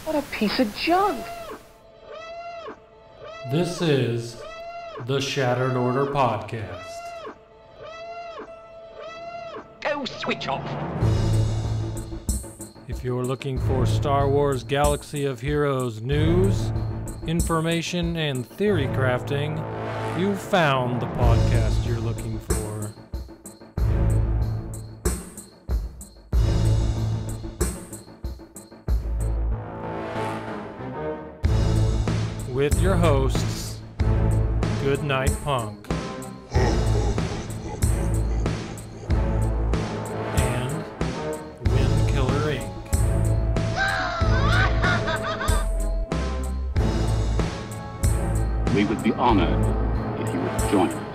What a piece of junk! This is the Shattered Order Podcast. Go switch off! If you're looking for Star Wars Galaxy of Heroes news, information, and theory crafting, you've found the podcast you're looking for. With your hosts, Goodnight Punk and Wind Killer Inc. We would be honored if you would join us.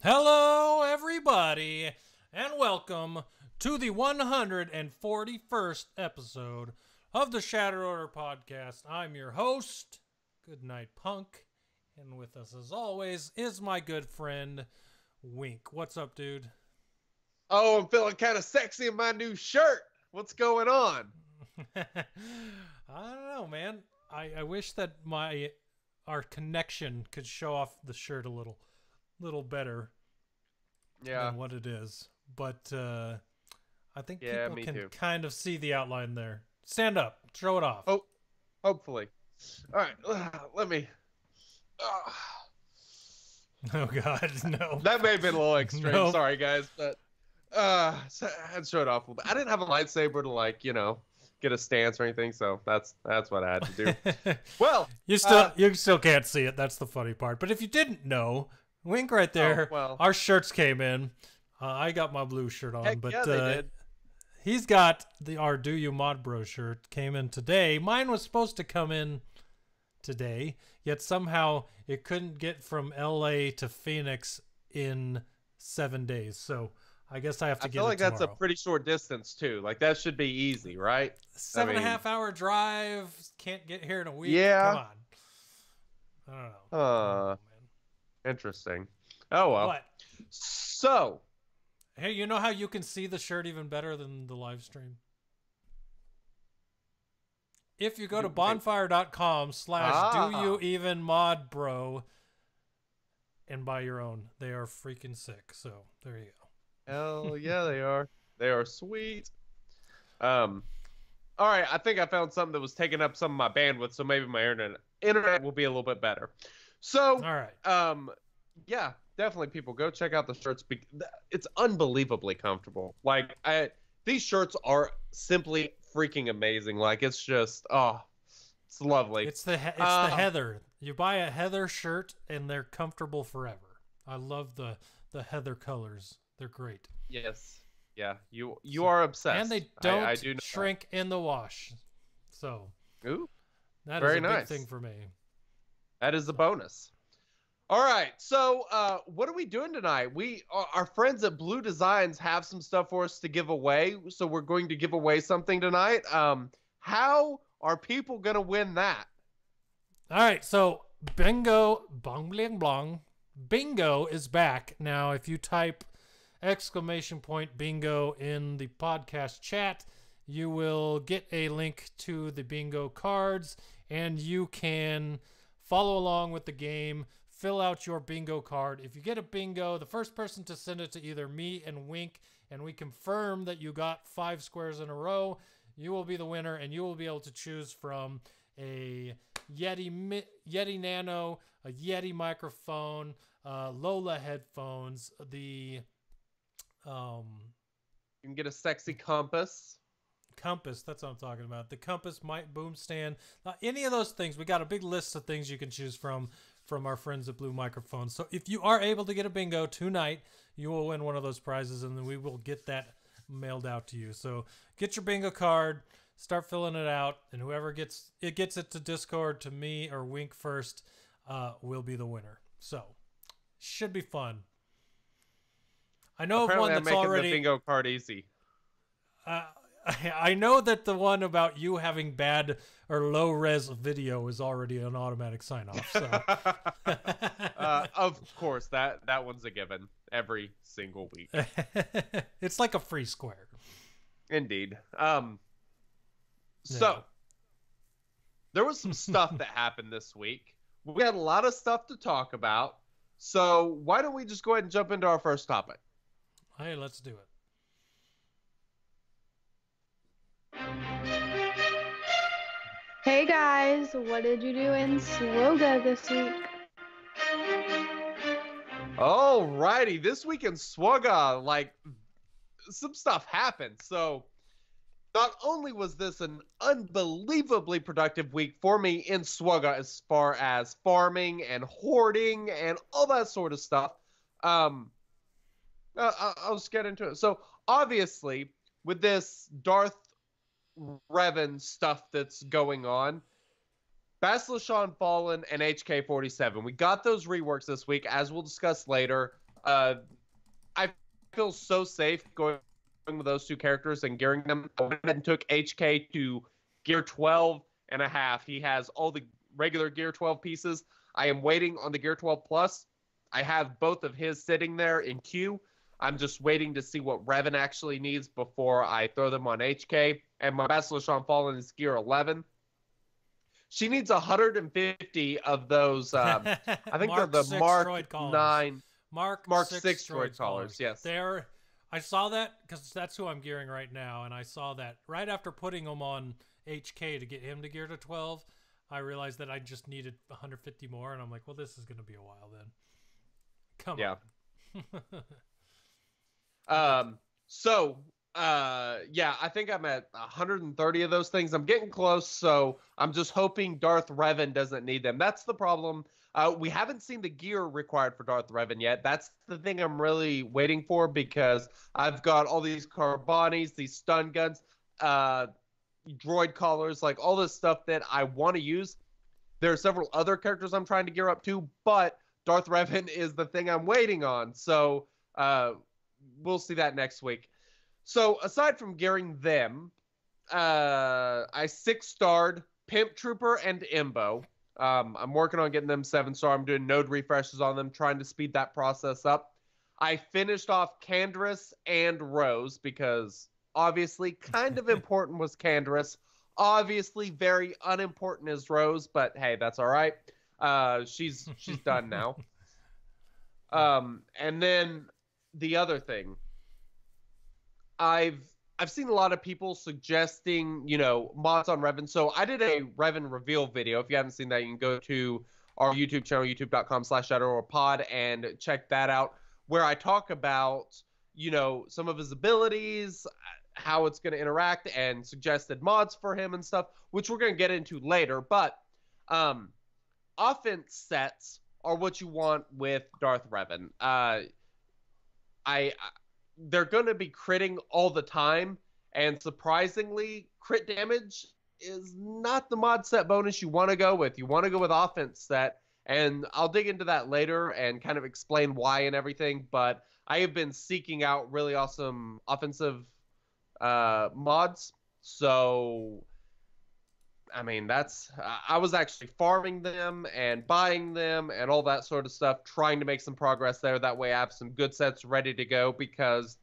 Hello, everybody, and welcome to the 141st episode of the Shattered Order Podcast. I'm your host, Goodnight Punk, and with us, as always, is my good friend, Wink. What's up, dude? Oh, I'm feeling kind of sexy in my new shirt. What's going on? I don't know, man. I wish that our connection could show off the shirt a little better than what it is. But I think people can kind of see the outline there. Stand up. Show it off. Oh, hopefully. All right. Let me. Oh, God. No. That may have been a little extreme. Nope. Sorry, guys. But so I had to show it off a little bit. I didn't have a lightsaber to, get a stance or anything. So that's what I had to do. Well, you still can't see it. That's the funny part. But if you didn't know, Wink right there. Oh, well. Our shirts came in. I got my blue shirt on, but yeah, they did. He's got our Do You Mod Bro shirt. Came in today. Mine was supposed to come in today, yet somehow it couldn't get from LA to Phoenix in 7 days. So I guess I have to get it tomorrow. I feel like that's a pretty short distance too. Like that should be easy, right? 7.5 hour drive. Can't get here in a week. Yeah. Come on. I don't know. Interesting. Oh well. What? So, hey, you know how you can see the shirt even better than the live stream? If you go to bonfire.com/doyouevenmodbro and buy your own, they are freaking sick. So there you go. Hell yeah, they are. They are sweet. All right, I think I found something that was taking up some of my bandwidth, so maybe my internet will be a little bit better. So, all right. Yeah, definitely, people go check out the shirts. It's unbelievably comfortable. Like, these shirts are simply freaking amazing. Like, it's just, it's lovely. It's the Heather. You buy a Heather shirt and they're comfortable forever. I love the Heather colors. They're great. Yes. Yeah, you are obsessed. And they don't I do know shrink in the wash. So, ooh, that very is a nice. big thing for me. That is a bonus. All right, so what are we doing tonight? Our friends at Blue Designs have some stuff for us to give away, so we're going to give away something tonight. How are people going to win that? All right, so bingo, bong bling blong, bingo is back. Now, if you type !bingo in the podcast chat, you will get a link to the bingo cards, and you can follow along with the game, fill out your bingo card. If you get a bingo, the first person to send it to either me and Wink, and we confirm that you got 5 squares in a row, you will be the winner, and you will be able to choose from a Yeti Nano, a Yeti microphone, Lola headphones, you can get a sexy compass. That's what I'm talking about. The compass, mic, boom stand, any of those things. We got a big list of things you can choose from our friends at Blue Microphones. So if you are able to get a bingo tonight, you will win one of those prizes, and then we will get that mailed out to you. So get your bingo card, start filling it out, and whoever gets it to Discord, to me or Wink first, will be the winner. So should be fun. I know of Apparently, one I'm that's making already. the bingo card easy. Uh, I know that the one about you having bad or low res video is already an automatic sign off. So, Of course, that one's a given every single week. it's like a free square. Indeed. So there was some stuff that happened this week. We had a lot of stuff to talk about. So why don't we just go ahead and jump into our first topic? Hey, let's do it. Hey guys, what did you do in Swoga this week? Alrighty, this week in Swugga, like, some stuff happened. So not only was this an unbelievably productive week for me in Swugga as far as farming and hoarding and all that sort of stuff, I'll just get into it. So obviously, with this Darth Revan stuff that's going on, Bastila Fallen and HK-47, we got those reworks this week, as we'll discuss later. I feel so safe going with those two characters and gearing them. I went ahead and took HK to gear 12 and a half. He has all the regular gear 12 pieces. I am waiting on the gear 12 plus. I have both of his sitting there in queue. I'm just waiting to see what Revan actually needs before I throw them on HK. And my Bastila Fallen is gear 11. She needs 150 of those. I think they're the Mark 9. Mark 6 droid collars, yes. I saw that because that's who I'm gearing right now, and I saw that right after putting him on HK to get him to gear to 12, I realized that I just needed 150 more, and I'm like, well, this is going to be a while then. Come on. I think I'm at 130 of those things. I'm getting close, so I'm just hoping Darth Revan doesn't need them. That's the problem. We haven't seen the gear required for Darth Revan yet. That's the thing I'm really waiting for, because I've got all these Carbanis, these stun guns, droid collars, like all this stuff that I want to use. There are several other characters I'm trying to gear up to, but Darth Revan is the thing I'm waiting on. So we'll see that next week. So aside from gearing them, I 6-starred Pimp Trooper and Imbo. I'm working on getting them 7-star. I'm doing node refreshes on them, trying to speed that process up. I finished off Canderous and Rose because obviously kind of important was Canderous. Obviously very unimportant is Rose, but hey, that's all right. She's done now. And then the other thing, I've seen a lot of people suggesting, mods on Revan. So I did a Revan reveal video. If you haven't seen that, you can go to our YouTube channel, youtube.com/ShadowRoarPod, and check that out, where I talk about, some of his abilities, how it's going to interact, and suggested mods for him and stuff, which we're going to get into later. But offense sets are what you want with Darth Revan. They're going to be critting all the time, and surprisingly, crit damage is not the mod set bonus you want to go with. You want to go with offense set, and I'll dig into that later and kind of explain why and everything, but I have been seeking out really awesome offensive mods, so I was actually farming them and buying them and all that sort of stuff, trying to make some progress there. That way I have some good sets ready to go, because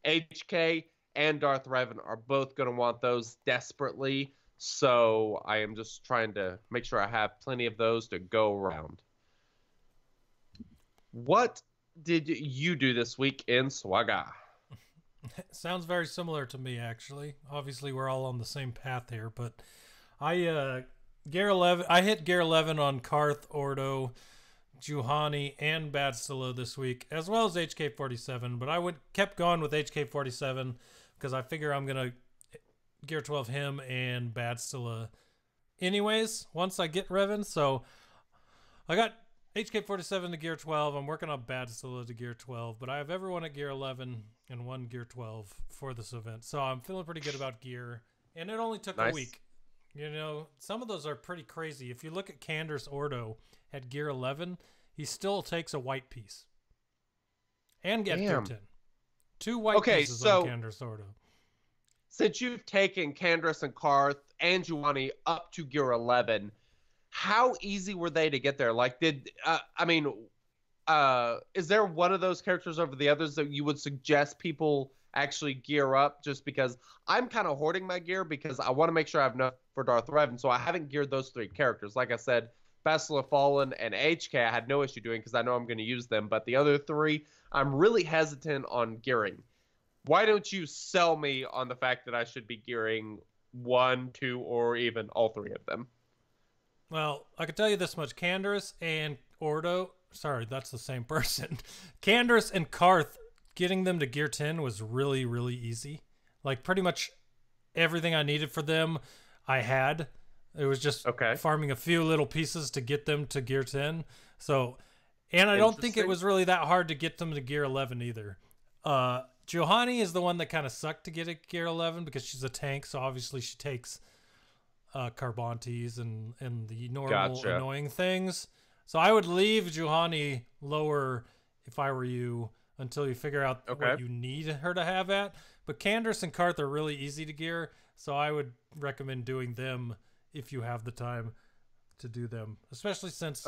HK and Darth Revan are both going to want those desperately. So I am just trying to make sure I have plenty of those to go around. What did you do this week in Swugga? Sounds very similar to me, actually. Obviously, we're all on the same path here, but I hit gear 11 on Karth, Ordo, Juhani, and Bastila this week, as well as HK-47, but I kept going with HK-47 because I figure I'm going to gear 12 him and Bastila anyways once I get Revan. So I got HK-47 to gear 12. I'm working on Bastila to gear 12, but I have everyone at gear 11 and one gear 12 for this event. So I'm feeling pretty good about gear, and it only took a week. Some of those are pretty crazy. If you look at Cander's Ordo at gear 11, he still takes a white piece. and get gear Damn. 10. 2 white pieces on Candace Ordo. Since you've taken Candace and Karth and Juwani up to gear 11, how easy were they to get there? Like, is there one of those characters over the others that you would suggest people actually gear up? Just because I'm kind of hoarding my gear because I want to make sure I have enough for Darth Revan, so I haven't geared those 3 characters. Like I said, Bastila Fallen and HK, I had no issue doing because I know I'm going to use them, but the other 3, I'm really hesitant on gearing. Why don't you sell me on the fact that I should be gearing 1, 2, or even all 3 of them? Well, I can tell you this much. Candace and Ordo, sorry, that's the same person. Candace and Karth, getting them to gear 10 was really, really easy. Like, pretty much everything I needed for them, I had. It was just farming a few little pieces to get them to gear 10. So, and I don't think it was really that hard to get them to gear 11 either. Juhani is the one that kind of sucked to get at gear 11 because she's a tank, so obviously she takes Carbontes and the normal annoying things. So I would leave Juhani lower if I were you until you figure out what you need her to have at. But Candace and Karth are really easy to gear, so I would recommend doing them if you have the time to do them, especially since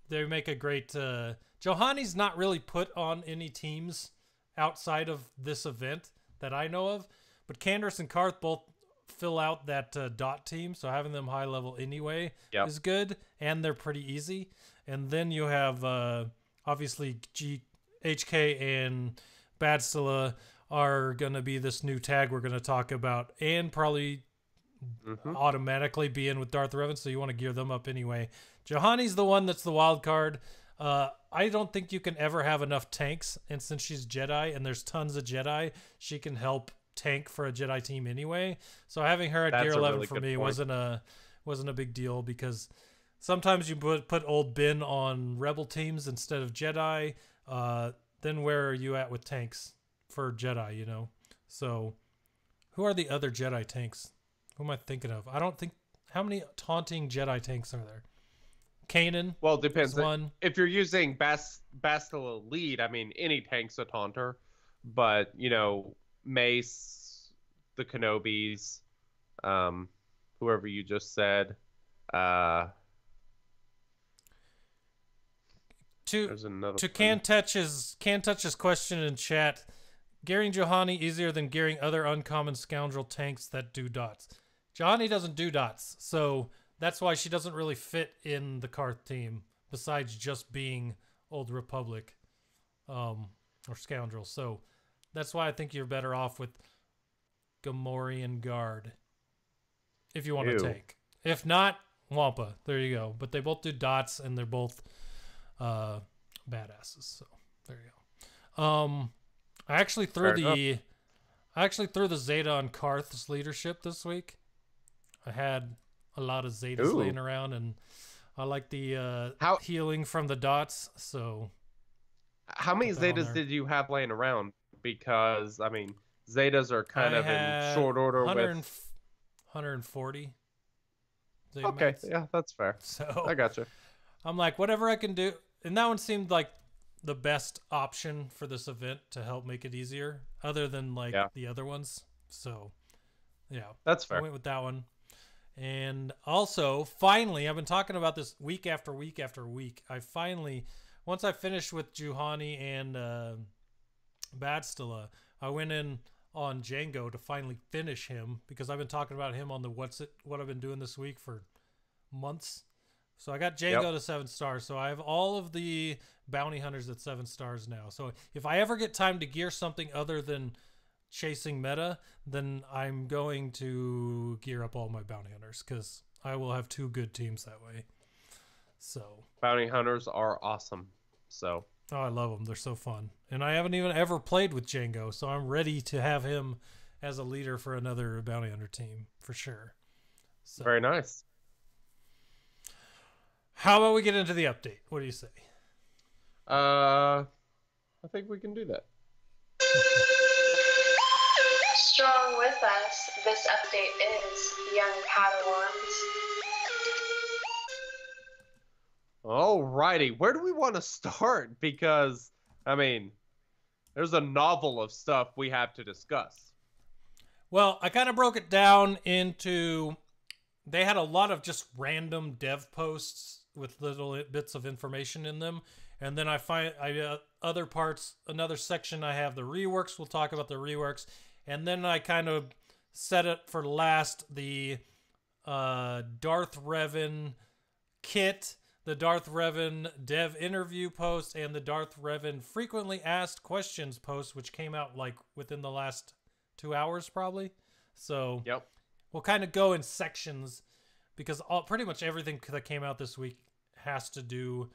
they make a great... Juhani's not really put on any teams outside of this event that I know of, but Candace and Karth both fill out that dot team, so having them high level anyway is good, and they're pretty easy. And then you have obviously HK and Bastila are gonna be this new tag we're gonna talk about, and probably automatically be in with Darth Revan, so you want to gear them up anyway. Juhani's the one that's the wild card. I don't think you can ever have enough tanks, and since she's Jedi and there's tons of Jedi, she can help tank for a Jedi team anyway. So having her at gear 11 for me wasn't a big deal, because sometimes you put old Ben on Rebel teams instead of Jedi. Then where are you at with tanks for Jedi, you know? So who are the other Jedi tanks? Who am I thinking of? I don't think... How many taunting Jedi tanks are there? Kanan. Well, it depends. One. If you're using Bastila lead, I mean, any tank's a taunter. But, you know, Mace, the Kenobis, whoever you just said. To Can-Touch's question in chat, gearing Juhani easier than gearing other uncommon scoundrel tanks that do dots. Juhani doesn't do dots, so that's why she doesn't really fit in the Karth team, besides just being Old Republic or Scoundrel. So that's why I think you're better off with Gamorrean Guard if you want to take. If not, Wampa. There you go. But they both do dots, and they're both badasses. So there you go. I actually threw the Zeta on Karth's leadership this week. I had a lot of Zetas laying around, and I like the healing from the dots. So, how many Zetas did you have laying around? Because I mean, Zetas are kind of in short order 140. Okay, yeah, that's fair. So I gotcha. I'm like, whatever I can do, and that one seemed like the best option for this event to help make it easier, other than like the other ones. So, yeah, that's fair. I went with that one. And also, finally, I've been talking about this week after week after week. Once I finished with Juhani and Bastila, I went in on Django to finally finish him, because I've been talking about him on the what I've been doing this week for months. So I got Django to 7 stars. So I have all of the bounty hunters at 7 stars now. So if I ever get time to gear something other than chasing meta, then I'm going to gear up all my bounty hunters, because I will have 2 good teams that way. So bounty hunters are awesome. So I love them. They're so fun. And I haven't even ever played with Django, so I'm ready to have him as a leader for another bounty hunter team for sure. So, very nice. How about we get into the update? What do you say? I think we can do that. Strong with us, this update is Young Padawans. Alrighty, where do we want to start? Because, I mean, There's a novel of stuff we have to discuss. Well, I kind of broke it down into, they had a lot of just random dev posts with little bits of information in them. And then other parts, another section, I have the reworks. We'll talk about the reworks. And then I kind of set it for last, the Darth Revan kit, the Darth Revan dev interview post, and the Darth Revan frequently asked questions post, which came out like within the last 2 hours probably. So yep, we'll kind of go in sections because pretty much everything that came out this week has to do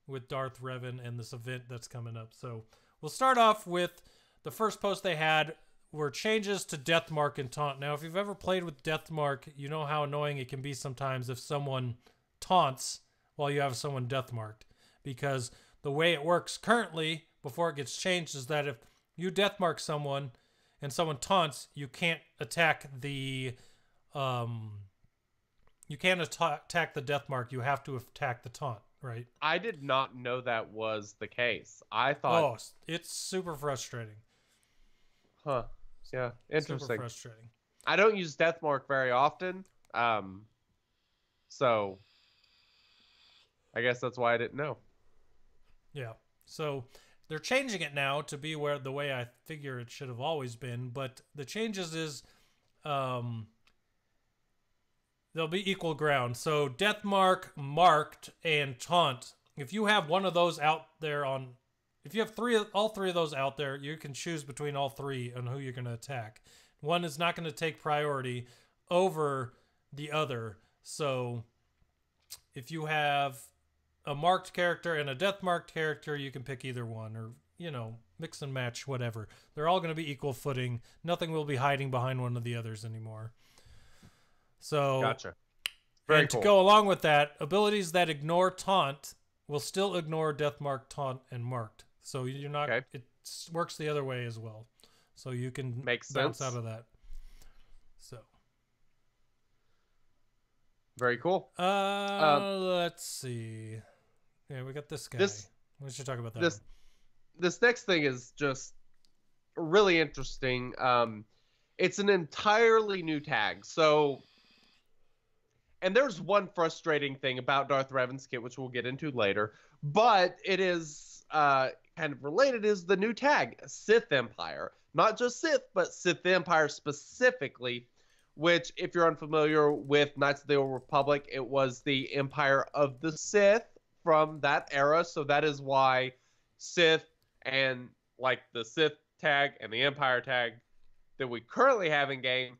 with Darth Revan and this event that's coming up. So we'll start off with the first post they had were changes to Deathmark and Taunt. Now, if you've ever played with Deathmark, you know how annoying it can be sometimes if someone taunts while you have someone Deathmarked. Because the way it works currently, before it gets changed, is that if you Deathmark someone and someone taunts, you can't attack the Deathmark. You have to attack the taunt, right? I did not know that was the case. I thought... Oh, it's super frustrating. Huh. Yeah, interesting. Super frustrating. I don't use Deathmark very often, so I guess that's why I didn't know. Yeah. So they're changing it now to be the way I figure it should have always been, but the changes is there'll be equal ground. So Deathmark, Marked, and Taunt. If you have one of those out there if you have all three of those out there, you can choose between all three on who you're going to attack. One is not going to take priority over the other. So if you have a marked character and a Deathmarked character, you can pick either one, or, mix and match, whatever. They're all going to be equal footing. Nothing will be hiding behind one of the others anymore. So, gotcha. Very cool. To go along with that, abilities that ignore Taunt will still ignore Deathmark, Taunt, and Marked. So you're not. Okay. It works the other way as well. So you can bounce out of that. So. Very cool. Let's see. Yeah, we got this guy. We should talk about that. This next thing is just really interesting. It's an entirely new tag. So, and there's one frustrating thing about Darth Revan's kit, which we'll get into later, but it is kind of related, is the new tag, Sith Empire. Not just Sith, but Sith Empire specifically, which, if you're unfamiliar with Knights of the Old Republic, it was the Empire of the Sith from that era. So that is why Sith and like the Sith tag and the Empire tag that we currently have in game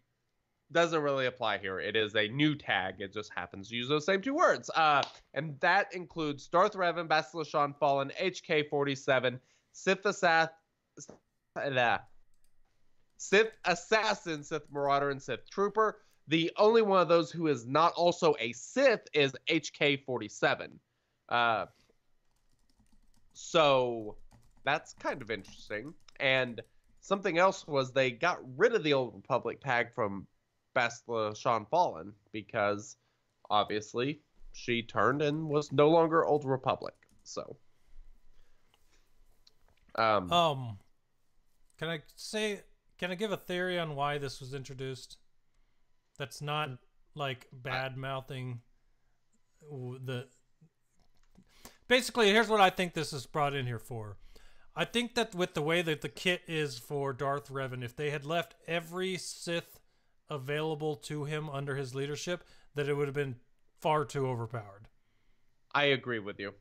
doesn't really apply here. It is a new tag. It just happens to use those same two words. And that includes Darth Revan, Bastila Shan Fallen, HK-47, Sith Assassin, Sith Marauder, and Sith Trooper. The only one of those who is not also a Sith is HK-47. So that's kind of interesting. And something else was they got rid of the Old Republic tag from Bastila Shan Fallen because obviously she turned and was no longer Old Republic. So can I give a theory on why this was introduced? That's not like bad mouthing the. Basically, here's what I think this is brought in here for. I think that with the way that the kit is for Darth Revan, if they had left every Sith available to him under his leadership, that it would have been far too overpowered. I agree with you.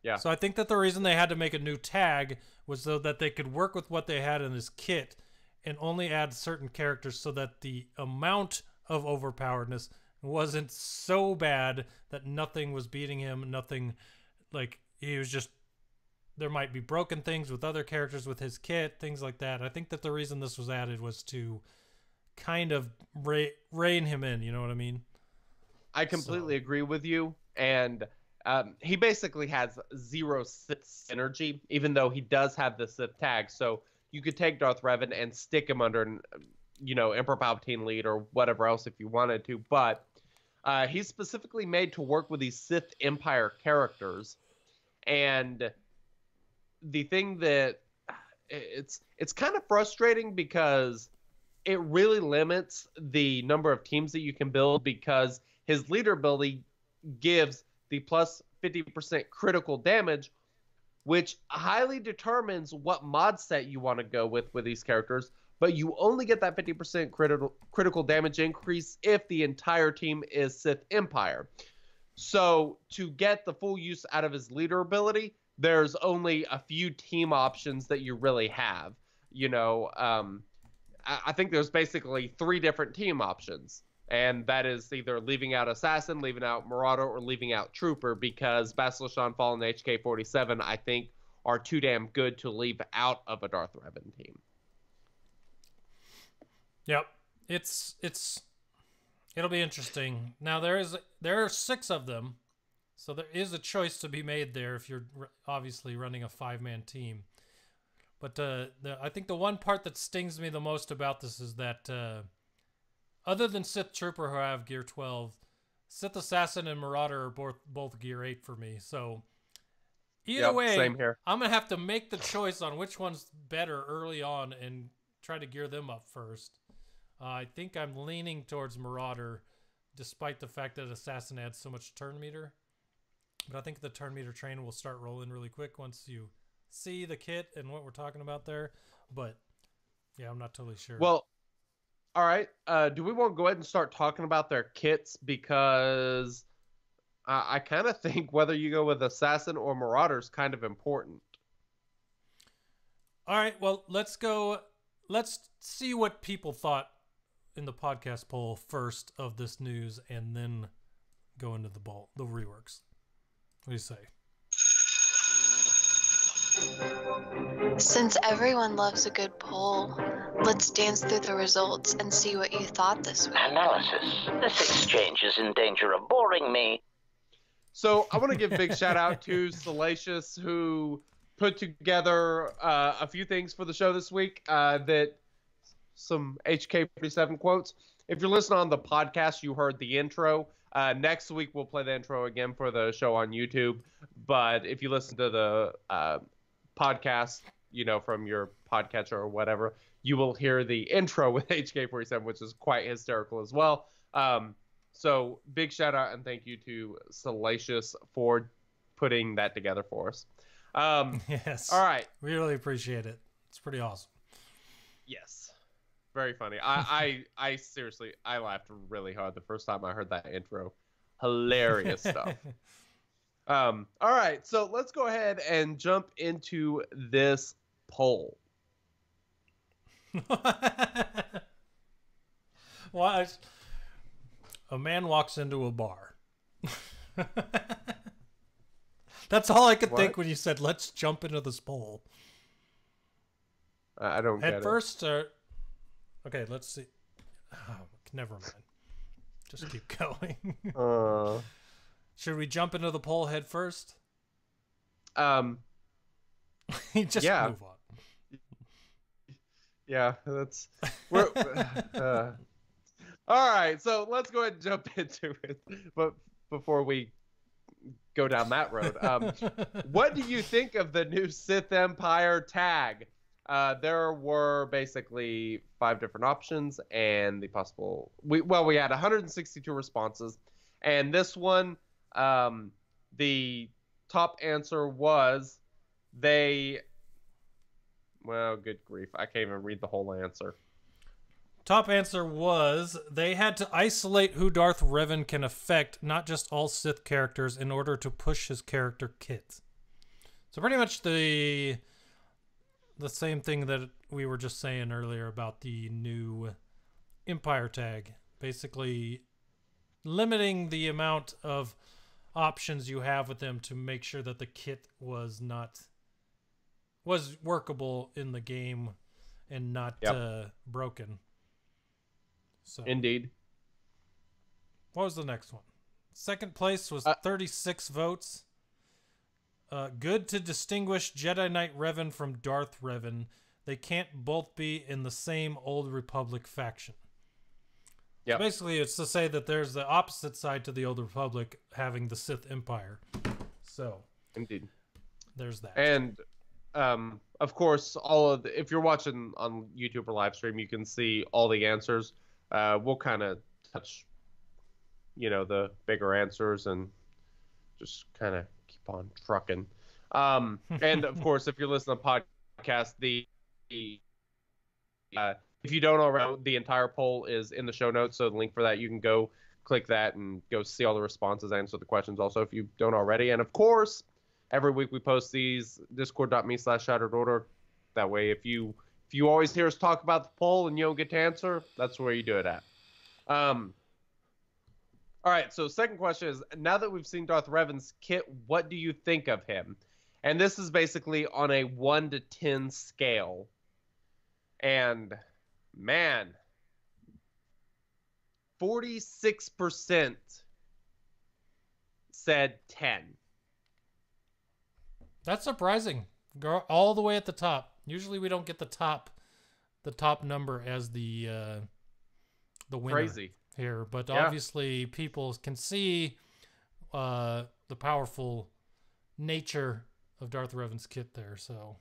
Yeah. So I think that the reason they had to make a new tag was so that they could work with what they had in his kit and only add certain characters so that the amount of overpoweredness wasn't so bad that nothing was beating him, nothing, like, he was just, there might be broken things with other characters with his kit, things like that. I think that the reason this was added was to kind of rein him in, you know what I mean? I completely agree with you. And he basically has zero Sith synergy, even though he does have the Sith tag. So you could take Darth Revan and stick him under, Emperor Palpatine lead or whatever else if you wanted to. But he's specifically made to work with these Sith Empire characters. And the thing that it's kind of frustrating because it really limits the number of teams that you can build, because his leader ability gives the plus 50% critical damage, which highly determines what mod set you want to go with these characters. But you only get that 50% critical damage increase if the entire team is Sith Empire. So to get the full use out of his leader ability, there's only a few team options that you really have. You know, I think there's basically 3 different team options. And that is either leaving out Assassin, leaving out Marauder, or leaving out Trooper, because Bastila Shan Fallen HK-47, I think, are too damn good to leave out of a Darth Revan team. Yep. It'll be interesting. Now there are 6 of them, so there is a choice to be made there if you're obviously running a 5-man team. But I think the one part that stings me the most about this is that other than Sith Trooper, who I have Gear 12, Sith Assassin and Marauder are both Gear 8 for me. So either way, same here. I'm going to have to make the choice on which one's better early on and try to gear them up first. I think I'm leaning towards Marauder, despite the fact that Assassin adds so much turn meter. But I think the turn meter train will start rolling really quick once you see the kit and what we're talking about there. But yeah, I'm not totally sure. Well, all right. Do we want to go ahead and start talking about their kits? Because I kind of think whether you go with Assassin or Marauder is kind of important. All right. Well, let's go. Let's see what people thought in the podcast poll first of this news, and then go into the reworks. What do you say? Since everyone loves a good poll, let's dance through the results and see what you thought this week. Analysis. This exchange is in danger of boring me. So I want to give a big shout out to Salacious, who put together a few things for the show this week, that some HK-47 quotes. If you're listening on the podcast, you heard the intro. Next week, we'll play the intro again for the show on YouTube. But if you listen to the podcast, from your podcatcher or whatever, you will hear the intro with HK-47, which is quite hysterical as well. So big shout out and thank you to Salacious for putting that together for us. Yes. All right. We really appreciate it. It's pretty awesome. Yes. Very funny. I seriously, I laughed really hard the first time I heard that intro. Hilarious stuff. All right, so let's go ahead and jump into this poll. Well, a man walks into a bar. That's all I could think when you said, let's jump into this poll. I don't get it. At first, okay, let's see. Oh, never mind. Just keep going. Should we jump into the poll head first? Just move on. Yeah, that's. We're, all right, so let's go ahead and jump into it. But before we go down that road, what do you think of the new Sith Empire tag? There were basically 5 different options, and the possible we had 162 responses, and this one, the top answer was good grief, I can't even read the whole answer. Top answer was they had to isolate who Darth Revan can affect, not just all Sith characters, in order to push his character kit. So pretty much the same thing that we were just saying earlier about the new Empire tag. Basically limiting the amount of options you have with them to make sure that the kit was workable in the game and not broken. So Indeed. What was the next one? Second place was 36 votes. Good to distinguish Jedi Knight Revan from Darth Revan. They can't both be in the same Old Republic faction. Yeah. So basically, it's to say that there's the opposite side to the Old Republic having the Sith Empire. So, Indeed. There's that. And Of course, if you're watching on YouTube or live stream, you can see all the answers. We'll kind of touch, the bigger answers and just kind of keep on trucking. And of course, if you're listening to podcast, if you don't already, the entire poll is in the show notes. So the link for that, you can go click that and go see all the responses, answer the questions also if you don't already. And of course, every week we post these, discord.me/shatteredorder. That way, if you always hear us talk about the poll and you don't get to answer, that's where you do it at. All right, so second question is, now that we've seen Darth Revan's kit, what do you think of him? And this is basically on a 1 to 10 scale. And, man, 46% said 10. That's surprising. Go all the way at the top. Usually we don't get the top number as the winner. Crazy. Here, but Yeah. obviously people can see the powerful nature of Darth Revan's kit there. So,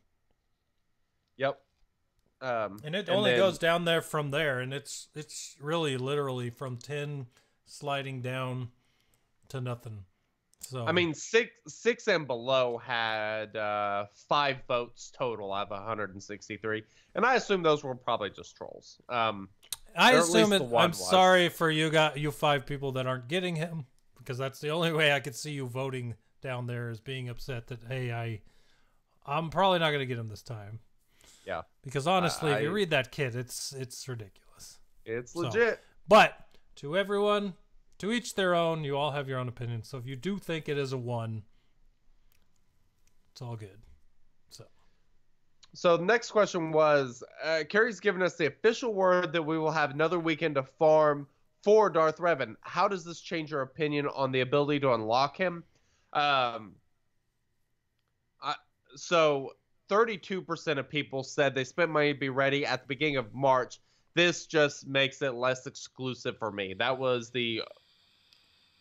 Yep. and it only goes down there from there, and it's really literally from 10 sliding down to nothing. So I mean, six and below had 5 votes total out of 163, and I assume those were probably just trolls. I Or at assume least it. the one I'm was. sorry for you 5 people that aren't getting him, because that's the only way I could see you voting down there, is being upset that, hey, I'm probably not going to get him this time. Yeah. Because honestly, if you read that kit, it's ridiculous. It's legit. But to everyone, to each their own. You all have your own opinion. So if you do think it is a 1, it's all good. So the next question was, Carrie's given us the official word that we will have another weekend to farm for Darth Revan. How does this change your opinion on the ability to unlock him? So 32% of people said they spent money to be ready at the beginning of March. This just makes it less exclusive for me. That was the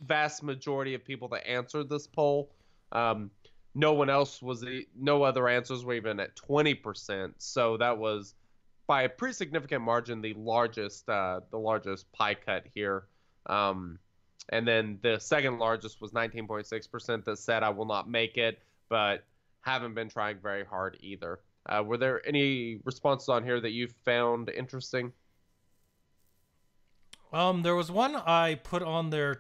vast majority of people that answered this poll. No other answers were even at 20%. So that was, by a pretty significant margin, the largest pie cut here. And then the second largest was 19.6% that said I will not make it, but haven't been trying very hard either. Were there any responses on here that you found interesting? There was one I put on there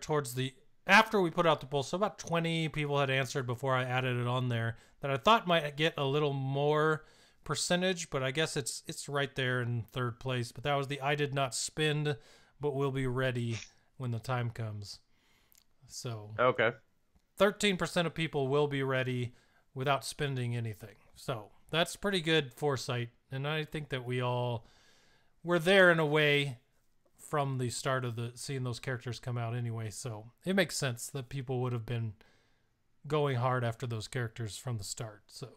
after we put out the poll, so about 20 people had answered before I added it on there, that I thought might get a little more percentage, but I guess it's right there in third place. But that was the I did not spend, but will be ready when the time comes. So Okay. 13% of people will be ready without spending anything. So that's pretty good foresight, and I think that we all were there in a way from the start of seeing those characters come out anyway. So it makes sense that people would have been going hard after those characters from the start. So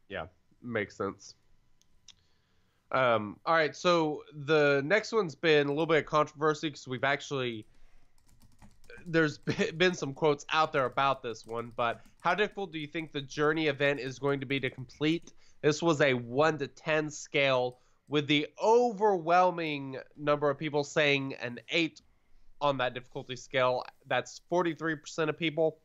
yeah, makes sense. All right, so the next one's been a little bit of controversy because there's been some quotes out there about this one, but how difficult do you think the journey event is going to be to complete? This was a 1 to 10 scale, with the overwhelming number of people saying an 8 on that difficulty scale. That's 43% of people.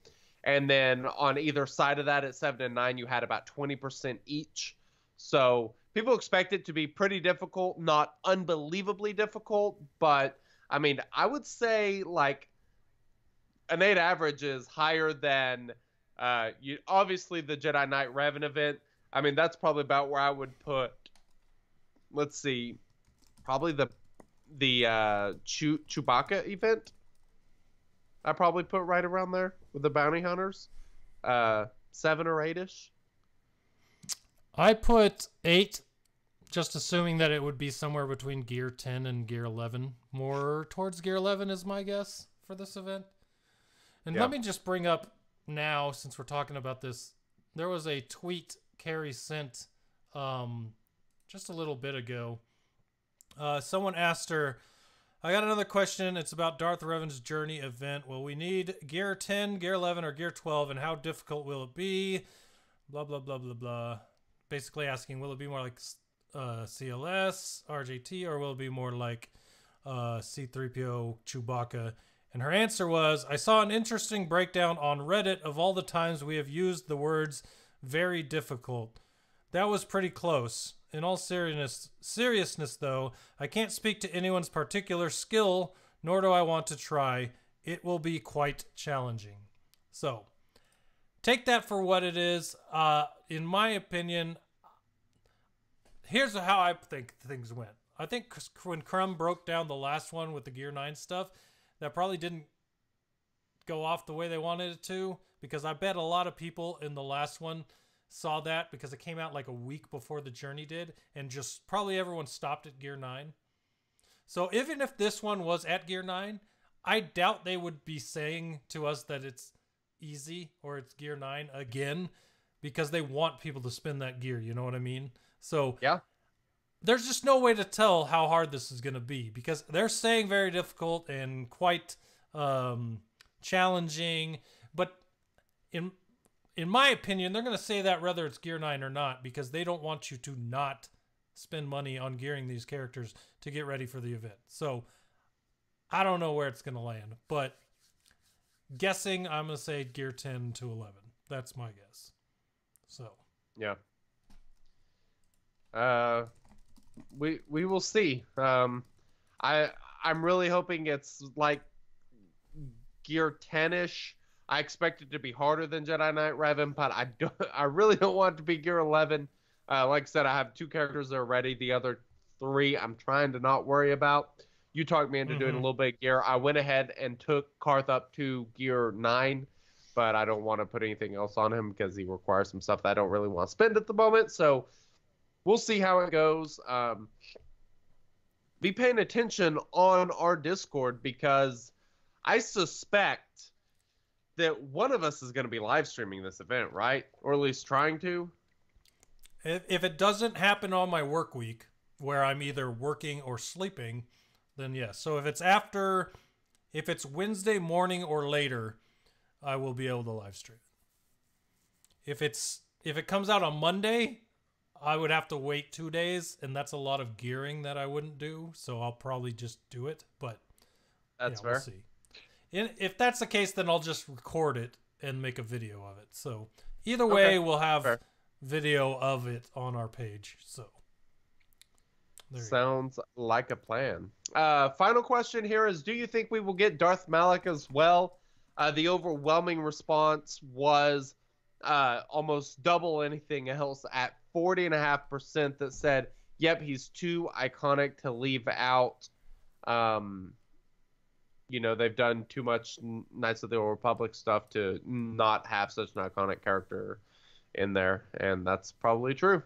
And then on either side of that, at 7 and 9, you had about 20% each. So people expect it to be pretty difficult, not unbelievably difficult, but I mean, I would say like an 8 average is higher than obviously the Jedi Knight Revan event. I mean, that's probably about where I would put. Let's see, probably the Chewbacca event. I probably put right around there with the bounty hunters, 7 or 8ish. I put 8, just assuming that it would be somewhere between Gear 10 and Gear 11. More towards Gear 11 is my guess for this event. And let me just bring up now, since we're talking about this, there was a tweet Carrie sent just a little bit ago. Someone asked her, I got another question. It's about Darth Revan's journey event. Will we need Gear 10, Gear 11, or Gear 12, and how difficult will it be? Blah, blah, blah, blah, blah. basically asking, will it be more like CLS, RJT, or will it be more like C-3PO, Chewbacca? And her answer was, I saw an interesting breakdown on Reddit of all the times we have used the words very difficult. That was pretty close. In all seriousness, though, I can't speak to anyone's particular skill, nor do I want to try. It will be quite challenging. So, take that for what it is. In my opinion, here's how I think things went. I think when Crumb broke down the last one with the Gear 9 stuff, that probably didn't go off the way they wanted it to, because I bet a lot of people in the last one saw that because it came out like a week before the Journey did, and just probably everyone stopped at Gear 9. So even if this one was at Gear 9, I doubt they would be saying to us that it's easy or it's Gear 9 again, because they want people to spin that gear, you know what I mean? So Yeah. there's just no way to tell how hard this is going to be, because they're saying very difficult and quite challenging. But in my opinion, they're going to say that whether it's Gear 9 or not, because they don't want you to not spend money on gearing these characters to get ready for the event. So I don't know where it's going to land, but guessing, I'm going to say Gear 10 to 11. That's my guess. So Yeah. We will see. I'm really hoping it's like Gear 10-ish. I expect it to be harder than Jedi Knight Revan, but I really don't want it to be Gear 11. Like I said, I have 2 characters that are ready. The other 3 I'm trying to not worry about. You talked me into doing a little bit of gear. I went ahead and took Karth up to Gear 9, but I don't want to put anything else on him because he requires some stuff that I don't really want to spend at the moment. So we'll see how it goes. Be paying attention on our Discord, because I suspect that one of us is going to be live streaming this event, right? Or at least trying to. if it doesn't happen on my work week, where I'm either working or sleeping, then yes. So if it's Wednesday morning or later, I will be able to live stream. If it comes out on Monday, I would have to wait 2 days, and that's a lot of gearing that I wouldn't do. So I'll probably just do it. But That's fair. We'll see. If that's the case, then I'll just record it and make a video of it. So either way, we'll have video of it on our page. So sounds like a plan. Final question here is, do you think we will get Darth Malak as well? The overwhelming response was almost double anything else at 40.5% that said, yep, he's too iconic to leave out. They've done too much Knights of the Old Republic stuff to not have such an iconic character in there, and that's probably true.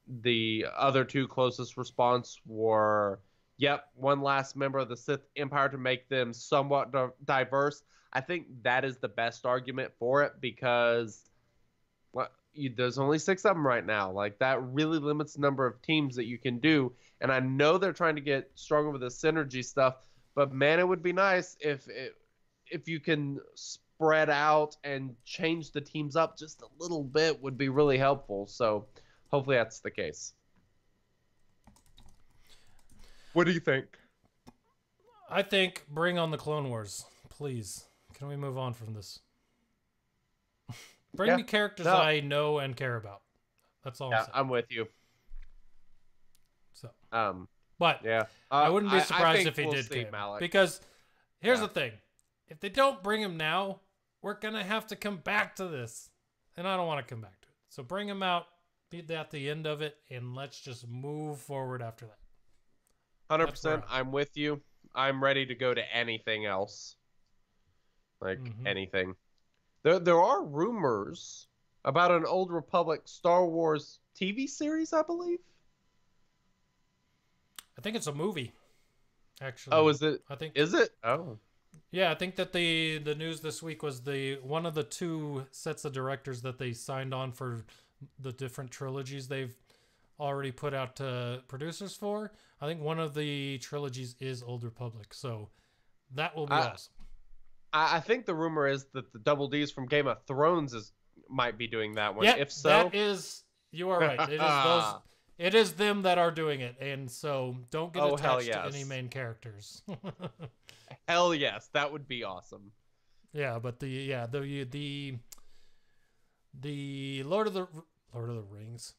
The other 2 closest response were, yep, one last member of the Sith Empire to make them somewhat diverse. I think that is the best argument for it, because there's only 6 of them right now. Like, that really limits the number of teams that you can do. And I know they're trying to get stronger with the synergy stuff, but man, it would be nice if you can spread out and change the teams up just a little bit, would be really helpful. So hopefully that's the case. What do you think? I think bring on the Clone Wars, please. Can we move on from this? Bring me characters I know and care about. That's all I'm saying. I'm with you. So, but I wouldn't be surprised if he did come, because here's the thing: if they don't bring him now, we're gonna have to come back to this, and I don't want to come back to it. So bring him out, be at the end of it, and let's just move forward after that. 100%. I'm with you. I'm ready to go to anything else, like anything. There are rumors about an Old Republic Star Wars TV series, I believe. I think it's a movie, actually. Oh, is it? Is it? Oh. Yeah, I think that the news this week was one of the 2 sets of directors that they signed on for the different trilogies they've already put out to producers for. I think one of the trilogies is Old Republic, so that will be awesome. I think the rumor is that the Double D's from Game of Thrones might be doing that one. Yeah, If so, that is. You are right. It is those. It is them that are doing it, and so don't get Oh, hell attached to yes. any main characters. hell yes, that would be awesome. Yeah, but the Lord of the Rings.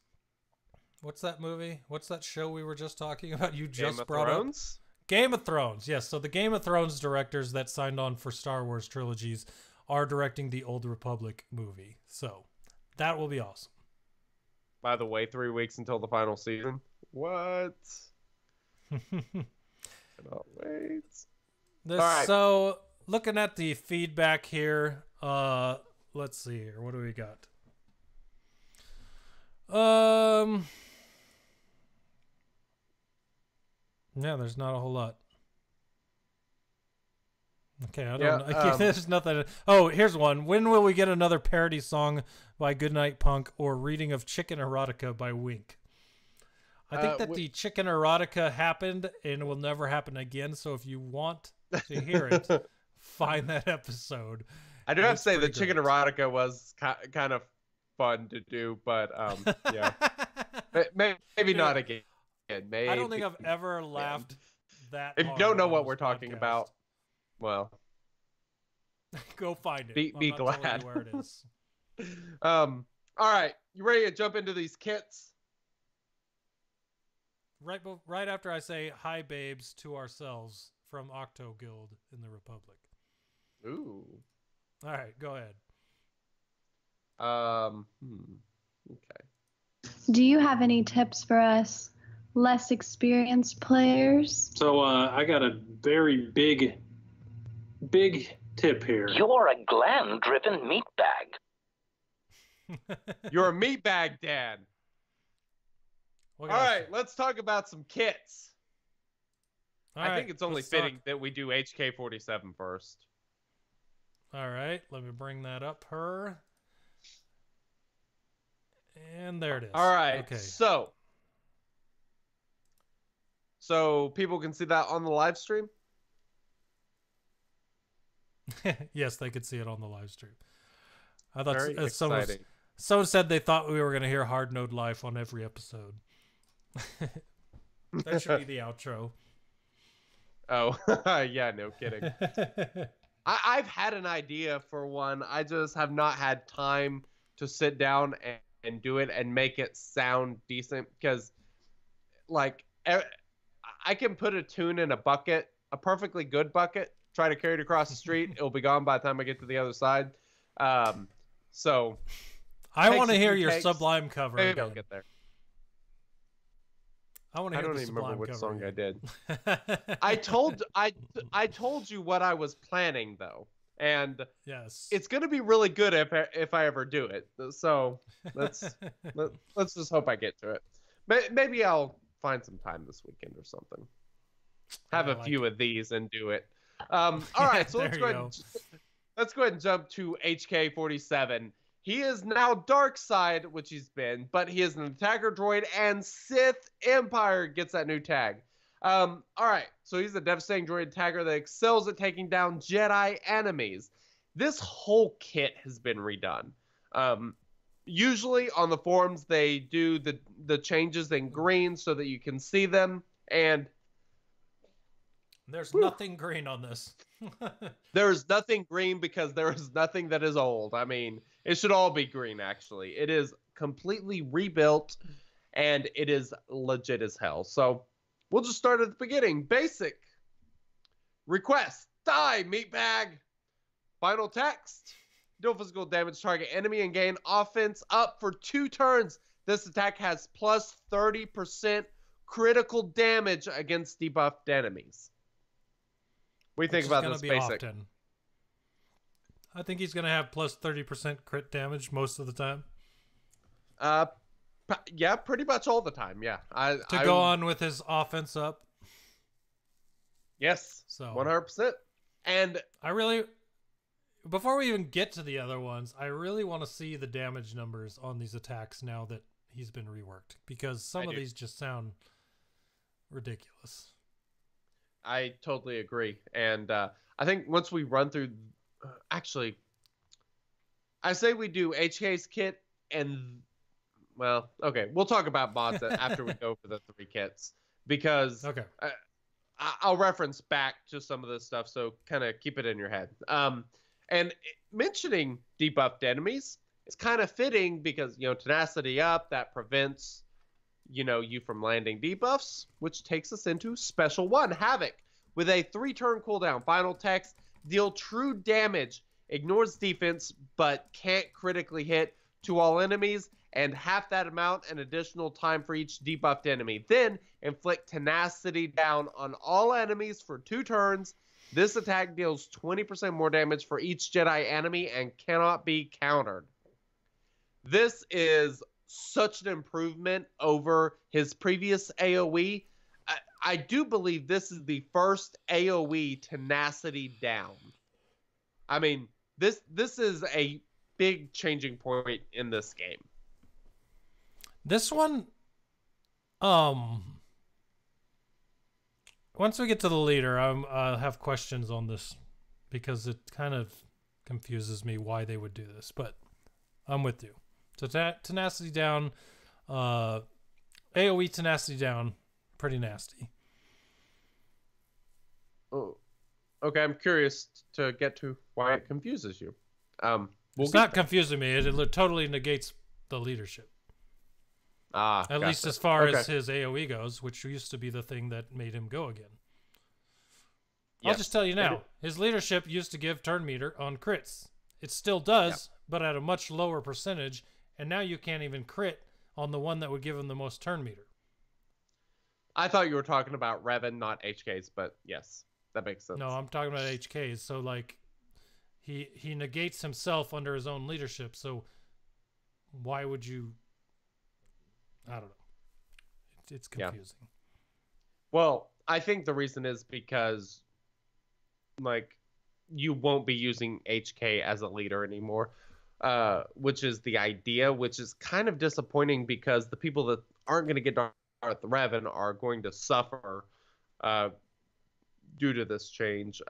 What's that movie? What's that show we were just talking about? You just Game of brought Thrones? up Game of Thrones. Yes, so the Game of Thrones directors that signed on for Star Wars trilogies are directing the Old Republic movie. So that will be awesome. By the way, 3 weeks until the final season. What? Cannot wait. All right. So looking at the feedback here, let's see here. What do we got? Yeah, there's not a whole lot. Okay, I don't know. There's nothing. Oh, here's one. When will we get another parody song by Goodnight Punk or reading of Chicken Erotica by Wink? I think that the Chicken Erotica happened and will never happen again. So if you want to hear it, find that episode. I do have to say the Chicken Erotica was kind of fun to do, but yeah, maybe not again. Maybe. I don't think I've ever laughed that. If you don't know what we're talking about, well, go find it. Be glad. Where it is. All right, you ready to jump into these kits? Right after I say hi, babes, to ourselves from Octo Guild in the Republic. Ooh. All right, go ahead. Okay. Do you have any tips for us less experienced players? So I got a very big tip here. You're a gland-driven meatbag. You're a meatbag, Dan. All right, let's talk about some kits. I think it's only fitting that we do HK-47 first. All right, let me bring that up. And there it is. All right, okay. So people can see that on the live stream? Yes, they could see it on the live stream. I thought Very exciting. Someone said they thought we were going to hear Hard Node Life on every episode. That should be the outro. Oh, yeah, no kidding. I've had an idea for one. I just have not had time to sit down and do it and make it sound decent because, like, I can put a tune in a bucket, a perfectly good bucket, try to carry it across the street. It'll be gone by the time I get to the other side. So I want to hear your Sublime cover. Maybe I'll get there. I want to hear I don't the even Sublime remember which cover song I did. I told you what I was planning though, and yes, it's gonna be really good if I ever do it. So let's just hope I get to it. Maybe I'll find some time this weekend or something. Have a few of these and do it. All right, so let's go ahead and jump to HK-47. He is now Dark Side, which he's been, but he is an attacker droid, and Sith Empire gets that new tag. All right, so he's a devastating droid attacker that excels at taking down Jedi enemies. This whole kit has been redone. Usually on the forums, they do the changes in green so that you can see them, and there's nothing green on this. There is nothing green because there is nothing that is old. I mean, it should all be green, actually. It is completely rebuilt, and it is legit as hell. So we'll just start at the beginning. Basic. Request. Die, meatbag. Final text. Deal physical damage target enemy and gain offense up for 2 turns. This attack has plus 30% critical damage against debuffed enemies. What do you think about this basic? Often. I think he's going to have plus 30% crit damage most of the time. Yeah, pretty much all the time. Yeah, to go on with his offense up. Yes, so 100%. And I really, before we even get to the other ones, I really want to see the damage numbers on these attacks now that he's been reworked, because some of these just sound ridiculous. I totally agree. And I think once we run through, actually, I say we do HK's kit and, well, okay, we'll talk about mods after we go over the 3 kits, because Okay. I'll reference back to some of this stuff, so kind of keep it in your head. And mentioning debuffed enemies is kind of fitting because, tenacity up, that prevents, you from landing debuffs, which takes us into Special 1, Havoc. With a 3-turn cooldown, final text, deal true damage, ignores defense, but can't critically hit to all enemies, and half that amount an additional time for each debuffed enemy. Then, inflict tenacity down on all enemies for 2 turns. This attack deals 20% more damage for each Jedi enemy and cannot be countered. This is such an improvement over his previous AoE. I do believe this is the first AoE tenacity down. I mean, this is a big changing point in this game. This one, once we get to the leader, I have questions on this because it kind of confuses me why they would do this, but I'm with you. So tenacity down, AoE tenacity down, pretty nasty. Oh, okay. I'm curious to get to why it confuses you. It's not confusing me. It totally negates the leadership. At least as far as his AoE goes, which used to be the thing that made him go again. Yes. I'll just tell you now, his leadership used to give turn meter on crits. It still does, but at a much lower percentage, and now you can't even crit on the one that would give him the most turn meter. I thought you were talking about Revan, not HKs, but yes, that makes sense. No, I'm talking about HKs. So, like, he negates himself under his own leadership, so why would you... I don't know. It's confusing. Yeah. Well, I think the reason is because, like, you won't be using HK as a leader anymore, which is the idea, which is kind of disappointing because the people that aren't going to get Darth Revan are going to suffer due to this change.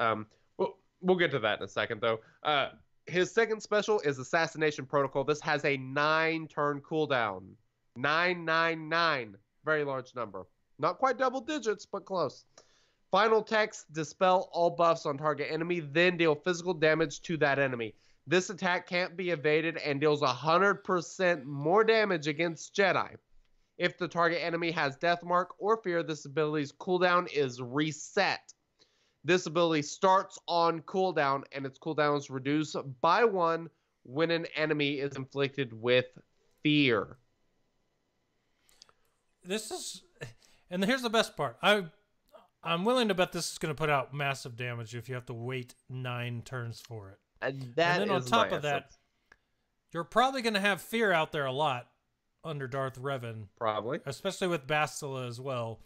We'll get to that in a second, though. His second special is Assassination Protocol. This has a 9-turn cooldown. 999, very large number. Not quite double digits, but close. Final text, dispel all buffs on target enemy, then deal physical damage to that enemy. This attack can't be evaded and deals 100% more damage against Jedi. If the target enemy has Death Mark or Fear, this ability's cooldown is reset. This ability starts on cooldown, and its cooldown is reduced by 1 when an enemy is inflicted with Fear. This is, and here's the best part. I'm willing to bet this is going to put out massive damage if you have to wait 9 turns for it. And then on top of that, you're probably going to have Fear out there a lot under Darth Revan. Probably. Especially with Bastila as well.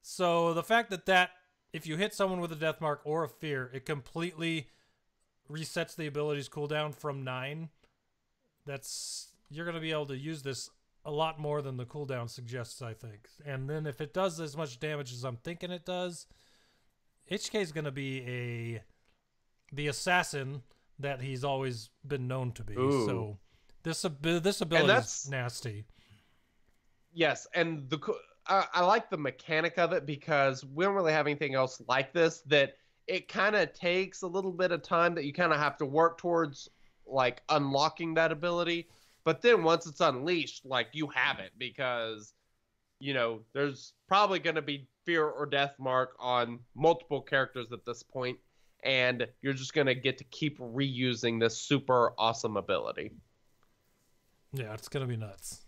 So the fact that if you hit someone with a Death Mark or a Fear, it completely resets the ability's cooldown from 9. You're going to be able to use this a lot more than the cooldown suggests, I think. And then if it does as much damage as I'm thinking it does, HK is going to be the assassin that he's always been known to be. Ooh. So this ability is nasty. Yes, and I like the mechanic of it because we don't really have anything else like this, that it kind of takes a little bit of time that you kind of have to work towards, like, unlocking that ability. But then once it's unleashed, like, you have it because, there's probably going to be Fear or Death Mark on multiple characters at this point, and you're just going to get to keep reusing this super awesome ability. Yeah, it's going to be nuts.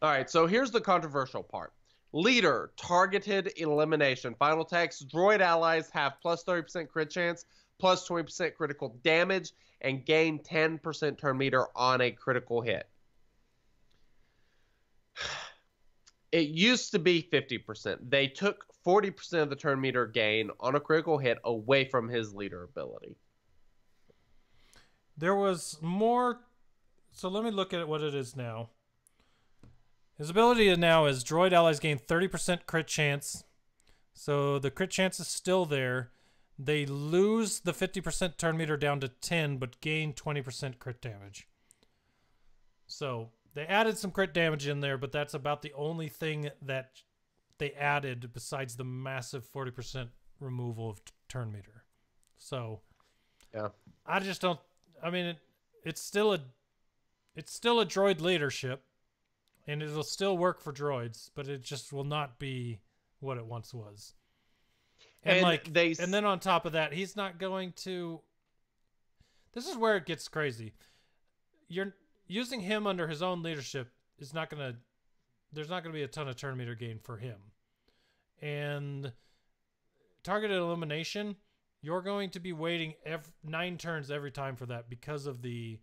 All right, so here's the controversial part. Leader, targeted elimination. Final text, droid allies have plus 30% crit chance, plus 20% critical damage, and gain 10% turn meter on a critical hit. It used to be 50%. They took 40% of the turn meter gain on a critical hit away from his leader ability. There was more... So let me look at what it is now. His ability now is droid allies gain 30% crit chance. So the crit chance is still there. they lose the 50% turn meter down to 10, but gain 20% crit damage. So they added some crit damage in there, but that's about the only thing that they added besides the massive 40% removal of turn meter. So yeah, I just don't. I mean, it's still a droid leadership, and it'll still work for droids, but it just will not be what it once was. And and then on top of that, he's not going to. This is where it gets crazy. You're using him under his own leadership is not gonna. There's not gonna be a ton of turn meter gain for him, and targeted elimination. You're going to be waiting 9 turns every time for that because of the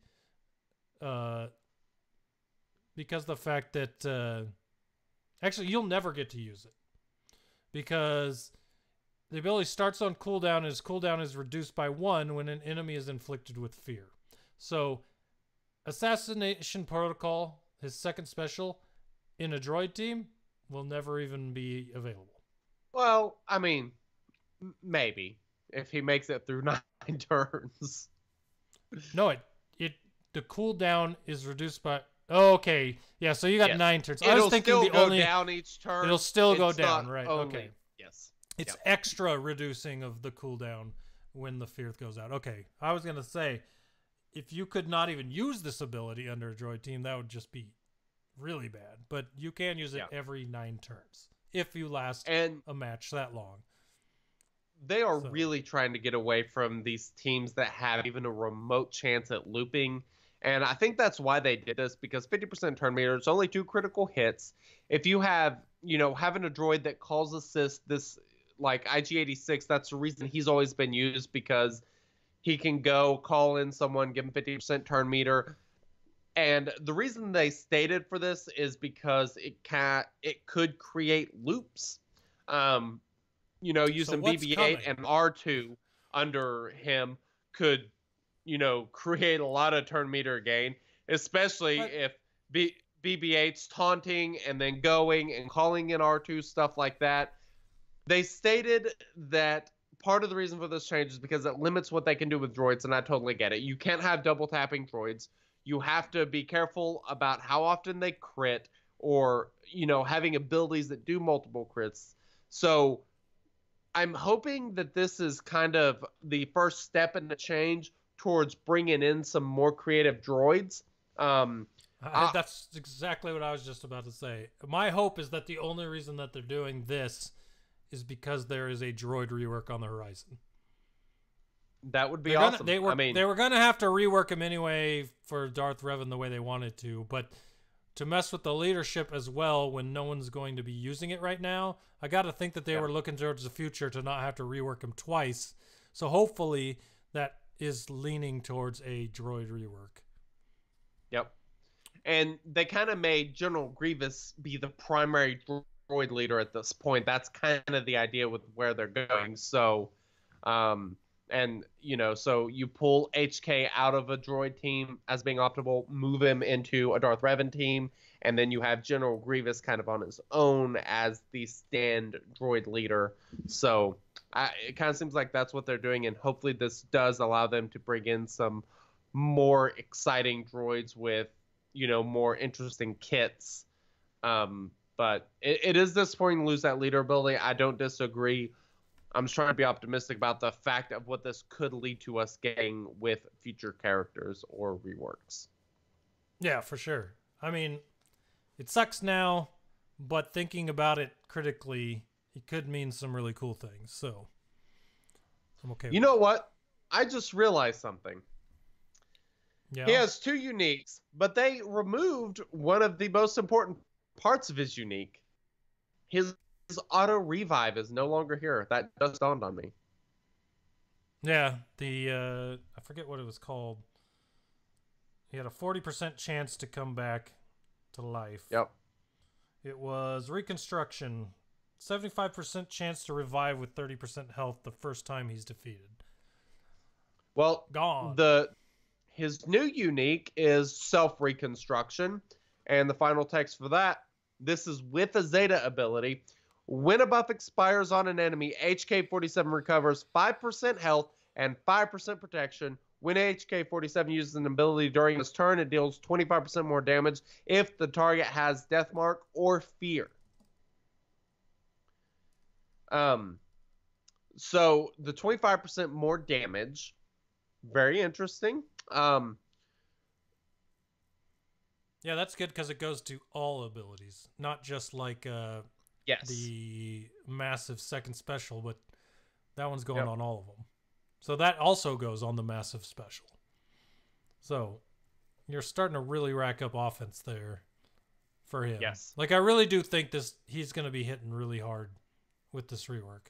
fact that actually you'll never get to use it because the ability starts on cooldown and his cooldown is reduced by 1 when an enemy is inflicted with fear. So Assassination Protocol, his second special in a droid team, will never even be available. Well, I mean, maybe if he makes it through 9 turns. No, the cooldown is reduced by. Oh, okay, yeah. So you got 9 turns. I was thinking still the go only down each turn. It'll still go It's down, not right? only- Okay. Yes. It's extra reducing of the cooldown when the fear goes out. Okay, I was gonna say, if you could not even use this ability under a droid team, that would just be really bad. But you can use it every 9 turns if you last a match that long. They are really trying to get away from these teams that have even a remote chance at looping. And I think that's why they did this, because 50% turn meter, it's only 2 critical hits. If you have, having a droid that calls assist, this like IG-86, that's the reason he's always been used, because he can go call in someone, give him 50% turn meter. And the reason they stated for this is because it could create loops. Using BB-8 and R2 under him could, create a lot of turn meter gain, especially if BB-8's taunting and then going and calling in R2, stuff like that. They stated that part of the reason for this change is because it limits what they can do with droids, and I totally get it. You can't have double tapping droids. You have to be careful about how often they crit or, having abilities that do multiple crits. So I'm hoping that this is kind of the first step in the change towards bringing in some more creative droids. That's exactly what I was just about to say. My hope is that the only reason that they're doing this is because there is a droid rework on the horizon. That would be awesome. They were going to have to rework him anyway for Darth Revan the way they wanted to, but to mess with the leadership as well when no one's going to be using it right now, I got to think that they were looking towards the future to not have to rework him twice. So hopefully that is leaning towards a droid rework. Yep. And they kind of made General Grievous be the primary droid leader at this point. That's kind of the idea with where they're going. So, so you pull HK out of a droid team as being optimal, move him into a Darth Revan team, and then you have General Grievous kind of on his own as the stand droid leader. So it kind of seems like that's what they're doing, and hopefully this does allow them to bring in some more exciting droids with, more interesting kits. But it is disappointing to lose that leader ability. I don't disagree. I'm just trying to be optimistic about the fact of what this could lead to us getting with future characters or reworks. Yeah, for sure. I mean, it sucks now, but thinking about it critically, it could mean some really cool things. So I'm okay. You know what? I just realized something. Yeah. He has 2 uniques, but they removed one of the most important parts of his unique. His auto revive is no longer here. That just dawned on me. Yeah, I forget what it was called. He had a 40% chance to come back to life. Yep. It was reconstruction. 75% chance to revive with 30% health the first time he's defeated. Well, gone. His new unique is self-reconstruction, and the final text for that, this is with a Zeta ability. When a buff expires on an enemy, HK-47 recovers 5% health and 5% protection. When HK-47 uses an ability during its turn, it deals 25% more damage if the target has Death Mark or Fear. So the 25% more damage, very interesting. Yeah, that's good because it goes to all abilities, not just like Yes. the massive second special, but that one's going on all of them. So that also goes on the massive special. So you're starting to really rack up offense there for him. Yes. Like I really do think he's going to be hitting really hard with this rework.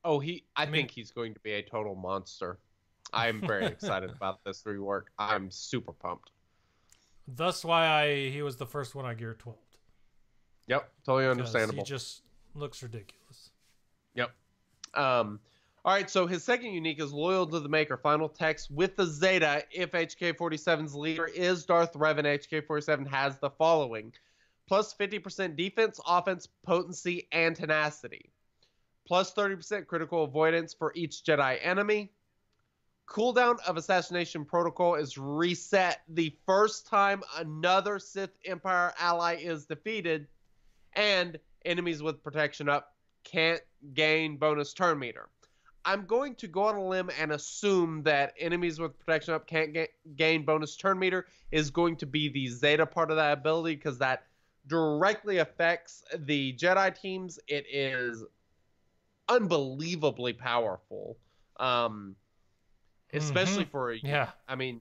Oh, I think he's going to be a total monster. I'm very excited about this rework. I'm super pumped. That's why he was the first one I gear 12'd. Yep, totally understandable. He just looks ridiculous. Yep. All right, so his second unique is Loyal to the Maker. Final text with the Zeta. If HK-47's leader is Darth Revan, HK-47 has the following. Plus 50% defense, offense, potency, and tenacity. Plus 30% critical avoidance for each Jedi enemy. Cooldown of Assassination Protocol is reset the first time another Sith Empire ally is defeated. And enemies with protection up can't gain bonus turn meter. I'm going to go on a limb and assume that enemies with protection up can't gain bonus turn meter is going to be the Zeta part of that ability, because that directly affects the Jedi teams. It is unbelievably powerful, especially for I mean,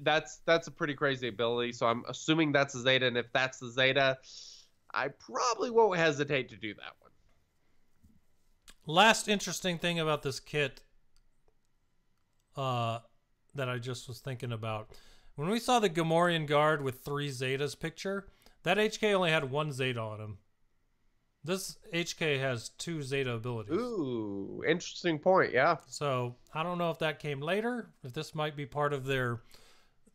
that's a pretty crazy ability. So I'm assuming that's a Zeta, and if that's the Zeta, I probably won't hesitate to do that one. Last interesting thing about this kit that I just was thinking about. When we saw the Gamorrean Guard with 3 Zetas picture, that HK only had 1 Zeta on him. This HK has 2 Zeta abilities. Ooh, interesting point, yeah. So I don't know if that came later, if this might be part of their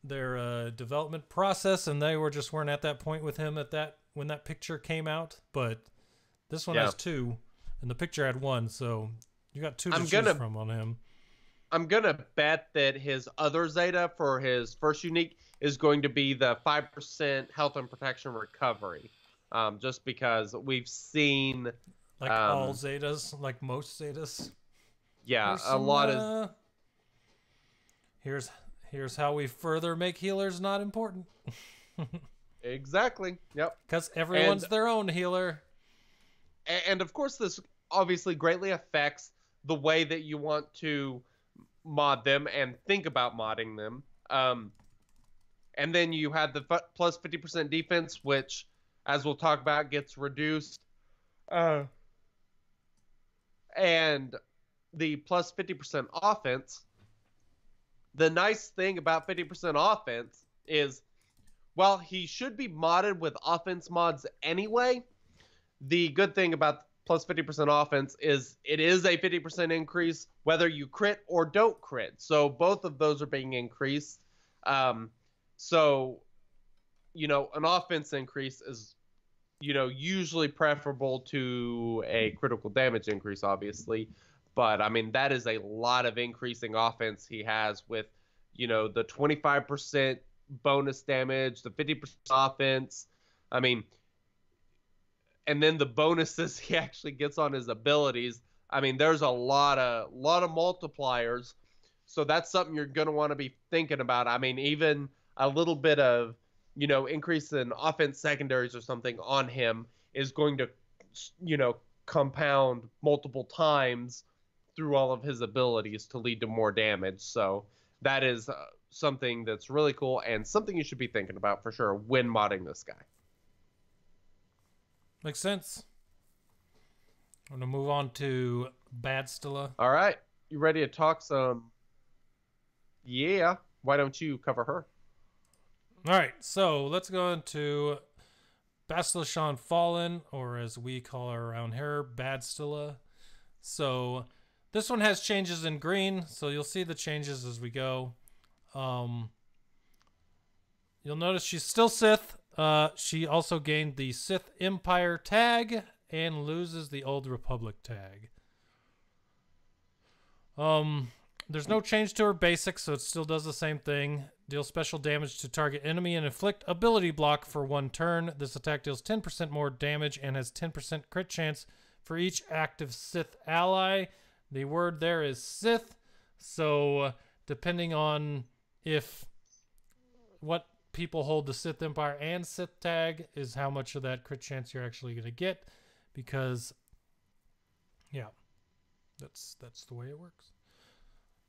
development process, and they weren't at that point with him when that picture came out. But this one has 2, and the picture had 1, so you got 2 to choose from on him. I'm gonna bet that his other Zeta for his first unique is going to be the 5% health and protection recovery. Just because we've seen like all Zetas, like most Zetas. Yeah, a lot of. Here's how we further make healers not important. Exactly. Yep. Because everyone's their own healer. And of course, this obviously greatly affects the way that you want to mod them and think about modding them. And then you have the plus 50% defense, which, as we'll talk about, gets reduced. And the plus 50% offense. The nice thing about 50% offense is, while he should be modded with offense mods anyway, the good thing about plus 50% offense is it is a 50% increase whether you crit or don't crit. So both of those are being increased. So, an offense increase is, usually preferable to a critical damage increase, obviously. But, I mean, that is a lot of increasing offense he has with, the 25% bonus damage, the 50% offense. I mean, and then the bonuses he actually gets on his abilities. I mean, there's a lot of multipliers. So that's something you're going to want to be thinking about. I mean, even a little bit of, increase in offense secondaries or something on him is going to, compound multiple times through all of his abilities to lead to more damage. So that is something that's really cool and something you should be thinking about for sure when modding this guy. Makes sense. I'm going to move on to Badstilla. All right. You ready to talk some? Yeah. Why don't you cover her? All right. So let's go into Bastila Shan Fallen, or as we call her around here, Badstilla. So this one has changes in green, so you'll see the changes as we go. You'll notice she's still Sith. She also gained the Sith Empire tag and loses the Old Republic tag. There's no change to her basics, so it still does the same thing. Deal special damage to target enemy and inflict ability block for 1 turn. This attack deals 10% more damage and has 10% crit chance for each active Sith ally. The word there is Sith, so depending on if what people hold the Sith Empire and Sith tag is how much of that crit chance you're actually going to get, because yeah, that's the way it works.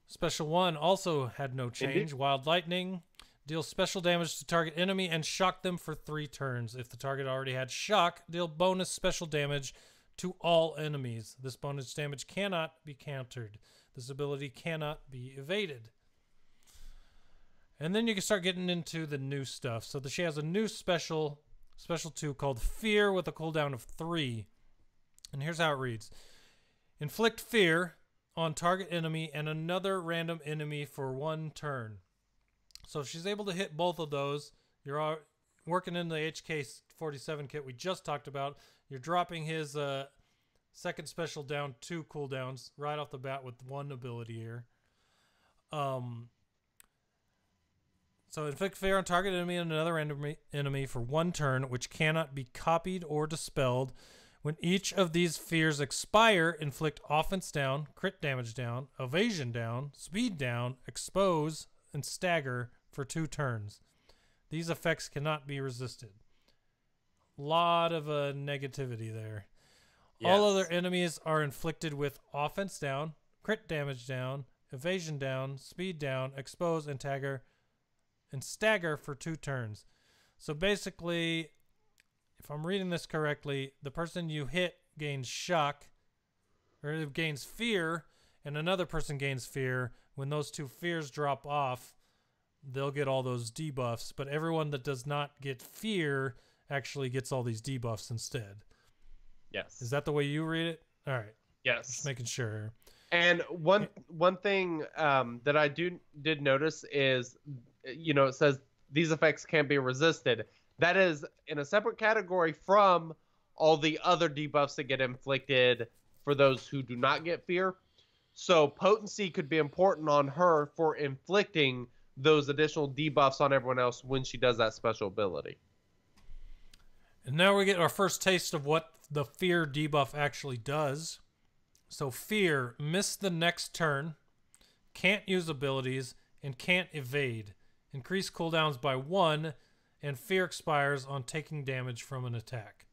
Special 1 also had no change. Indeed. Wild Lightning. Deal special damage to target enemy and shock them for 3 turns. If the target already had shock, deal bonus special damage to all enemies. This bonus damage cannot be countered. This ability cannot be evaded. And then you can start getting into the new stuff. So she has a new special 2 called Fear with a cooldown of 3. And here's how it reads. Inflict fear on target enemy and another random enemy for 1 turn. So if she's able to hit both of those, you're working in the HK-47 kit we just talked about. You're dropping his second special down 2 cooldowns right off the bat with 1 ability here. So inflict fear on target enemy and another random enemy for 1 turn, which cannot be copied or dispelled. When each of these fears expire, inflict offense down, crit damage down, evasion down, speed down, expose, and stagger for 2 turns. These effects cannot be resisted. Lot of negativity there. Yes. All other enemies are inflicted with offense down, crit damage down, evasion down, speed down, expose, and stagger for 2 turns. So basically, if I'm reading this correctly, the person you hit gains shock, or gains fear, and another person gains fear. When those 2 fears drop off, they'll get all those debuffs, but everyone that does not get fear actually gets all these debuffs instead. Yes. Is that the way you read it? All right. Yes. Just making sure. And one thing that I did notice is, it says these effects can't be resisted. That is in a separate category from all the other debuffs that get inflicted for those who do not get fear. So potency could be important on her for inflicting those additional debuffs on everyone else when she does that special ability. And now we get our first taste of what the fear debuff actually does. So fear, miss the next turn, can't use abilities, and can't evade. Increase cooldowns by 1, and fear expires on taking damage from an attack.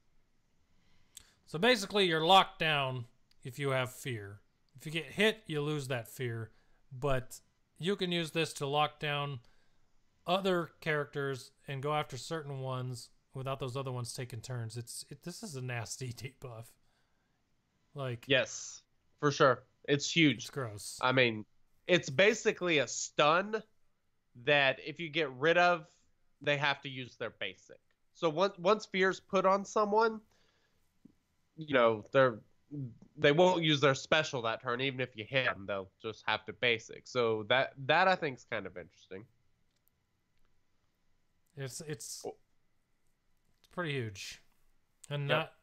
So basically, you're locked down if you have fear. If you get hit, you lose that fear. But you can use this to lock down other characters and go after certain ones without those other ones taking turns. This is a nasty debuff. Like, yes, for sure. It's huge. It's gross. I mean, it's basically a stun that if you get rid of, they have to use their basic. So once fear's put on someone, they won't use their special that turn. Even if you hit them, they'll just have to basic. So that I think is kind of interesting. It's pretty huge, and yep.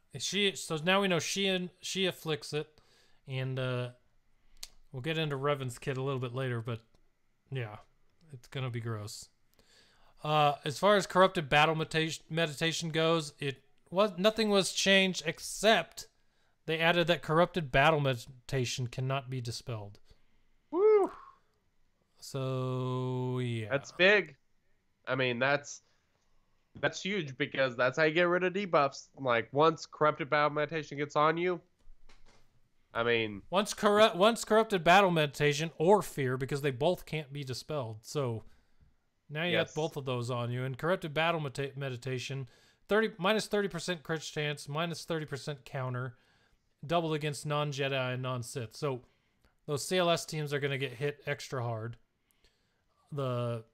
So now we know she afflicts it, and we'll get into Revan's kit a little bit later. But yeah, it's gonna be gross. As far as corrupted battle meditation goes, nothing was changed except they added that corrupted battle meditation cannot be dispelled. Woo! So yeah, that's big. I mean, that's huge because that's how you get rid of debuffs. Like once corrupted battle meditation gets on you, I mean, once corrupted battle meditation or fear, because they both can't be dispelled. So now you got both of those on you. And corrupted battle meditation, minus 30% crit chance, minus 30% counter, doubled against non-Jedi and non-Sith. So those CLS teams are going to get hit extra hard. But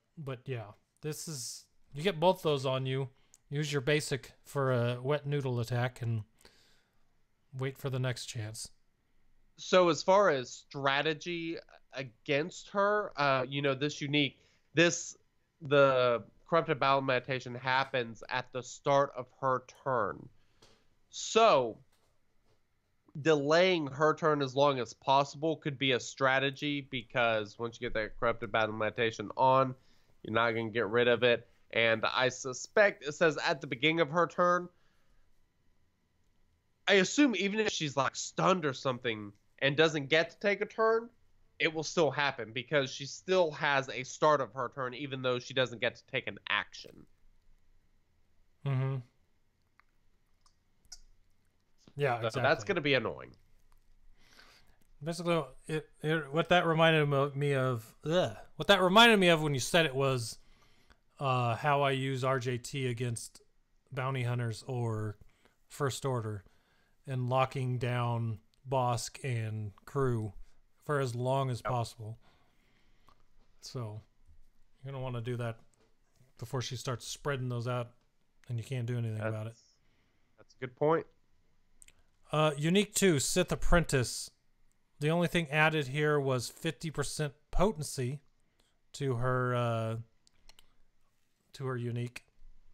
yeah, you get both those on you. Use your basic for a wet noodle attack and wait for the next chance. So as far as strategy against her, the corrupted battle meditation happens at the start of her turn. So delaying her turn as long as possible could be a strategy, because once you get that corrupted battle meditation on, you're not going to get rid of it. And I suspect it says at the beginning of her turn. I assume even if she's like stunned or something and doesn't get to take a turn, it will still happen because she still has a start of her turn, even though she doesn't get to take an action. Mm-hmm. Yeah, So exactly. that's going to be annoying. Basically, what that reminded me of when you said it was how I use RJT against bounty hunters or First Order and locking down Bosk and crew for as long as possible. So you're going to want to do that before she starts spreading those out and you can't do anything about it. That's a good point. Unique 2, Sith Apprentice. The only thing added here was 50% potency to her unique.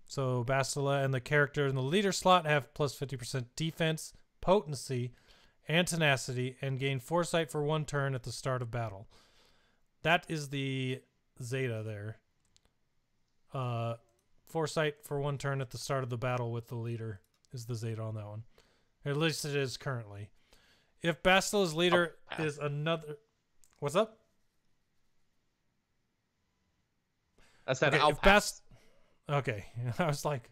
So Bastila and the character in the leader slot have plus 50% defense, potency, and tenacity, and gain foresight for 1 turn at the start of battle. That is the Zeta there. Foresight for 1 turn at the start of the battle with the leader is the Zeta on that one. At least it is currently. If Bastila's leader is another... What's up? I said okay, I'll pass. Okay, I was like,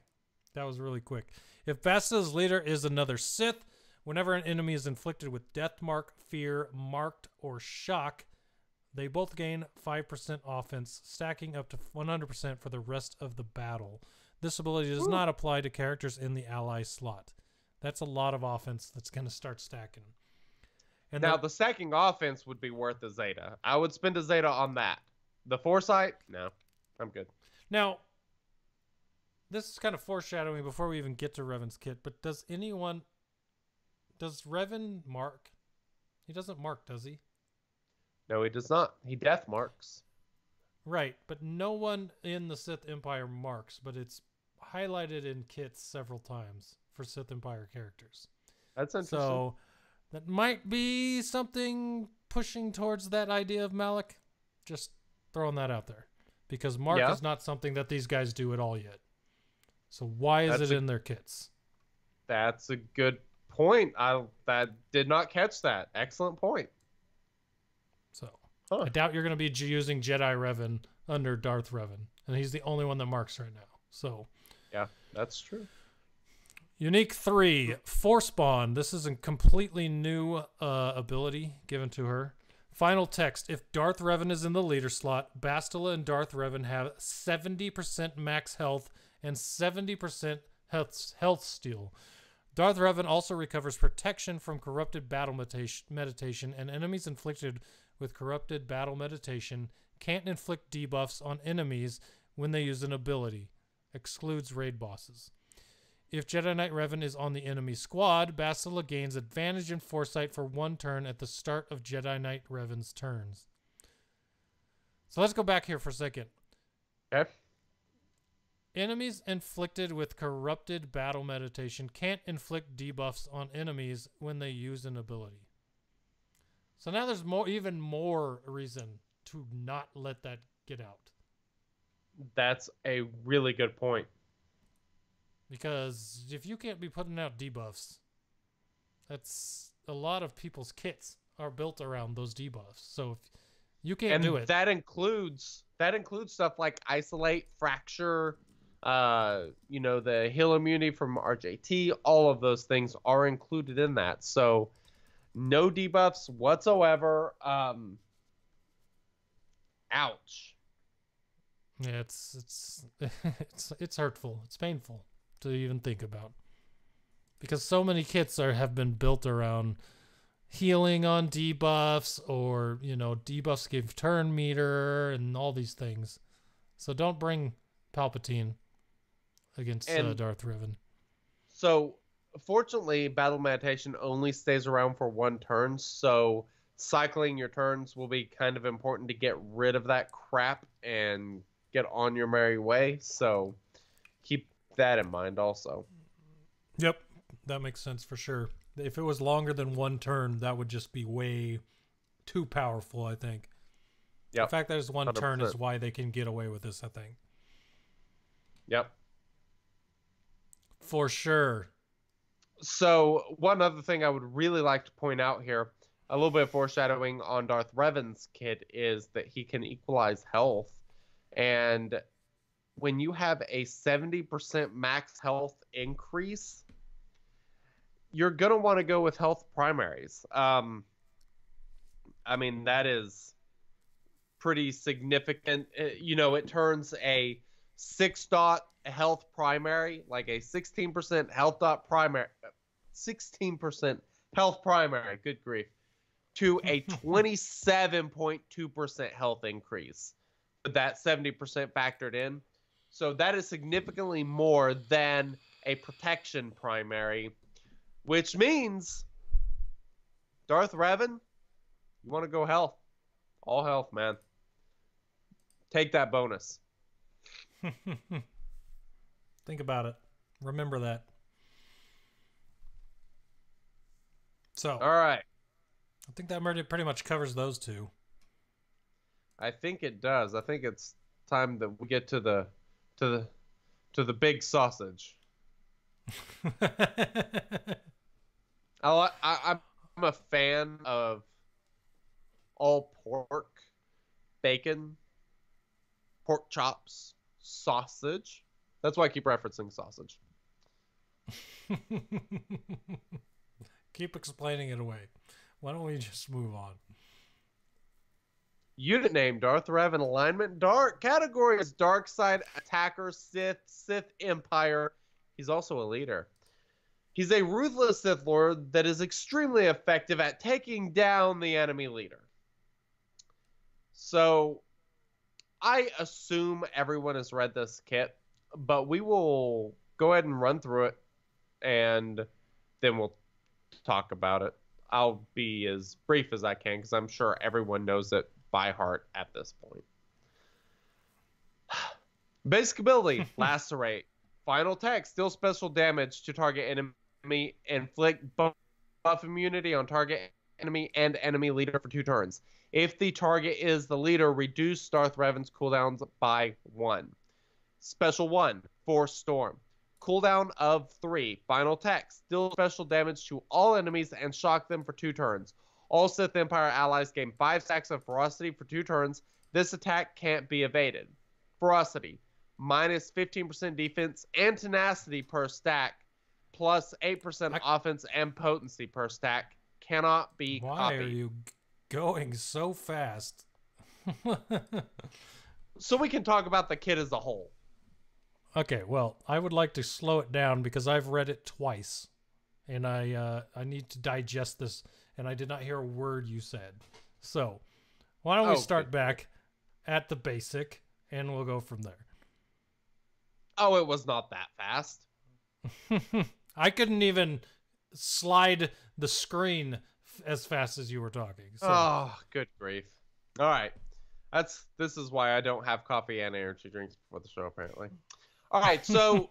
that was really quick. If Bastila's leader is another Sith, whenever an enemy is inflicted with Death Mark, Fear, Marked, or Shock, they both gain 5% offense, stacking up to 100% for the rest of the battle. This ability does not apply to characters in the ally slot. That's a lot of offense that's going to start stacking. And now, the stacking offense would be worth a Zeta. I would spend a Zeta on that. The foresight? No, I'm good. Now, this is kind of foreshadowing before we even get to Revan's kit, but does Revan mark? He doesn't mark, does he? No, he does not. He death marks. Right, but no one in the Sith Empire marks, but it's highlighted in kits several times for Sith Empire characters. That's interesting. So that might be something pushing towards that idea of Malak. Just throwing that out there. Because mark is not something that these guys do at all yet. So why is it in their kits? That's a good point. I did not catch that. Excellent point. So I doubt you're going to be using Jedi Revan under Darth Revan. And he's the only one that marks right now. So yeah, that's true. Unique 3, Force Bond. This is a completely new ability given to her. Final text. If Darth Revan is in the leader slot, Bastila and Darth Revan have 70% max health and 70% health steal. Darth Revan also recovers protection from corrupted battle meditation, and enemies inflicted with corrupted battle meditation can't inflict debuffs on enemies when they use an ability. Excludes raid bosses. If Jedi Knight Revan is on the enemy squad, Bastila gains advantage in foresight for 1 turn at the start of Jedi Knight Revan's turns. So let's go back here for a second. Okay. Enemies inflicted with corrupted battle meditation can't inflict debuffs on enemies when they use an ability. So now there's even more reason to not let that get out. That's a really good point. Because if you can't be putting out debuffs, that's a lot of people's kits are built around those debuffs. So if you can't do it, that includes stuff like isolate, fracture, the heal immunity from RJT. All of those things are included in that. So no debuffs whatsoever. Ouch. Yeah, it's hurtful. It's painful to even think about, because so many kits have been built around healing on debuffs, or debuffs give turn meter and all these things. So don't bring Palpatine against Darth Revan. So fortunately, battle meditation only stays around for 1 turn, so cycling your turns will be kind of important to get rid of that crap and get on your merry way. So keep that in mind also. Yep, that makes sense for sure. If it was longer than one turn, that would just be way too powerful, I think. Yep. The fact that it's one turn 100%. is why they can get away with this, I think. Yep. For sure. So one other thing I would really like to point out here, a little bit of foreshadowing on Darth Revan's kit, is that he can equalize health. And when you have a 70% max health increase, you're going to want to go with health primaries. I mean, that is pretty significant. It turns a 6-dot health primary, like a 16% health dot primary, 16% health primary, good grief, to a 27.2% health increase with that 70% factored in. So that is significantly more than a protection primary, which means Darth Revan, you want to go health. All health, man. Take that bonus. Think about it. Remember that. So, All right. I think that pretty much covers those two. I think it does. I think it's time that we get to the big sausage. I'm a fan of all pork, bacon, pork chops, sausage. That's why I keep referencing sausage. Keep explaining it away. Why don't we just move on? Unit name, Darth Revan. Alignment, dark. Category is dark side, attacker, Sith Empire. He's also a leader. He's a ruthless Sith Lord that is extremely effective at taking down the enemy leader. So, I assume everyone has read this kit, but we will go ahead and run through it, and then we'll talk about it. I'll be as brief as I can, because I'm sure everyone knows it by heart at this point. Basic ability, Lacerate. Final text, deal special damage to target enemy, inflict buff immunity on target enemy and enemy leader for 2 turns. If the target is the leader, reduce Darth Revan's cooldowns by 1. Special 1, Force Storm. Cooldown of 3. Final text, deal special damage to all enemies and shock them for 2 turns. All Sith Empire allies gain 5 stacks of ferocity for 2 turns. This attack can't be evaded. Ferocity, minus 15% defense and tenacity per stack, plus 8% offense and potency per stack. Cannot be Why copied. are you going so fast? So we can talk about the kit as a whole. Okay, well, I would like to slow it down because I've read it twice, and I need to digest this, and I did not hear a word you said. So, why don't we start back at the basic, and we'll go from there. Oh, it was not that fast. I couldn't even slide the screen as fast as you were talking. So. Oh, good grief. All right. This is why I don't have coffee and energy drinks before the show, apparently. All right, so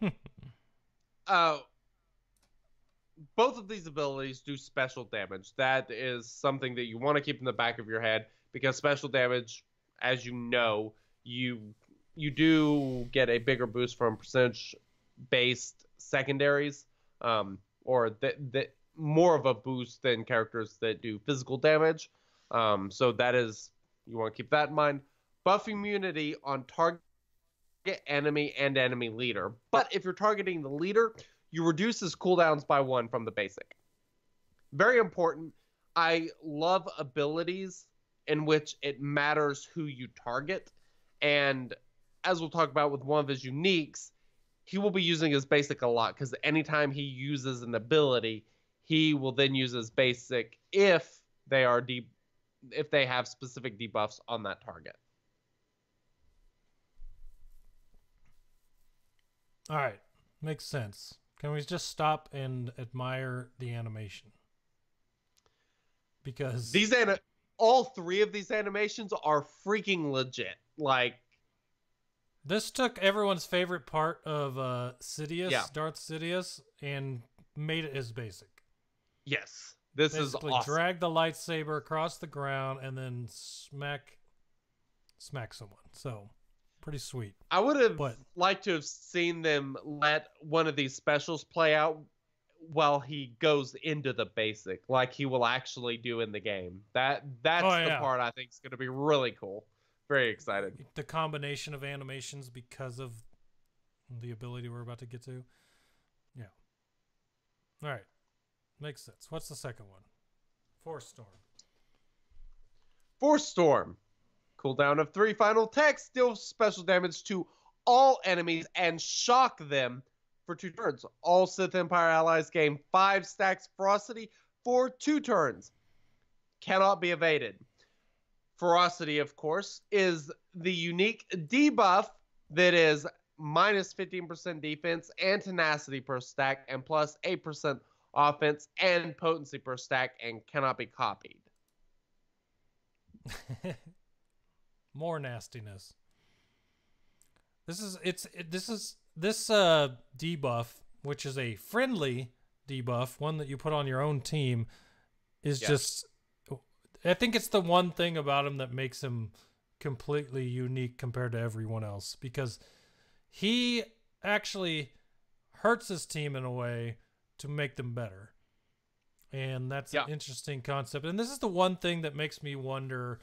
both of these abilities do special damage. That is something that you want to keep in the back of your head, because special damage, as you know, you do get a bigger boost from percentage-based secondaries, or that more of a boost than characters that do physical damage. So that is, you want to keep that in mind. Buff immunity on target enemy and enemy leader. But if you're targeting the leader, you reduce his cooldowns by 1 from the basic. Very important. I love abilities in which it matters who you target. And as we'll talk about with one of his uniques, he will be using his basic a lot, because anytime he uses an ability, he will then use his basic if they have specific debuffs on that target. All right, makes sense. Can we just stop and admire the animation? Because all 3 of these animations are freaking legit. Like, this took everyone's favorite part of Sidious, Yeah. Darth Sidious, and made it his basic. Yes. This Basically, is awesome. drag the lightsaber across the ground and then smack someone. So, pretty sweet. I would have But- liked to have seen them let one of these specials play out while he goes into the basic, like he will actually do in the game. That's the part I think is going to be really cool. Very excited. The combination of animations because of the ability we're about to get to. Yeah. All right. Makes sense. What's the second one? Force Storm. Force Storm. Cooldown of 3. Final text. Deal special damage to all enemies and shock them for 2 turns. All Sith Empire allies gain 5 stacks ferocity for 2 turns. Cannot be evaded. Ferocity, of course, is the unique debuff that is minus 15% defense and tenacity per stack and plus 8% offense and potency per stack and cannot be copied. More nastiness. This debuff, which is a friendly debuff, one that you put on your own team, is just, I think it's the one thing about him that makes him completely unique compared to everyone else, because he actually hurts his team in a way to make them better. And that's an interesting concept. And this is the one thing that makes me wonder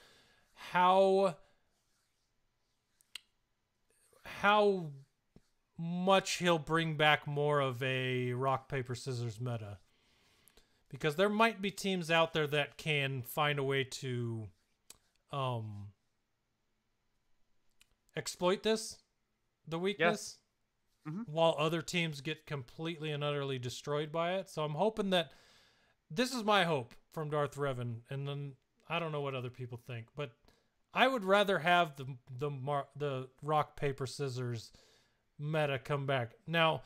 how much he'll bring back more of a rock, paper, scissors meta. Because there might be teams out there that can find a way to exploit the weakness, while other teams get completely and utterly destroyed by it. So I'm hoping that, this is my hope from Darth Revan, and then I don't know what other people think, but I would rather have the rock, paper, scissors meta come back. Now,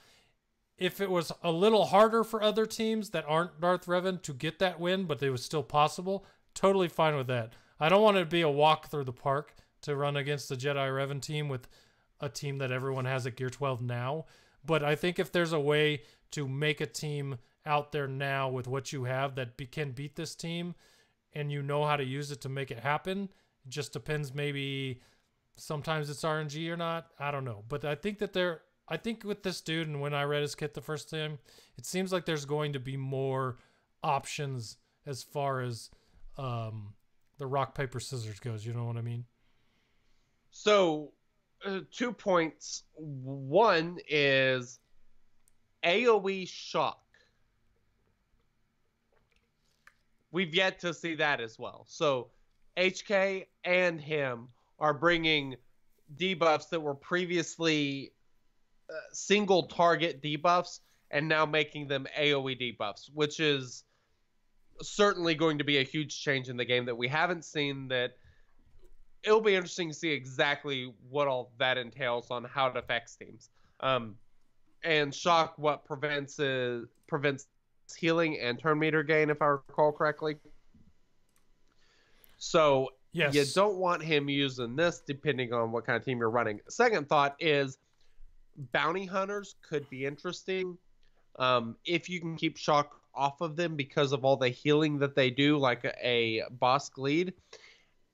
if it was a little harder for other teams that aren't Darth Revan to get that win, but it was still possible, totally fine with that. I don't want it to be a walk through the park to run against the Jedi Revan team with a team that everyone has at Gear 12 now. But I think if there's a way to make a team out there now with what you have that can beat this team, and you know how to use it to make it happen, it just depends. Maybe sometimes it's RNG or not. I don't know. But I think that I think with this dude, and when I read his kit the first time, it seems like there's going to be more options as far as the rock, paper, scissors goes. You know what I mean? So, 2 points. One is AoE shock. We've yet to see that as well. So, HK and him are bringing debuffs that were previously single target debuffs and now making them AoE debuffs, which is certainly going to be a huge change in the game that we haven't seen. That it'll be interesting to see exactly what all that entails on how it affects teams. And shock, what prevents healing and turn meter gain, if I recall correctly. So yes, you don't want him using this depending on what kind of team you're running. Second thought is bounty hunters could be interesting if you can keep shock off of them because of all the healing that they do, like a boss lead,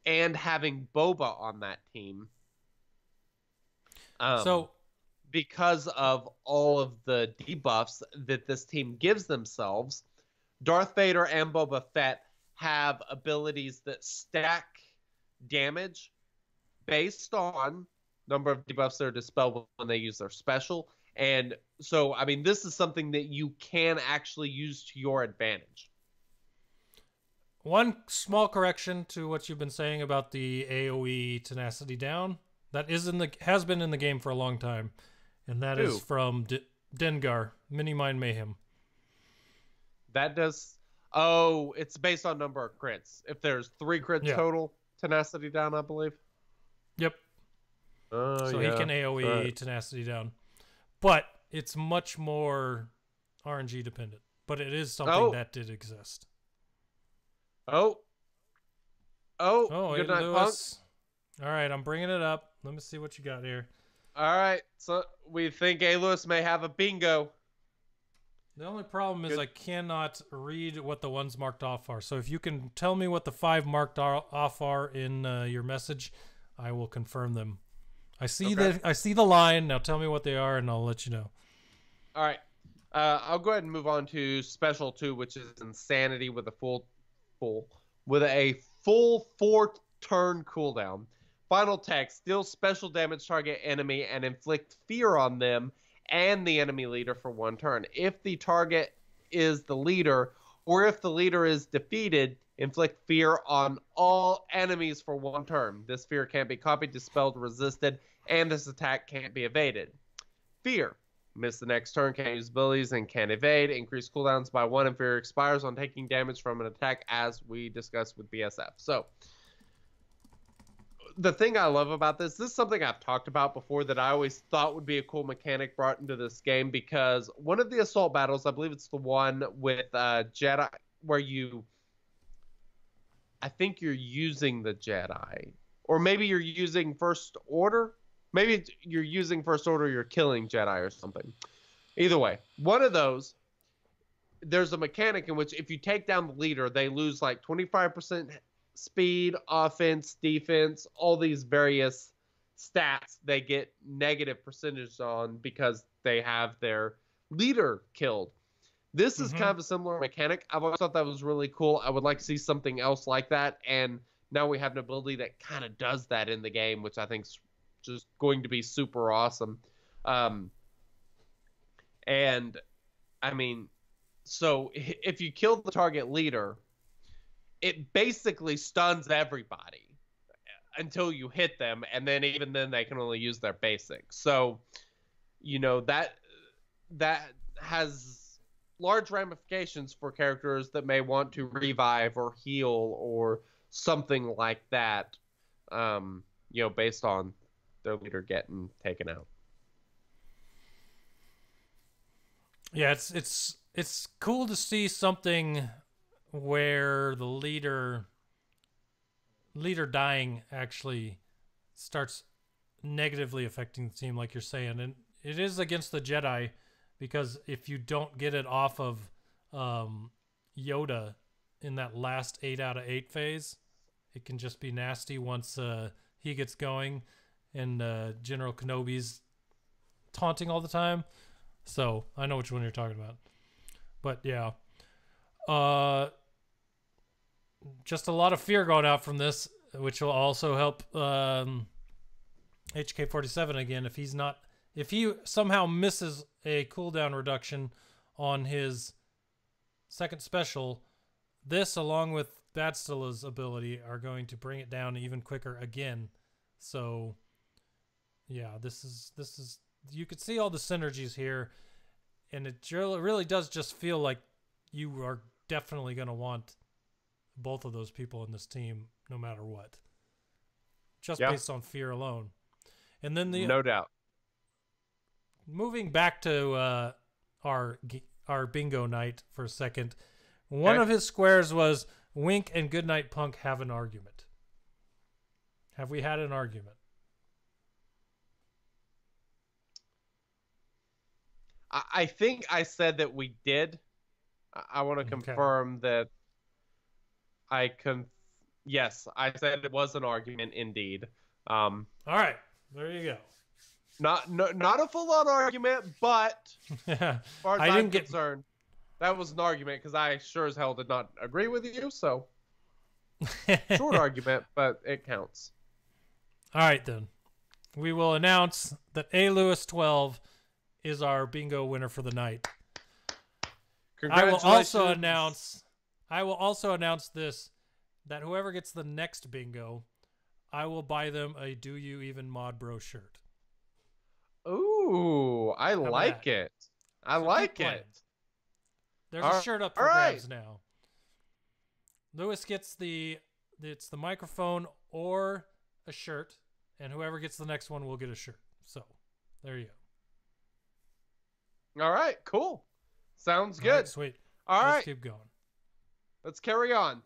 and having Boba on that team. So because of all of the debuffs that this team gives themselves, Darth Vader and Boba Fett have abilities that stack damage based on number of debuffs that are dispelled when they use their special. And so, I mean, this is something that you can actually use to your advantage. One small correction to what you've been saying about the AoE tenacity down. That has been in the game for a long time. And that is from Dengar, Mini Mind Mayhem. That does... Oh, it's based on number of crits. If there's 3 crits total, tenacity down, I believe. Yep. So he can AoE tenacity down. But it's much more RNG dependent. But it is something that did exist. Oh, good night, Punk. All right, I'm bringing it up. Let me see what you got here. All right, so we think A. Lewis may have a bingo. The only problem is I cannot read what the ones marked off are. So if you can tell me what the 5 marked off are in your message, I will confirm them. I see the line. Now tell me what they are, and I'll let you know. All right. I'll go ahead and move on to special 2, which is insanity with a full 4-turn cooldown. Final text: deal special damage target enemy and inflict fear on them and the enemy leader for 1 turn. If the target is the leader, or if the leader is defeated, inflict fear on all enemies for 1 turn. This fear can't be copied, dispelled, resisted, and this attack can't be evaded. Fear: miss the next turn, can't use abilities, and can't evade. Increase cooldowns by 1, and fear expires on taking damage from an attack, as we discussed with BSF. So, the thing I love about this is something I've talked about before that I always thought would be a cool mechanic brought into this game, because one of the assault battles, I believe it's the one with Jedi, where I think you're using the Jedi, or maybe you're using First Order. Maybe you're using First Order, you're killing Jedi or something. Either way, one of those, there's a mechanic in which if you take down the leader, they lose like 25% speed, offense, defense, all these various stats they get negative percentage on because they have their leader killed. This is kind of a similar mechanic. I've always thought that was really cool. I would like to see something else like that, and now we have an ability that kind of does that in the game, which I think is just going to be super awesome. And I mean, so if you kill the target leader, it basically stuns everybody until you hit them, and then even then they can only use their basics. So, you know, that has large ramifications for characters that may want to revive or heal or something like that, you know, based on their leader getting taken out. Yeah, it's cool to see something where the leader dying actually starts negatively affecting the team, like you're saying. And it is against the Jedi, because if you don't get it off of Yoda in that last 8 out of 8 phase, it can just be nasty once he gets going and General Kenobi's taunting all the time. So I know which one you're talking about. But yeah, just a lot of fear going out from this, which will also help HK-47 again. If he somehow misses a cooldown reduction on his second special, this along with Badstilla's ability are going to bring it down even quicker again. So yeah, this is you could see all the synergies here, and it really does just feel like you are definitely going to want both of those people in this team no matter what, just based on fear alone. And then no doubt, moving back to our bingo night for a second, one of his squares was Wink and Goodnight Punk have an argument. Have we had an argument? I think I said that we did. I want to confirm that yes, I said it was an argument indeed. All right, there you go. Not a full-on argument, but as far as I'm concerned, that was an argument, because I sure as hell did not agree with you. So short argument, but it counts. All right, then. We will announce that A. Lewis 12 is our bingo winner for the night. I will also announce this, that whoever gets the next bingo, I will buy them a Do You Even Mod Bro shirt. Ooh, I like it. I like it. There's a shirt up for grabs now. Lewis gets the microphone or a shirt, and whoever gets the next one will get a shirt. So, there you go. All right, cool. Sounds good. All right, sweet. Let's keep going. Let's carry on.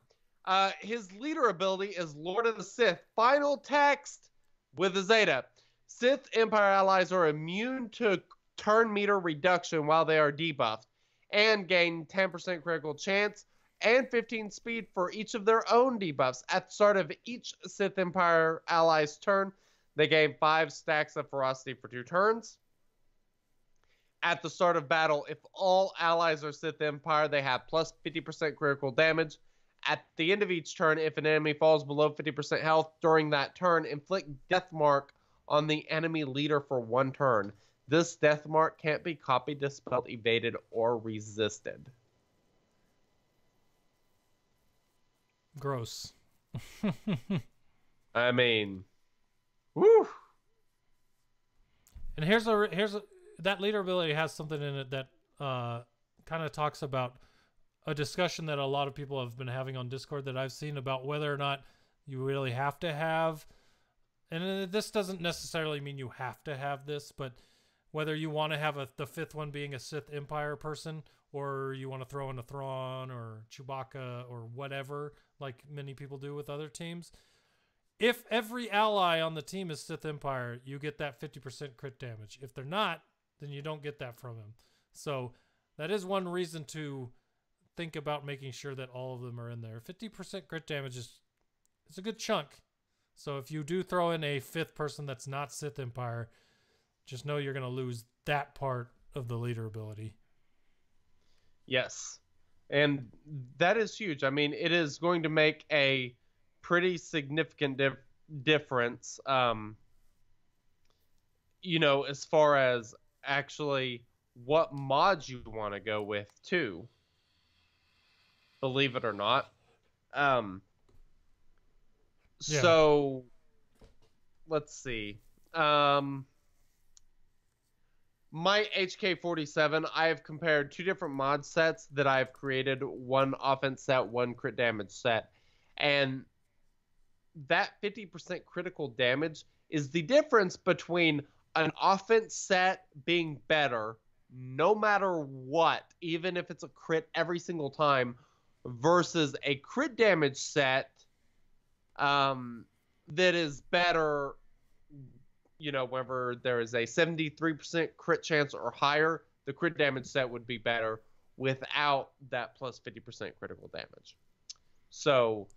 His leader ability is Lord of the Sith. Final text with a Zeta. Sith Empire allies are immune to turn meter reduction while they are debuffed. and gain 10% critical chance and 15 speed for each of their own debuffs. At the start of each Sith Empire ally's turn, they gain 5 stacks of ferocity for 2 turns. At the start of battle, if all allies are Sith Empire, they have plus 50% critical damage. At the end of each turn, if an enemy falls below 50% health during that turn, inflict death mark on the enemy leader for 1 turn. This death mark can't be copied, dispelled, evaded, or resisted. Gross. I mean, whew. And that leader ability has something in it that kind of talks about a discussion that a lot of people have been having on Discord that I've seen about whether or not you really have to have, and this doesn't necessarily mean you have to have this, but whether you want to have the 5th one being a Sith Empire person, or you want to throw in a Thrawn or Chewbacca or whatever, like many people do with other teams. If every ally on the team is Sith Empire, you get that 50% crit damage. If they're not, then you don't get that from him. So that is one reason to think about making sure that all of them are in there. 50% crit damage is a good chunk. So if you do throw in a 5th person that's not Sith Empire, just know you're going to lose that part of the leader ability. Yes. And that is huge. I mean, it is going to make a pretty significant difference, as far as actually what mods you want to go with, too. Believe it or not. So, let's see. My HK47, I have compared 2 different mod sets that I've created. One offense set, one crit damage set. And that 50% critical damage is the difference between an offense set being better no matter what, even if it's a crit every single time, versus a crit damage set that is better, whenever there is a 73% crit chance or higher. The crit damage set would be better without that plus 50% critical damage. So,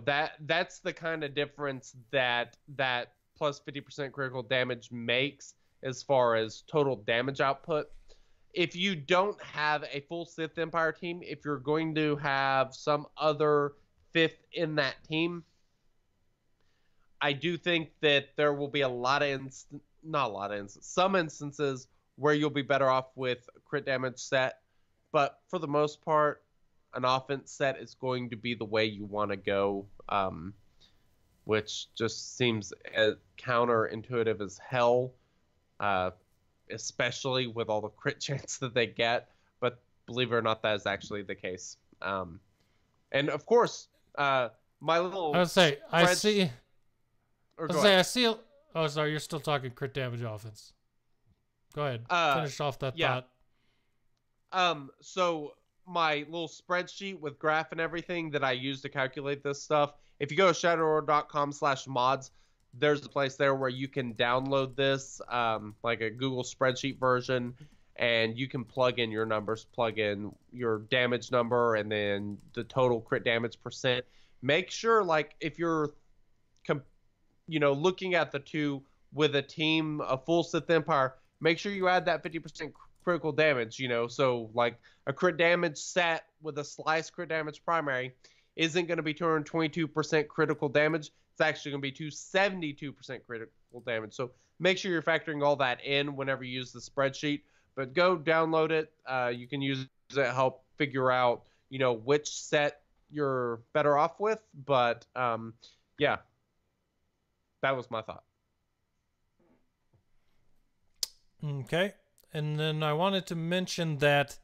that's the kind of difference that plus 50% critical damage makes as far as total damage output. If you don't have a full Sith Empire team, if you're going to have some other 5th in that team, I do think that there will be some instances where you'll be better off with a crit damage set, but for the most part, an offense set is going to be the way you want to go, which just seems counterintuitive as hell, especially with all the crit chance that they get. But believe it or not, that is actually the case. And of course, my little I see. I see. Oh, sorry. You're still talking crit damage offense. Go ahead. Finish off that thought. So my little spreadsheet with graph and everything that I use to calculate this stuff. If you go to shadowlord.com/mods, there's a place there where you can download this, like a Google spreadsheet version, and you can plug in your numbers, plug in your damage number, and then the total crit damage percent. Make sure, like, if you're looking at the two with a team, a full Sith Empire, make sure you add that 50% critical damage, so like a crit damage set with a slice crit damage primary isn't going to be 222% critical damage. It's actually going to be 272% critical damage. So make sure you're factoring all that in whenever you use the spreadsheet, but go download it. You can use it to help figure out, which set you're better off with. But yeah, that was my thought. Okay. And then I wanted to mention that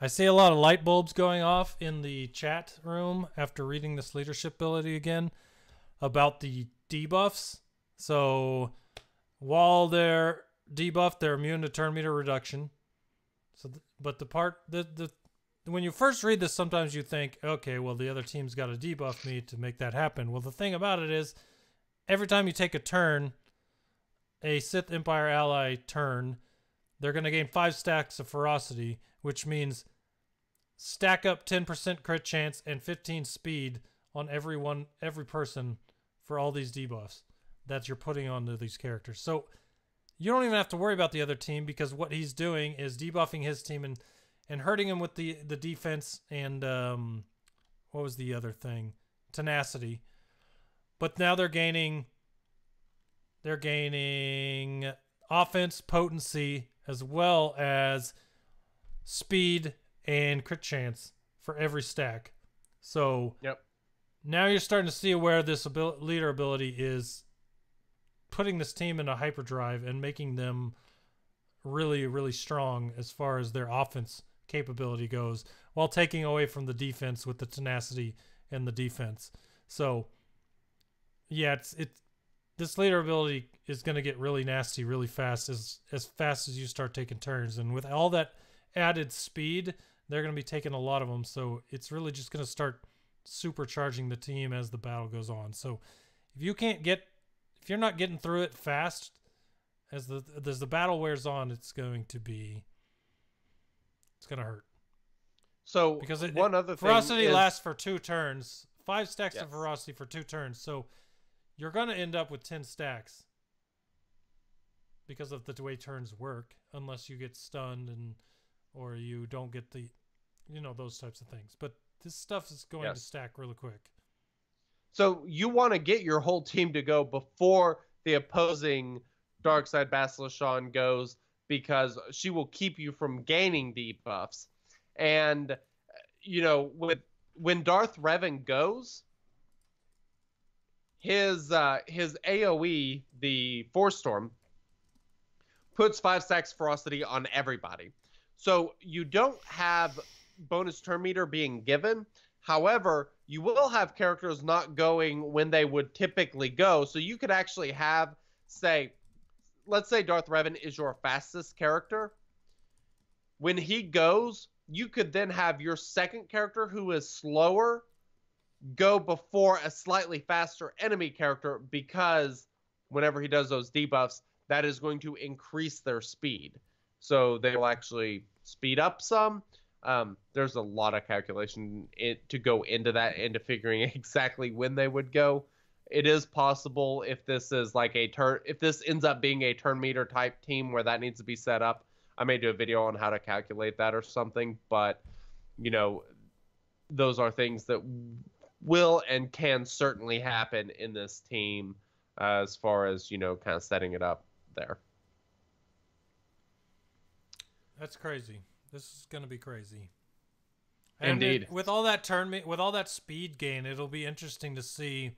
I see a lot of light bulbs going off in the chat room after reading this leadership ability again about the debuffs. So while they're debuffed, they're immune to turn meter reduction. So, but the part when you first read this, sometimes you think, okay, well, the other team's got to debuff me to make that happen. Well, the thing about it is, every time you take a turn, a Sith Empire ally turn, they're going to gain 5 stacks of ferocity, which means stack up 10% crit chance and 15 speed on every person for all these debuffs that you're putting onto these characters. So you don't even have to worry about the other team, because what he's doing is debuffing his team and hurting him with the defense and what was the other thing? Tenacity. But now they're gaining offense, potency, as well as speed and crit chance for every stack. So now you're starting to see where this leader ability is putting this team in a hyperdrive and making them really, really strong as far as their offense capability goes, while taking away from the defense with the tenacity and the defense. So yeah, this leader ability is going to get really nasty really fast, as fast as you start taking turns. And with all that added speed, they're going to be taking a lot of them. So it's really just going to start supercharging the team as the battle goes on. So if you're not getting through it fast as the battle wears on, it's going to hurt. So because other ferocity thing lasts for 2 turns, 5 stacks of ferocity for 2 turns. So you're going to end up with 10 stacks because of the way turns work, unless you get stunned or you don't get those types of things. But this stuff is going to stack really quick. So you want to get your whole team to go before the opposing Darkside Basilishan goes, because she will keep you from gaining debuffs. And, when Darth Revan goes, his AoE, the Force Storm, puts 5 stacks ferocity on everybody. So you don't have bonus turn meter being given. However, you will have characters not going when they would typically go. So you could actually have, let's say Darth Revan is your fastest character. When he goes, you could then have your second character, who is slower, go before a slightly faster enemy character, because whenever he does those debuffs, that is going to increase their speed. So they will actually speed up some. There's a lot of calculation to go into that, into figuring exactly when they would go. It is possible, if this is if this ends up being a turn meter type team where that needs to be set up, I may do a video on how to calculate that or something. But those are things that will and can certainly happen in this team, as far as kind of setting it up there. That's crazy. This is going to be crazy. And Indeed. with all that speed gain, it'll be interesting to see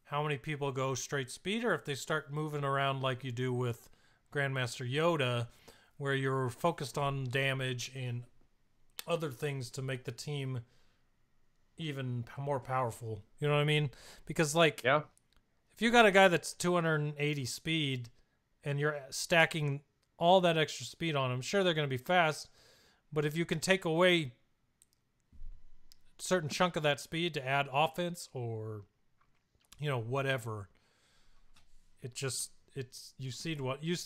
how many people go straight speed, or if they start moving around like you do with Grandmaster Yoda, where you're focused on damage and other things to make the team even more powerful. You know what I mean? Because if you got a guy that's 280 speed and you're stacking all that extra speed on him, sure, they're going to be fast, but if you can take away a certain chunk of that speed to add offense or whatever,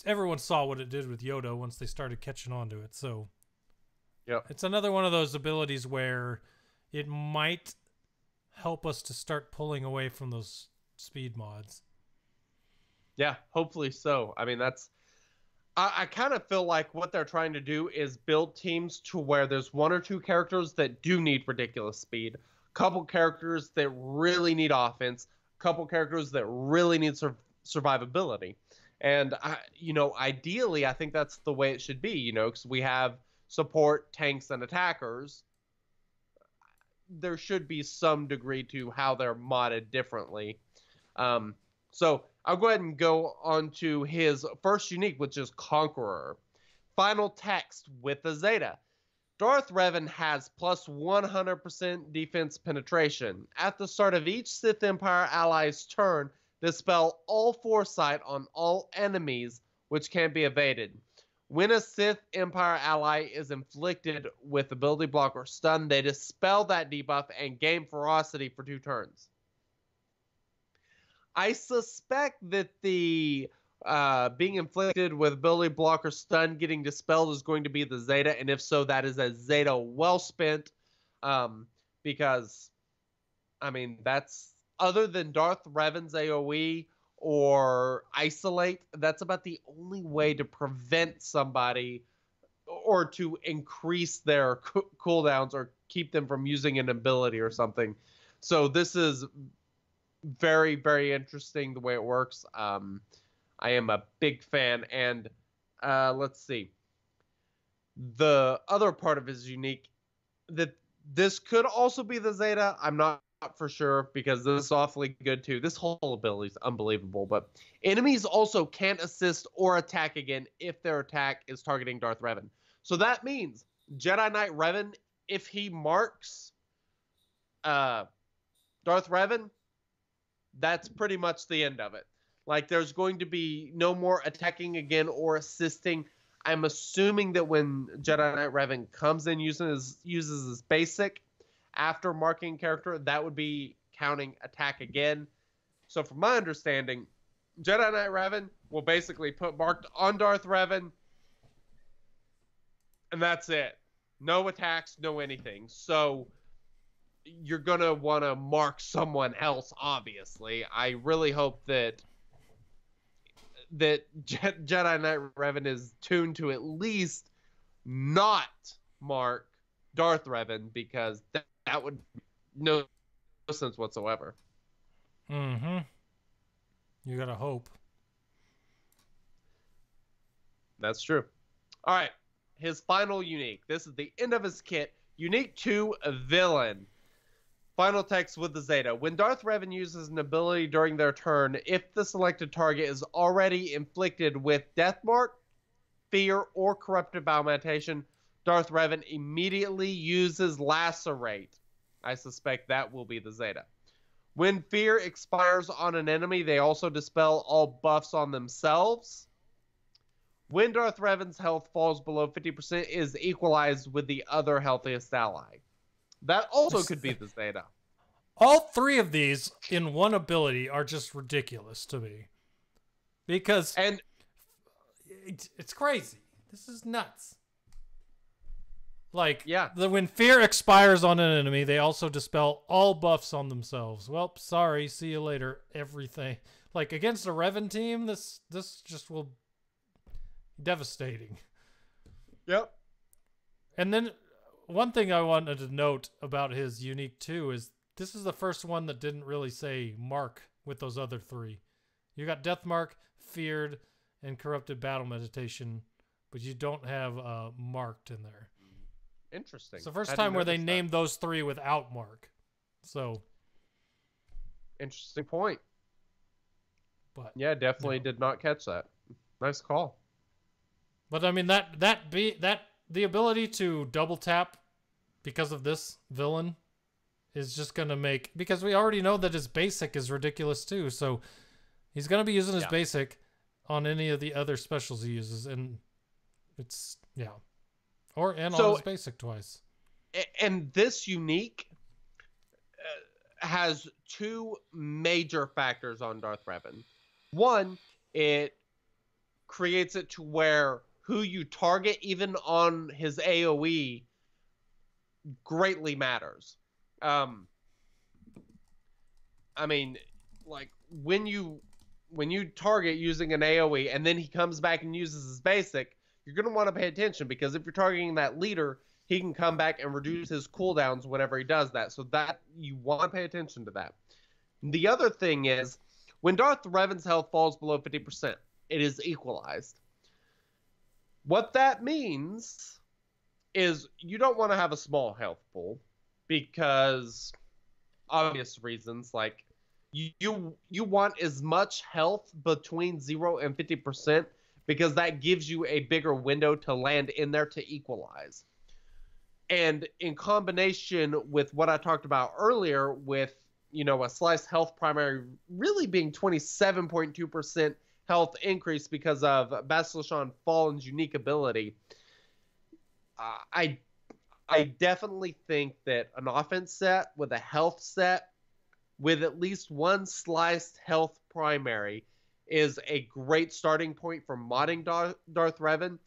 everyone saw what it did with Yoda once they started catching on to it. So it's another one of those abilities where it might help us to start pulling away from those speed mods. Yeah, hopefully so. I mean, I kind of feel like what they're trying to do is build teams to where there's 1 or 2 characters that do need ridiculous speed, a couple characters that really need offense, a couple characters that really need survivability. And ideally, I think that's the way it should be, because we have support, tanks, and attackers. There should be some degree to how they're modded differently. So I'll go ahead and go on to his first unique, which is Conqueror. Final text with the Zeta. Darth Revan has plus 100% defense penetration. At the start of each Sith Empire ally's turn, dispel all foresight on all enemies, which can be evaded. When a Sith Empire ally is inflicted with ability block or stun, they dispel that debuff and gain ferocity for 2 turns. I suspect that the Being inflicted with ability block or stun getting dispelled is going to be the Zeta, and if so, that is a Zeta well spent. Because, I mean, that's other than Darth Revan's AoE or Isolate, that's about the only way to prevent somebody or to increase their cooldowns or keep them from using an ability or something. So this is very, very interesting the way it works. I am a big fan. And let's see. The other part of it is unique. That this could also be the Zeta. I'm not for sure because this is awfully good too. This whole ability is unbelievable. But enemies also can't assist or attack again if their attack is targeting Darth Revan. So that means Jedi Knight Revan, if he marks Darth Revan, that's pretty much the end of it. Like, there's going to be no more attacking again or assisting. I'm assuming that when Jedi Knight Revan comes in uses his basic after marking character, that would be counting attack again. So from my understanding, Jedi Knight Revan will basically put marked on Darth Revan, and that's it. No attacks, no anything. So you're going to want to mark someone else, obviously. I really hope that Jedi Knight Revan is tuned to at least not mark Darth Revan, because that would no sense whatsoever. Mm-hmm. You gotta hope. That's true. All right. His final unique. This is the end of his kit. Unique to a villain. Final text with the Zeta. When Darth Revan uses an ability during their turn, if the selected target is already inflicted with Death Mark, Fear, or Corrupted Augmentation, Darth Revan immediately uses Lacerate. I suspect that will be the Zeta. When Fear expires on an enemy, they also dispel all buffs on themselves. When Darth Revan's health falls below 50%, is equalized with the other healthiest ally. That also could be the Zeta. All three of these in one ability are just ridiculous to me. Because it's crazy. This is nuts. Like, yeah. When fear expires on an enemy, they also dispel all buffs on themselves. Well, sorry, see you later. Everything. Like, against a Revan team, this just will be devastating. Yep. And then one thing I wanted to note about his unique too is this is the first one that didn't really say mark with those other three. You got Death Mark, Feared, and Corrupted Battle Meditation, but you don't have marked in there. Interesting. It's the first time where they named those three without mark. So interesting point. But yeah, definitely did not catch that. Nice call. But I mean the ability to double tap because of this villain is just going to make, because we already know that his basic is ridiculous too. So he's going to be using his basic on any of the other specials he uses. And it's, on his basic twice. And this unique has two major factors on Darth Revan. One, it creates it to where who you target, even on his AoE, greatly matters. I mean, like, when you target using an AoE and then he comes back and uses his basic, you're going to want to pay attention, because if you're targeting that leader, he can come back and reduce his cooldowns whenever he does that. So that you want to pay attention to that. The other thing is, when Darth Revan's health falls below 50%, it is equalized. What that means is you don't want to have a small health pool, because obvious reasons, like you want as much health between 0 and 50%, because that gives you a bigger window to land in there to equalize. And in combination with what I talked about earlier with, a sliced health primary really being 27.2% health increase because of Basilishan Fallen's unique ability, I definitely think that an offense set with a health set with at least one sliced health primary is a great starting point for modding Darth Revan.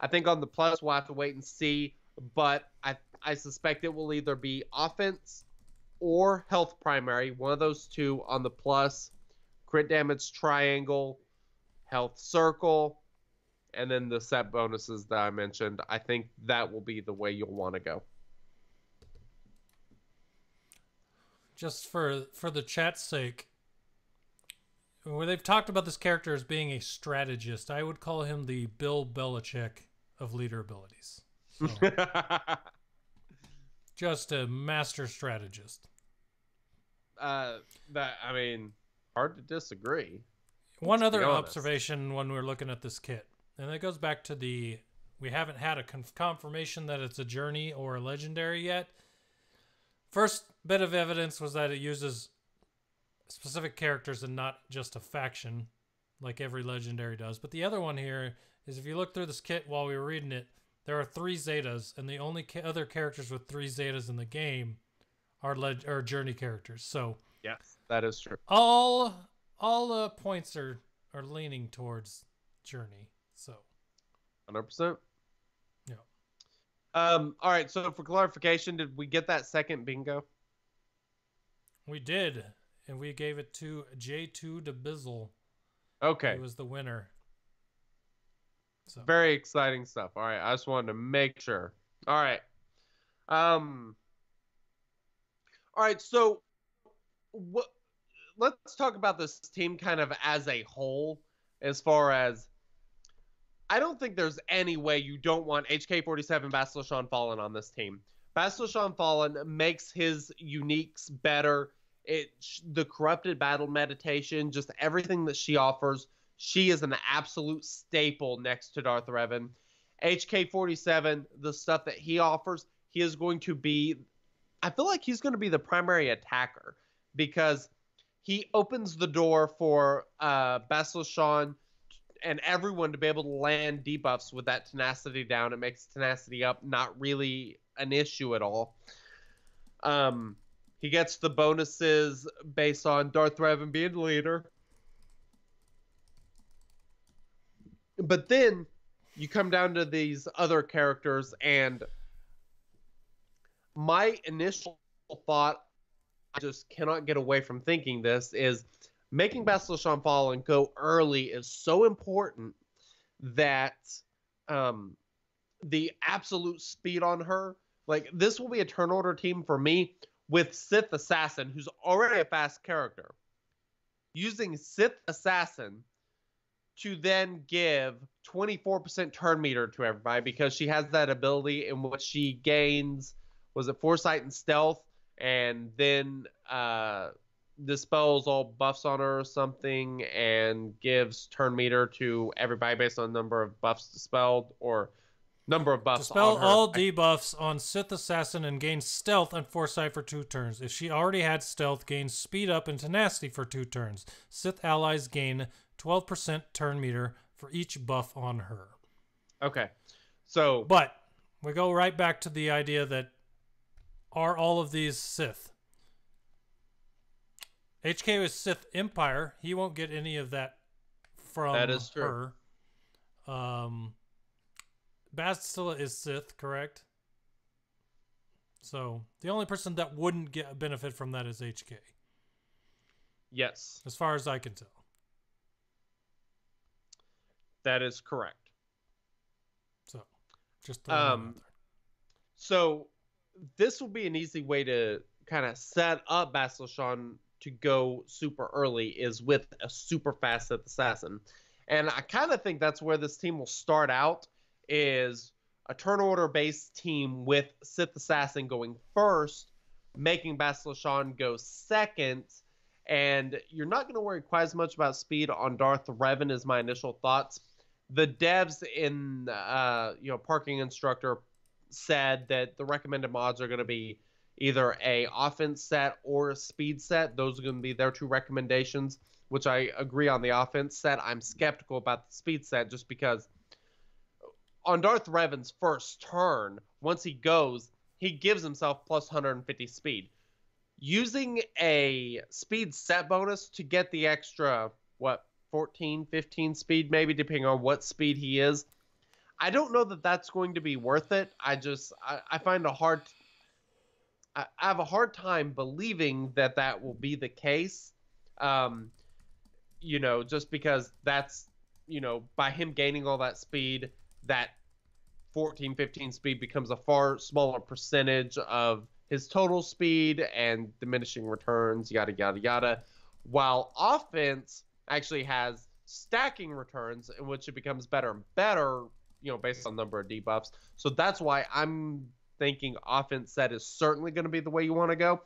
I think on the Plus we'll have to wait and see, but I suspect it will either be offense or health primary, one of those two on the Plus, crit damage triangle, health circle, and then the set bonuses that I mentioned. I think that will be the way you'll want to go. Just for the chat's sake, where they've talked about this character as being a strategist, I would call him the Bill Belichick of leader abilities. So, just a master strategist. I mean, hard to disagree. One other observation when we're looking at this kit, and it goes back to we haven't had a confirmation that it's a journey or a legendary yet. First bit of evidence was that it uses specific characters and not just a faction like every legendary does. But the other one here is, if you look through this kit while we were reading it, there are 3 Zetas, and the only other characters with 3 Zetas in the game are journey characters. So yes, that is true. All points are leaning towards journey. So 100%. Yeah. All right. So for clarification, did we get that second bingo? We did, and we gave it to J2 DeBizzle. Okay. He was the winner. So. Very exciting stuff. All right. I just wanted to make sure. All right. All right. So let's talk about this team kind of as a whole, as far as, I don't think there's any way you don't want HK47 Bastila Fallen on this team. Bastila Fallen makes his uniques better. The corrupted battle meditation, just everything that she offers, she is an absolute staple next to Darth Revan. HK47, the stuff that he offers, he is going to be, I feel like he's going to be the primary attacker, because he opens the door for Bastila and everyone to be able to land debuffs with that tenacity down. It makes tenacity up not really an issue at all. He gets the bonuses based on Darth Revan being the leader. But then you come down to these other characters, and my initial thought, I just cannot get away from thinking this, is making Bastila Fallen go early is so important that the absolute speed on her, like, this will be a turn order team for me with Sith Assassin, who's already a fast character. Using Sith Assassin to then give 24% turn meter to everybody, because she has that ability in which she gains, was it foresight and stealth, and then dispels all buffs on her or something, and gives turn meter to everybody based on number of buffs dispelled, or number of buffs dispel on her. all debuffs on Sith Assassin and gain stealth and foresight for 2 turns. If she already had stealth, gain speed up and tenacity for 2 turns. Sith allies gain 12% turn meter for each buff on her. Okay. So, but we go right back to the idea that, are all of these Sith? HK is Sith Empire. He won't get any of that from that is true. her. Bastila is Sith, correct? So the only person that wouldn't get a benefit from that is HK. Yes. As far as I can tell. That is correct. So, just throwing that out there. So this will be an easy way to kind of set up Bastila to go super early, is with a super fast Sith Assassin. And I kind of think that's where this team will start out, is a turn order based team with Sith Assassin going first, making Bastila go second. And you're not going to worry quite as much about speed on Darth Revan, is my initial thoughts. The devs in Parking Instructor said that the recommended mods are going to be either a offense set or a speed set. Those are going to be their 2 recommendations, which I agree on the offense set. I'm skeptical about the speed set, just because on Darth Revan's first turn, once he goes, he gives himself plus 150 speed. Using a speed set bonus to get the extra, 14, 15 speed, maybe, depending on what speed he is. I don't know that that's going to be worth it. I find I have a hard time believing that that will be the case. Just because that's, by him gaining all that speed, that 14, 15 speed becomes a far smaller percentage of his total speed and diminishing returns, yada, yada, yada. While offense actually has stacking returns in which it becomes better and better, based on number of debuffs. So that's why I'm thinking offense set is certainly going to be the way you want to go.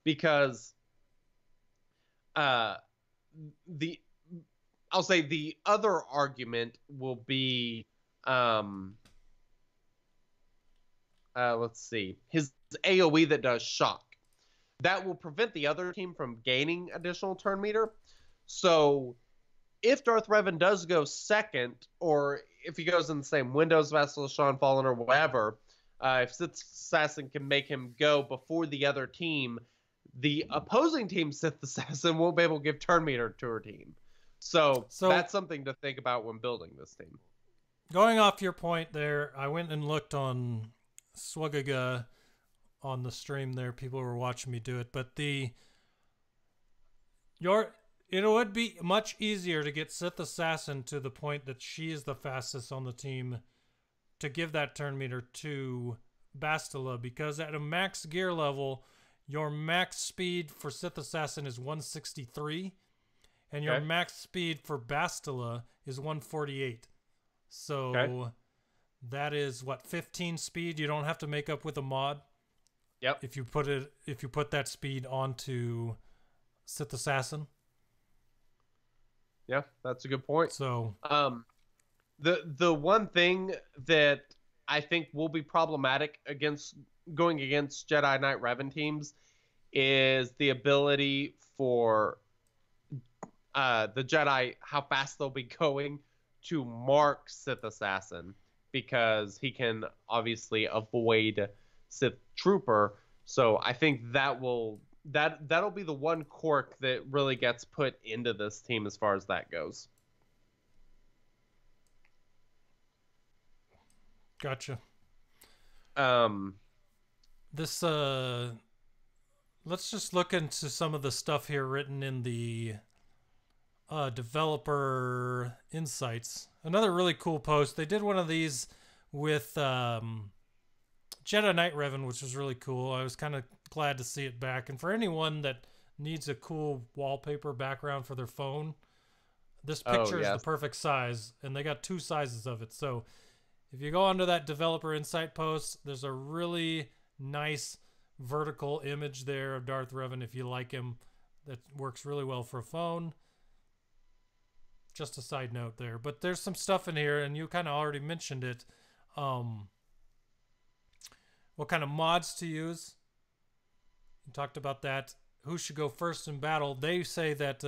Because I'll say the other argument will be, let's see, his AoE that does shock. That will prevent the other team from gaining additional turn meter. So if Darth Revan does go second, or if he goes in the same windows, Vassal, Sean Fallen, or whatever, if Sith Assassin can make him go before the other team, the opposing team Sith Assassin won't be able to give turn meter to her team. So that's something to think about when building this team. Going off your point there, I went and looked on Swagaga on the stream there. People were watching me do it, but it would be much easier to get Sith Assassin to the point that she is the fastest on the team to give that turn meter to Bastila, because at a max gear level, your max speed for Sith Assassin is 163, and your max speed for Bastila is 148. So that is what, 15 speed you don't have to make up with a mod. Yep. If you put that speed onto Sith Assassin. Yeah, that's a good point. So the one thing that I think will be problematic going against Jedi Knight Revan teams is the ability for the Jedi, how fast they'll be going to mark Sith Assassin, because he can obviously avoid Sith Trooper. So I think that'll be the one quirk that really gets put into this team as far as that goes. Gotcha. Let's just look into some of the stuff here written in the developer insights. Another really cool post. They did one of these with Jedi Knight Revan, which was really cool. I was kind of glad to see it back. And for anyone that needs a cool wallpaper background for their phone, this picture is the perfect size, and they got 2 sizes of it. So if you go onto that developer insight post, there's a really nice vertical image there of Darth Revan if you like him. That works really well for a phone. Just a side note there. But there's some stuff in here, and you kind of already mentioned it. What kind of mods to use. You talked about that. Who should go first in battle? They say that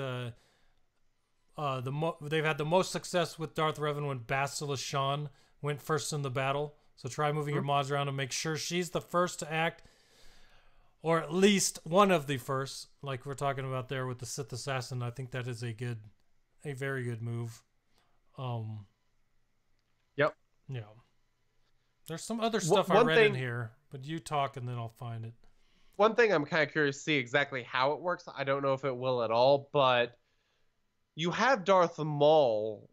they've had the most success with Darth Revan when Bastila Shan went first in the battle. So try moving your mods around to make sure she's the first to act, or at least one of the first, like we're talking about there with the Sith Assassin. I think that is a very good move. Yep. Yeah. There's some other stuff I read in here, but you talk and then I'll find it. One thing I'm kind of curious to see exactly how it works. I don't know if it will at all, but you have Darth Maul,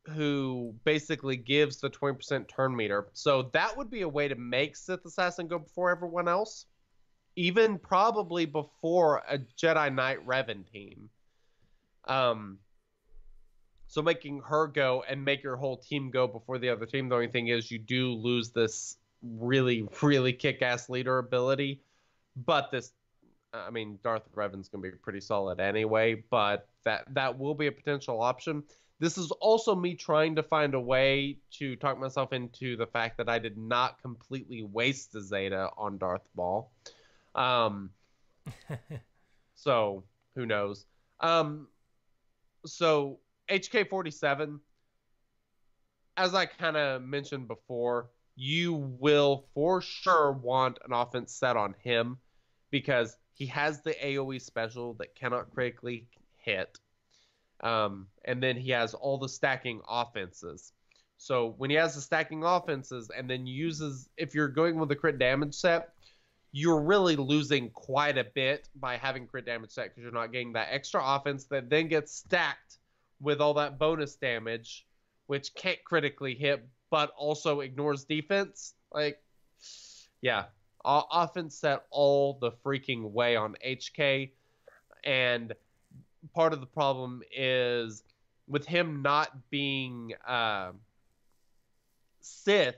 who basically gives the 20% turn meter. So that would be a way to make Sith Assassin go before everyone else, even probably before a Jedi Knight Revan team. So making her go and make your whole team go before the other team. The only thing is you do lose this really, really kick-ass leader ability. But Darth Revan's going to be pretty solid anyway, but that will be a potential option. This is also me trying to find a way to talk myself into the fact that I did not completely waste the Zeta on Darth Maul. So who knows? So HK-47, as I kind of mentioned before, you will for sure want an offense set on him because he has the AoE special that cannot critically hit. And then he has all the stacking offenses. So when he has the stacking offenses and then uses, if you're going with the crit damage set, you're really losing quite a bit by having crit damage set because you're not getting that extra offense that then gets stacked with all that bonus damage, which can't critically hit, but also ignores defense. Like, yeah, offense set all the freaking way on HK. And part of the problem is with him not being Sith,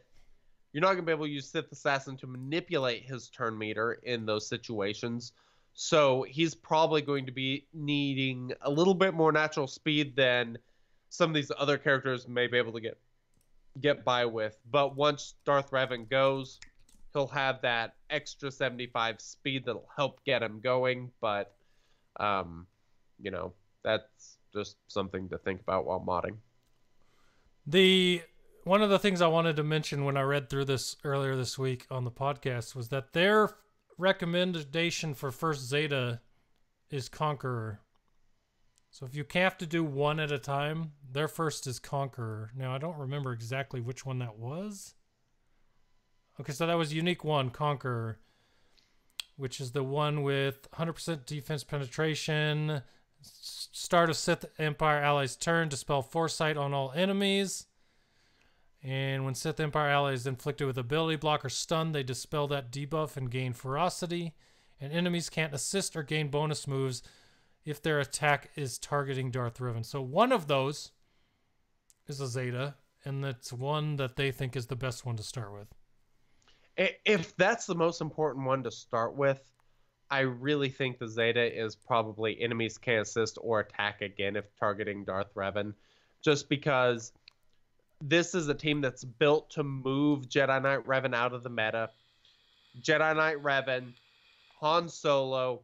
you're not going to be able to use Sith Assassin to manipulate his turn meter in those situations. So he's probably going to be needing a little bit more natural speed than some of these other characters may be able to get by with. But once Darth Revan goes, he'll have that extra 75 speed that'll help get him going. But, you know, that's just something to think about while modding. One of the things I wanted to mention when I read through this earlier this week on the podcast was that their recommendation for first Zeta is Conqueror. So if you have to do one at a time, their first is Conqueror. Now, I don't remember exactly which one that was. Okay, so that was Unique 1, Conqueror, which is the one with 100% defense penetration, start a Sith Empire ally's turn, dispel foresight on all enemies. And when Sith Empire allies is inflicted with ability block or stun, they dispel that debuff and gain ferocity. And enemies can't assist or gain bonus moves if their attack is targeting Darth Revan. So one of those is a Zeta, and that's one that they think is the best one to start with. If that's the most important one to start with, I really think the Zeta is probably enemies can't assist or attack again if targeting Darth Revan. Just because this is a team that's built to move Jedi Knight Revan out of the meta. Jedi Knight Revan, Han Solo,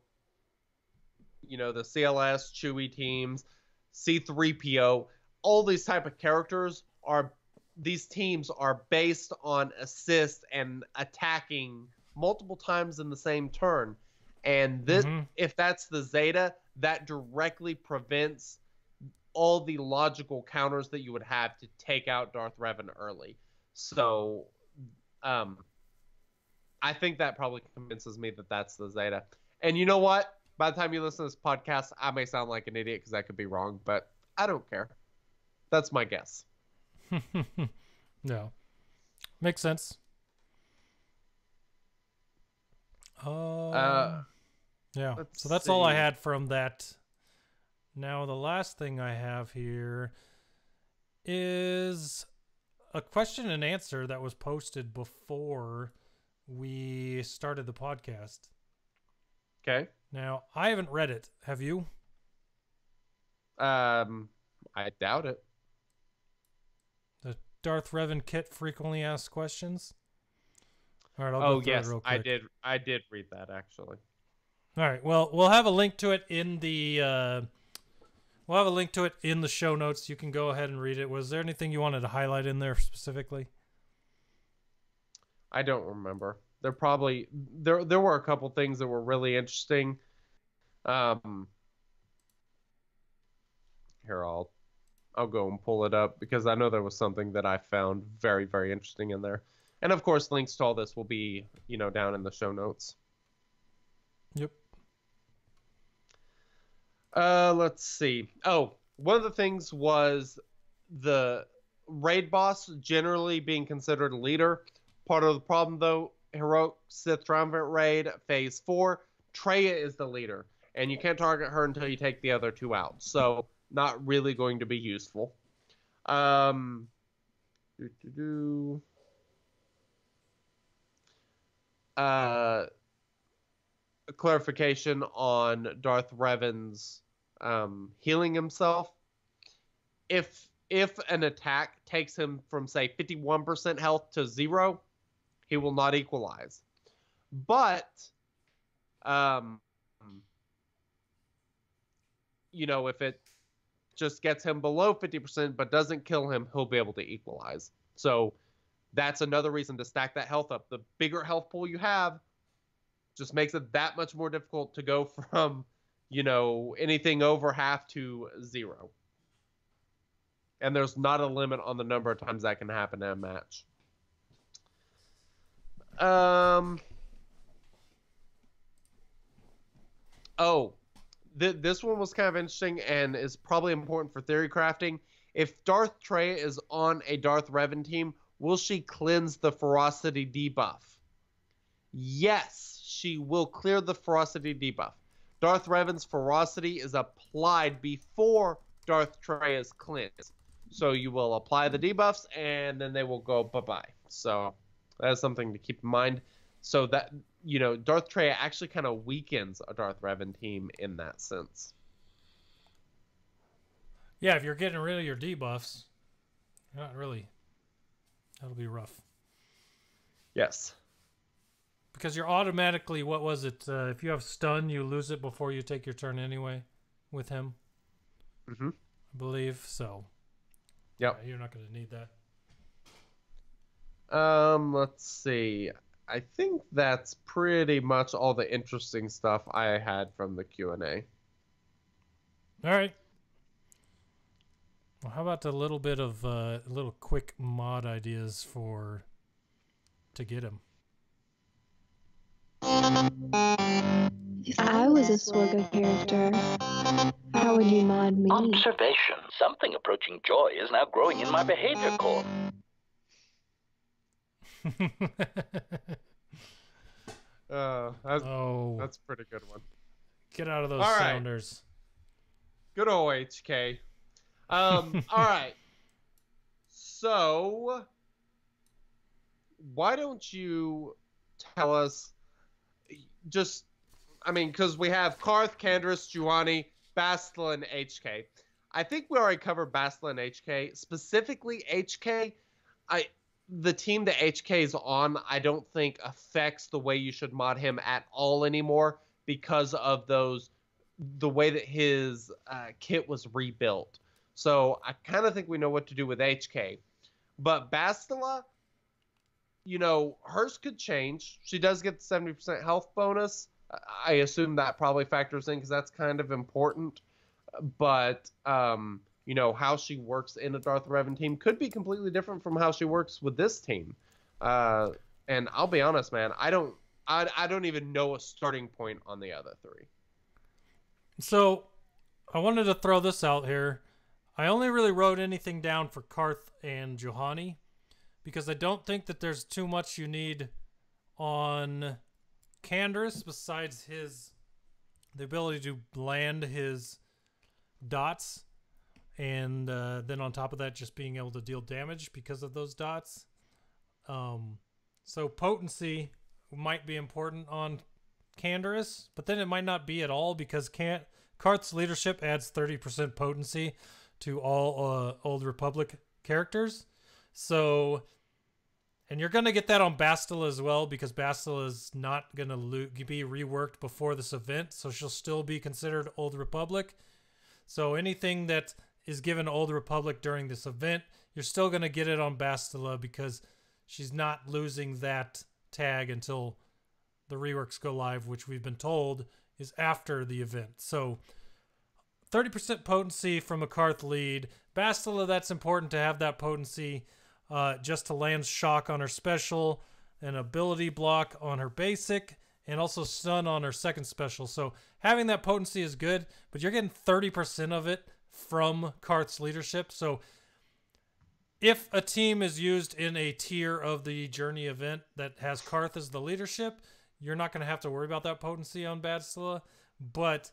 you know, the CLS, Chewie teams, C-3PO, all these type of characters these teams are based on assist and attacking multiple times in the same turn. And this, if that's the Zeta, that directly prevents all the logical counters that you would have to take out Darth Revan early. So I think that probably convinces me that that's the Zeta. And you know what? By the time you listen to this podcast, I may sound like an idiot because I could be wrong, but I don't care. That's my guess. No. Makes sense. Yeah. So that's all I had from that. Now, the last thing I have here is a question and answer that was posted before we started the podcast. Okay. Now, I haven't read it. Have you? I doubt it. The Darth Revan kit frequently asked questions. All right, I'll go through it real quick. I did read that actually. All right. Well, we'll have a link to it in the show notes. You can go ahead and read it. Was there anything you wanted to highlight in there specifically? I don't remember. There were a couple things that were really interesting. Here, I'll go and pull it up because I know there was something that I found very, very interesting in there. And of course, links to all this will be, down in the show notes. Yep. Let's see. Oh, one of the things was the raid boss generally being considered a leader. Part of the problem, though, Heroic Sith Triumvirate Raid Phase 4, Traya is the leader, and you can't target her until you take the other two out. So, not really going to be useful. A clarification on Darth Revan's healing himself. If an attack takes him from, say, 51% health to 0, he will not equalize. But, if it just gets him below 50% but doesn't kill him, he'll be able to equalize. So that's another reason to stack that health up. The bigger health pool you have just makes it that much more difficult to go from, anything over half to 0. And there's not a limit on the number of times that can happen in a match. This one was kind of interesting and is probably important for theory crafting. If Darth Trey is on a Darth Revan team, will she cleanse the ferocity debuff? Yes, she will clear the ferocity debuff. Darth Revan's ferocity is applied before Darth Trey is cleansed. So you will apply the debuffs, and then they will go bye-bye. So that's something to keep in mind. So that, Darth Trey actually kind of weakens a Darth Revan team in that sense. Yeah, if you're getting rid of your debuffs, not really. That'll be rough. Yes. Because you're automatically, what was it? If you have stun, you lose it before you take your turn anyway with him. Mm-hmm. I believe so. Yep. Yeah, you're not going to need that. Let's see. I think that's pretty much all the interesting stuff I had from the Q&A. All right. Well, how about a little bit of little quick mod ideas to get him? If I was a Sorga character, how would you mod me? Observation. Something approaching joy is now growing in my behavior core. That's a pretty good one. Get out of those all right. sounders. Good old HK. All right. So, why don't you tell us because we have Karth, Canderous, Juwani, Bastila, and HK. I think we already covered Bastila and HK. Specifically, HK, the team that HK is on, I don't think affects the way you should mod him at all anymore because of the way that his kit was rebuilt. So I kind of think we know what to do with HK. But Bastila, hers could change. She does get the 70% health bonus. I assume that probably factors in because that's kind of important. But, how she works in a Darth Revan team could be completely different from how she works with this team. And I'll be honest, man, I don't even know a starting point on the other three. So I wanted to throw this out here. I only really wrote anything down for Karth and Juhani because I don't think that there's too much you need on Canderous besides the ability to land his dots, and then on top of that, just being able to deal damage because of those dots. So potency might be important on Canderous, but then it might not be at all because Karth's leadership adds 30% potency to all Old Republic characters. So, and you're going to get that on Bastila as well because Bastila is not going to be reworked before this event, so she'll still be considered Old Republic. So anything that is given Old Republic during this event, you're still going to get it on Bastila because she's not losing that tag until the reworks go live, which we've been told is after the event. So 30% potency from a Karth lead. Bastila, that's important to have that potency just to land shock on her special, an ability block on her basic, and also stun on her second special. So having that potency is good, but you're getting 30% of it from Karth's leadership. So if a team is used in a tier of the Journey event that has Karth as the leadership, you're not going to have to worry about that potency on Bastila. But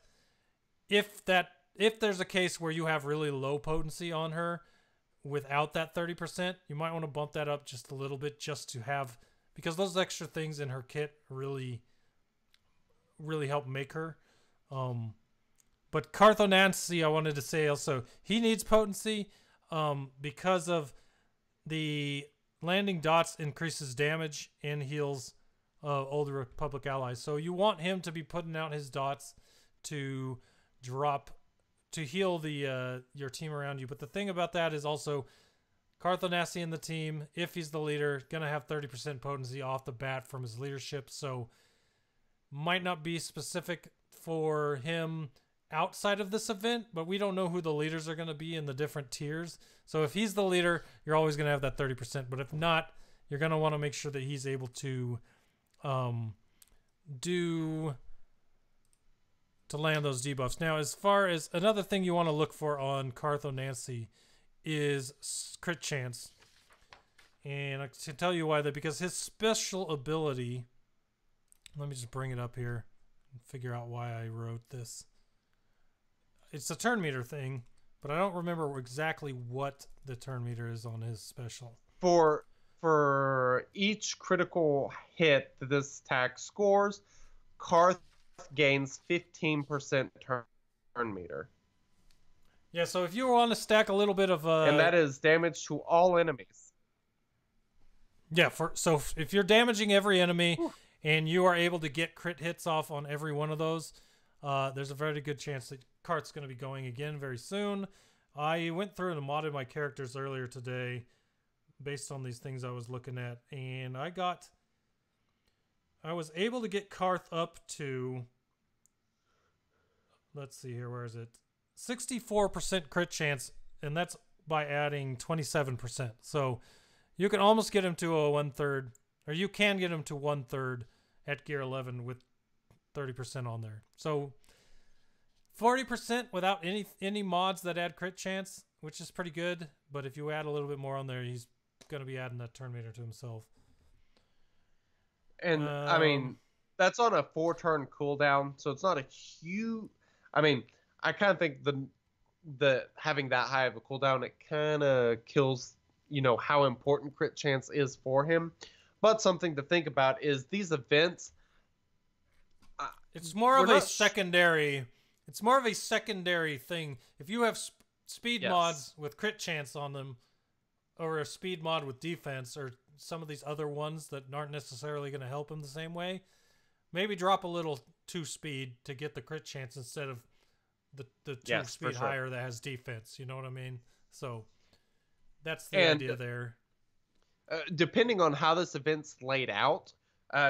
if there's a case where you have really low potency on her without that 30%, you might want to bump that up just a little bit just to have, because those extra things in her kit really help make her. But Carthonancy, I wanted to say also, he needs potency because of the landing dots increases damage and heals Old Republic allies. So you want him to be putting out his dots to heal your team around you. But the thing about that is also Carthonancy in the team, if he's the leader, gonna have 30% potency off the bat from his leadership. So might not be specific for him outside of this event, but we don't know who the leaders are going to be in the different tiers. So if he's the leader, you're always going to have that 30%. But if not, you're going to want to make sure that he's able to land those debuffs. Now, as far as another thing you want to look for on Cartho Nancy is crit chance. And I can tell you why that, because his special ability, let me just bring it up here and figure out why I wrote this. It's a turn meter thing, but I don't remember exactly what the turn meter is on his special. For each critical hit that this attack scores, Karth gains 15% turn meter. Yeah, so if you want to stack a little bit of and that is damage to all enemies. Yeah, so if you're damaging every enemy and you are able to get crit hits off on every one of those, there's a very good chance that Karth's going to be going again very soon. I went through and modded my characters earlier today based on these things I was looking at, and I was able to get Karth up to, let's see here, where is it? 64% crit chance, and that's by adding 27%. So you can almost get him to a 1/3, or you can get him to 1/3 at gear 11 with 30% on there. So 40% without any mods that add crit chance, which is pretty good. But if you add a little bit more on there, he's going to be adding that turn meter to himself. And I mean, that's on a 4-turn cooldown, so it's not a huge. I mean, I kind of think the having that high of a cooldown, it kind of kills, you know, how important crit chance is for him. But something to think about is these events. It's more of a secondary. It's more of a secondary thing. If you have speed mods with crit chance on them, or a speed mod with defense, or some of these other ones that aren't necessarily going to help him the same way, maybe drop a little 2 speed to get the crit chance instead of the 2 speed higher that has defense. You know what I mean? So that's the idea there. Depending on how this event's laid out,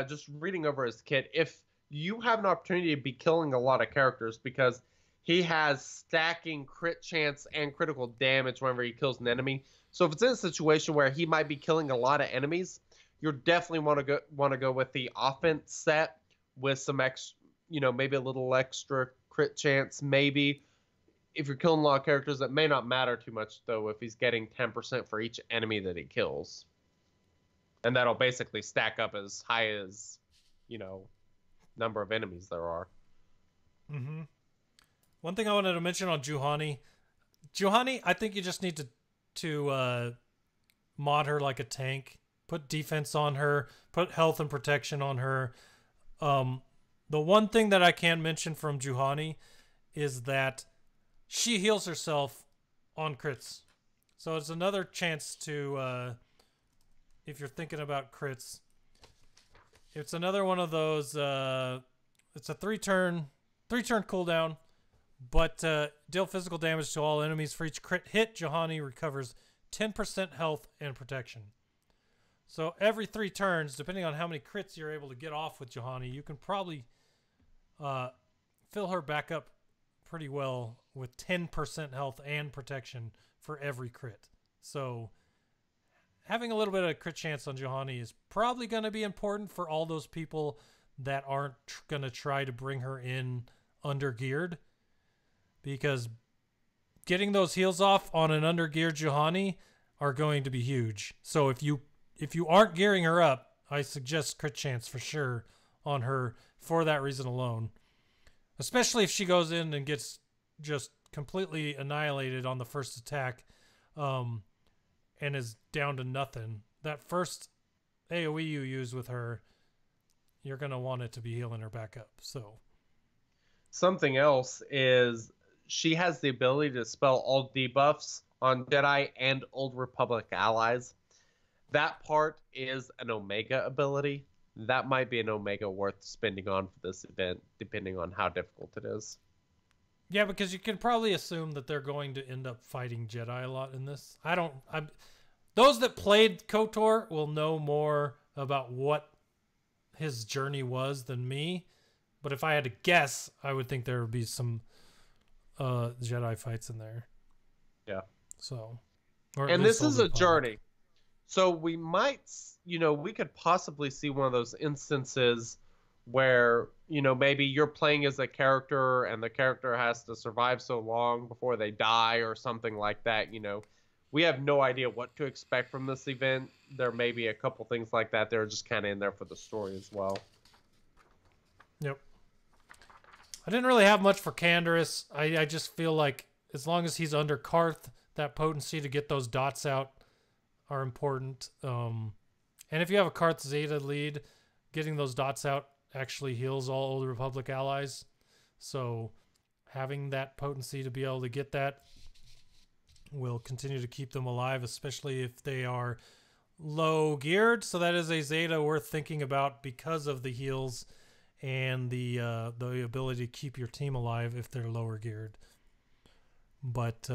just reading over his kit, if you have an opportunity to be killing a lot of characters, because he has stacking crit chance and critical damage whenever he kills an enemy. So if it's in a situation where he might be killing a lot of enemies, you definitely want to go with the offense set with some extra, you know, maybe a little extra crit chance. Maybe if you're killing a lot of characters, that may not matter too much though if he's getting 10% for each enemy that he kills, and that'll basically stack up as high as, you know, number of enemies there are. Mm-hmm. One thing I wanted to mention on Juhani, I think you just need to mod her like a tank. Put defense on her. Put health and protection on her. The one thing that I can mention from Juhani is that she heals herself on crits. So it's another chance to, if you're thinking about crits, it's another one of those, it's a 3-turn cooldown. But deal physical damage to all enemies. For each crit hit, Juhani recovers 10% health and protection. So every 3 turns, depending on how many crits you're able to get off with Juhani, you can probably fill her back up pretty well with 10% health and protection for every crit. So having a little bit of crit chance on Juhani is probably going to be important for all those people that aren't going to try to bring her in under-geared. Because getting those heals off on an under-geared Juhani are going to be huge. So if you aren't gearing her up, I suggest crit chance for sure on her for that reason alone. Especially if she goes in and gets just completely annihilated on the first attack, and is down to nothing. That first AoE you use with her, you're going to want it to be healing her back up. So something else is she has the ability to spell all debuffs on Jedi and Old Republic allies. That part is an Omega ability. That might be an Omega worth spending on for this event, depending on how difficult it is. Yeah, because you can probably assume that they're going to end up fighting Jedi a lot in this. Those that played KOTOR will know more about what his journey was than me. But if I had to guess, I would think there would be some Jedi fights in there. Yeah. So, or at And least this is Old a Republic. journey. So we might, we could possibly see one of those instances where, maybe you're playing as a character and the character has to survive so long before they die or something like that. We have no idea what to expect from this event. There may be a couple things like that. They're just kind of in there for the story as well. Yep. I didn't really have much for Canderous. I just feel like as long as he's under Karth, that potency to get those dots out are important. And if you have a Karth Zeta lead, getting those dots out actually heals all Old Republic allies. So having that potency to be able to get that will continue to keep them alive, especially if they are low geared. So that is a Zeta worth thinking about because of the heals and the ability to keep your team alive if they're lower geared. But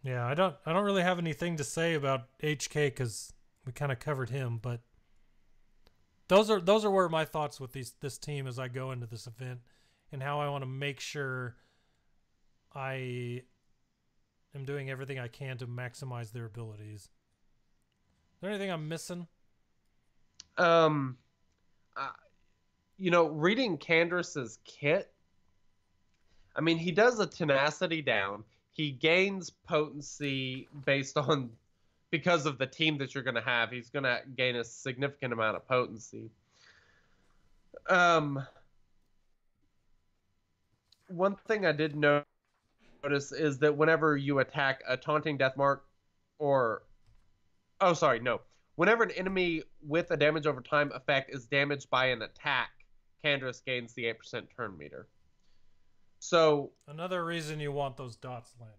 yeah, I don't really have anything to say about HK because we kind of covered him. But those are where my thoughts with this team as I go into this event and how I want to make sure I am doing everything I can to maximize their abilities. Is there anything I'm missing? Reading Canderous's kit, I mean, he does a tenacity down. He gains potency because of the team that you're going to have. He's going to gain a significant amount of potency. One thing I did notice is that whenever you attack a taunting death mark whenever an enemy with a damage over time effect is damaged by an attack, Canderous gains the 8% turn meter. So another reason you want those dots landing.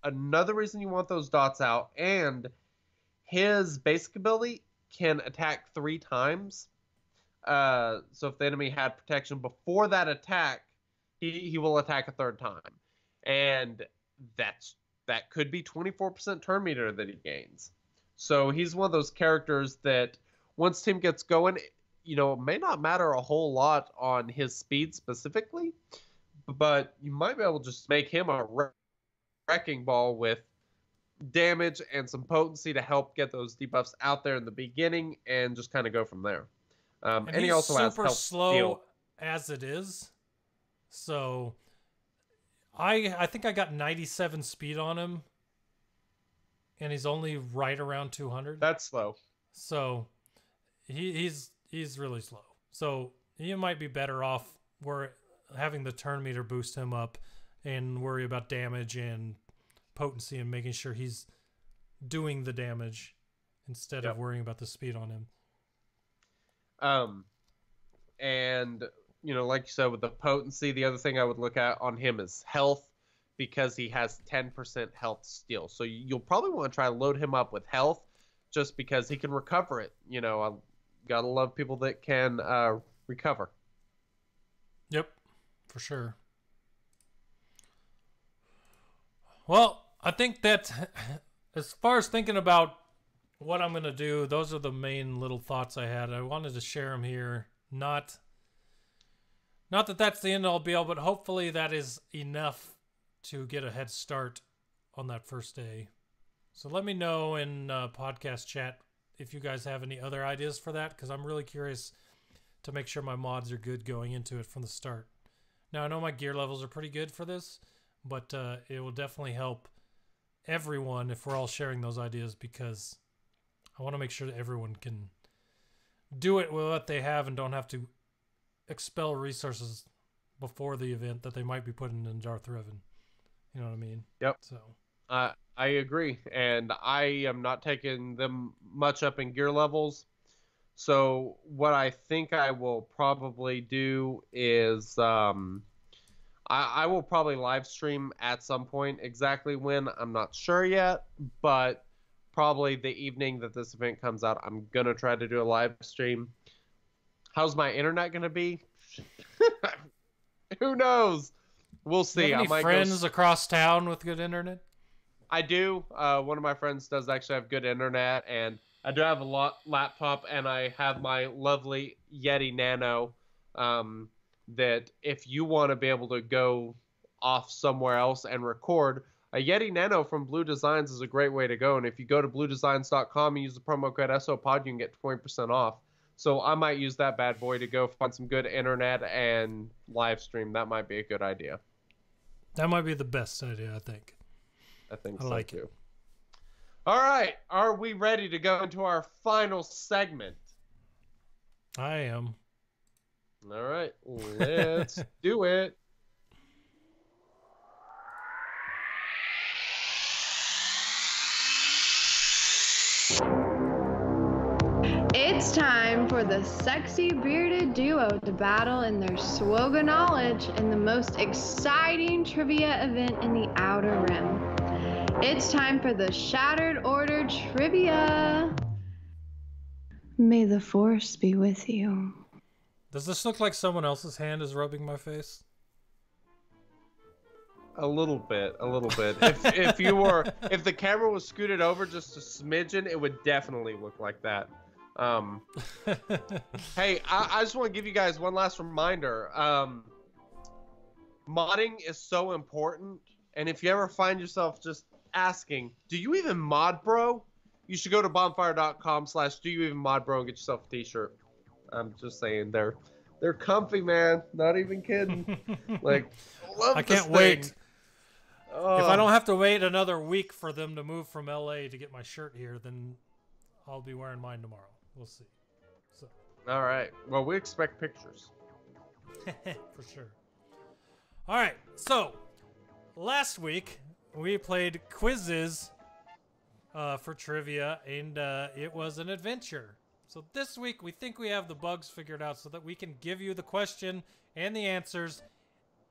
Another reason you want those dots out, and his basic ability can attack 3 times. So if the enemy had protection before that attack, he will attack a 3rd time. And that could be 24% turn meter that he gains. So he's one of those characters that once team gets going, it may not matter a whole lot on his speed specifically, but you might be able to just make him a wrecking ball with damage and some potency to help get those debuffs out there in the beginning and just kind of go from there. And he also has super health slow steal. as it is. So I think I got 97 speed on him, and he's only right around 200. That's slow. So he's really slow. So you might be better off having the turn meter boost him up and worry about damage and potency and making sure he's doing the damage instead of worrying about the speed on him. And like you said, with the potency, the other thing I would look at on him is health, because he has 10% health steal. So you'll probably want to try to load him up with health just because he can recover it. I gotta love people that can recover. Yep, for sure. Well, I think that as far as thinking about what I'm going to do, those are the main little thoughts I had. I wanted to share them here. Not that that's the end all be all, but hopefully that is enough to get a head start on that first day. So let me know in podcast chat if you guys have any other ideas for that, because I'm really curious to make sure my mods are good going into it from the start. Now, I know my gear levels are pretty good for this, but it will definitely help everyone if we're all sharing those ideas, because I want to make sure that everyone can do it with what they have and don't have to expel resources before the event that they might be putting in Darth Revan. You know what I mean? Yep. So I agree, and I am not taking them much up in gear levels. So what I think I will probably do is I will probably live stream at some point. Exactly when, I'm not sure yet, but probably the evening that this event comes out, I'm going to try to do a live stream. How's my internet going to be? Who knows? We'll see. Do you have any friends across town with good internet? I do. One of my friends does actually have good internet, and I do have a laptop, and I have my lovely Yeti Nano that if you want to be able to go off somewhere else and record, a Yeti Nano from Blue Designs is a great way to go. And if you go to bluedesigns.com and use the promo code SOPOD, you can get 20% off. So I might use that bad boy to go find some good internet and live stream. That might be a good idea. That might be the best idea, I think. I think I so like too. it. All right. Are we ready to go into our final segment? I am. All right. Let's do it. It's time for the sexy bearded duo to battle in their SWOGA knowledge in the most exciting trivia event in the Outer Rim. It's time for the Shattered Order Trivia. May the Force be with you. Does this look like someone else's hand is rubbing my face? A little bit. If if the camera was scooted over just a smidgen, it would definitely look like that. Hey, I just want to give you guys one last reminder. Modding is so important, and if you ever find yourself just asking, do you even mod, bro? You should go to bonfire.com/do-you-even-mod-bro and get yourself a t-shirt. I'm just saying, they're comfy, man. Not even kidding. Like, I can't wait. If I don't have to wait another week for them to move from LA to get my shirt here, then I'll be wearing mine tomorrow. We'll see. So. All right. Well, we expect pictures. For sure. All right. So, last week we played quizzes for trivia, and it was an adventure. So this week we think we have the bugs figured out so that we can give you the question and the answers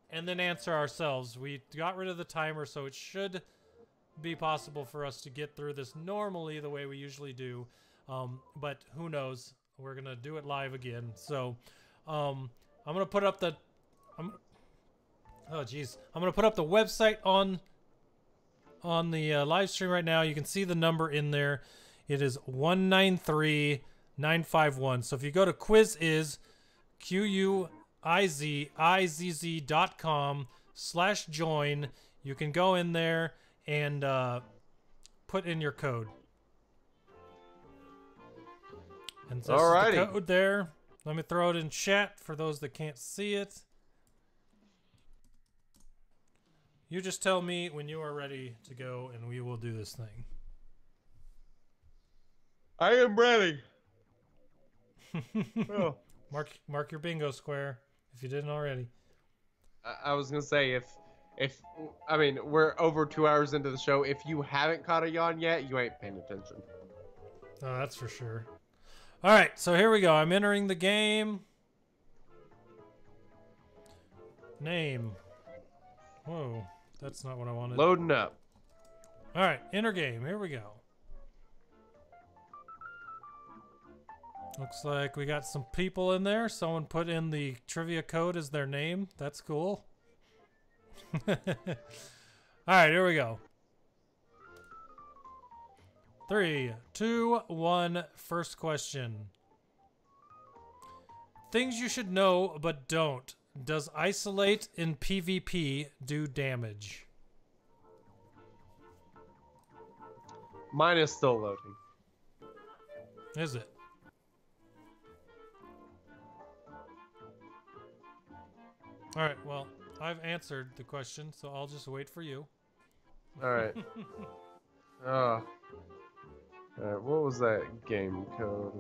and then answer ourselves. We got rid of the timer, so it should be possible for us to get through this normally the way we usually do. But who knows? We're going to do it live again. So I'm going to put up the... I'm going to put up the website on the live stream right now. You can see the number in there. It is 193951. So if you go to quizizz, quizizz.com/join, you can go in there and put in your code. And this is the code there. Let me throw it in chat for those that can't see it. You just tell me when you are ready to go, and we will do this thing. I am ready. Oh. Mark your bingo square if you didn't already. I was gonna say if I mean we're over 2 hours into the show. If you haven't caught a yawn yet, you ain't paying attention. Oh, that's for sure. All right, so here we go. I'm entering the game. Name. Whoa, that's not what I wanted. Loading up. All right, enter game. Here we go. Looks like we got some people in there. Someone put in the trivia code as their name. That's cool. All right, here we go. 3, 2, 1. First question. Things you should know but don't. Does isolate in PvP do damage? Mine is still loading. Is it? All right, well, I've answered the question, so I'll just wait for you. All right. All right, what was that game code?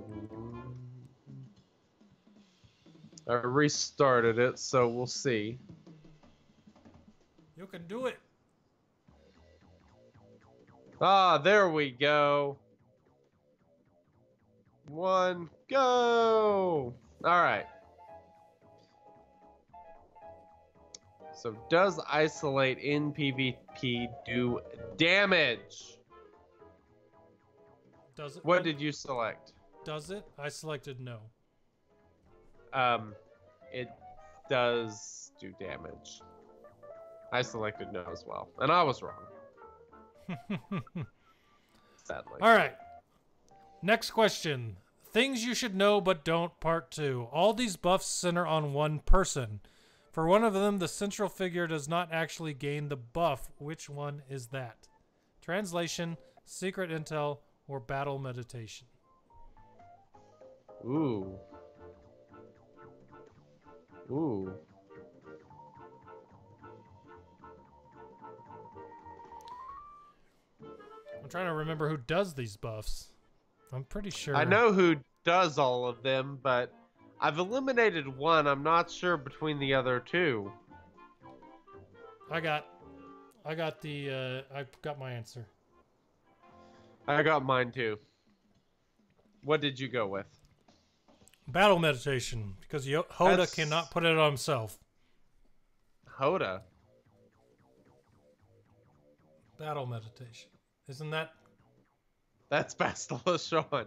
I restarted it, so we'll see. You can do it. Ah, there we go. 1, go! All right. So does isolate in PvP do damage? Does it? What did you select? Does it? I selected no. It does do damage. I selected no as well, and I was wrong. Sadly. All right. Next question. Things you should know but don't, part 2. All these buffs center on one person. For one of them, the central figure does not actually gain the buff. Which one is that? Translation, secret intel, or battle meditation? Ooh. Ooh. I'm trying to remember who does these buffs. I'm pretty sure. I know who does all of them, but I've eliminated one. I'm not sure between the other two. I got my answer. I got mine too. What did you go with? Battle meditation, because Hoda cannot put it on himself. Hoda. Battle meditation. Isn't that? That's Bastila Sean.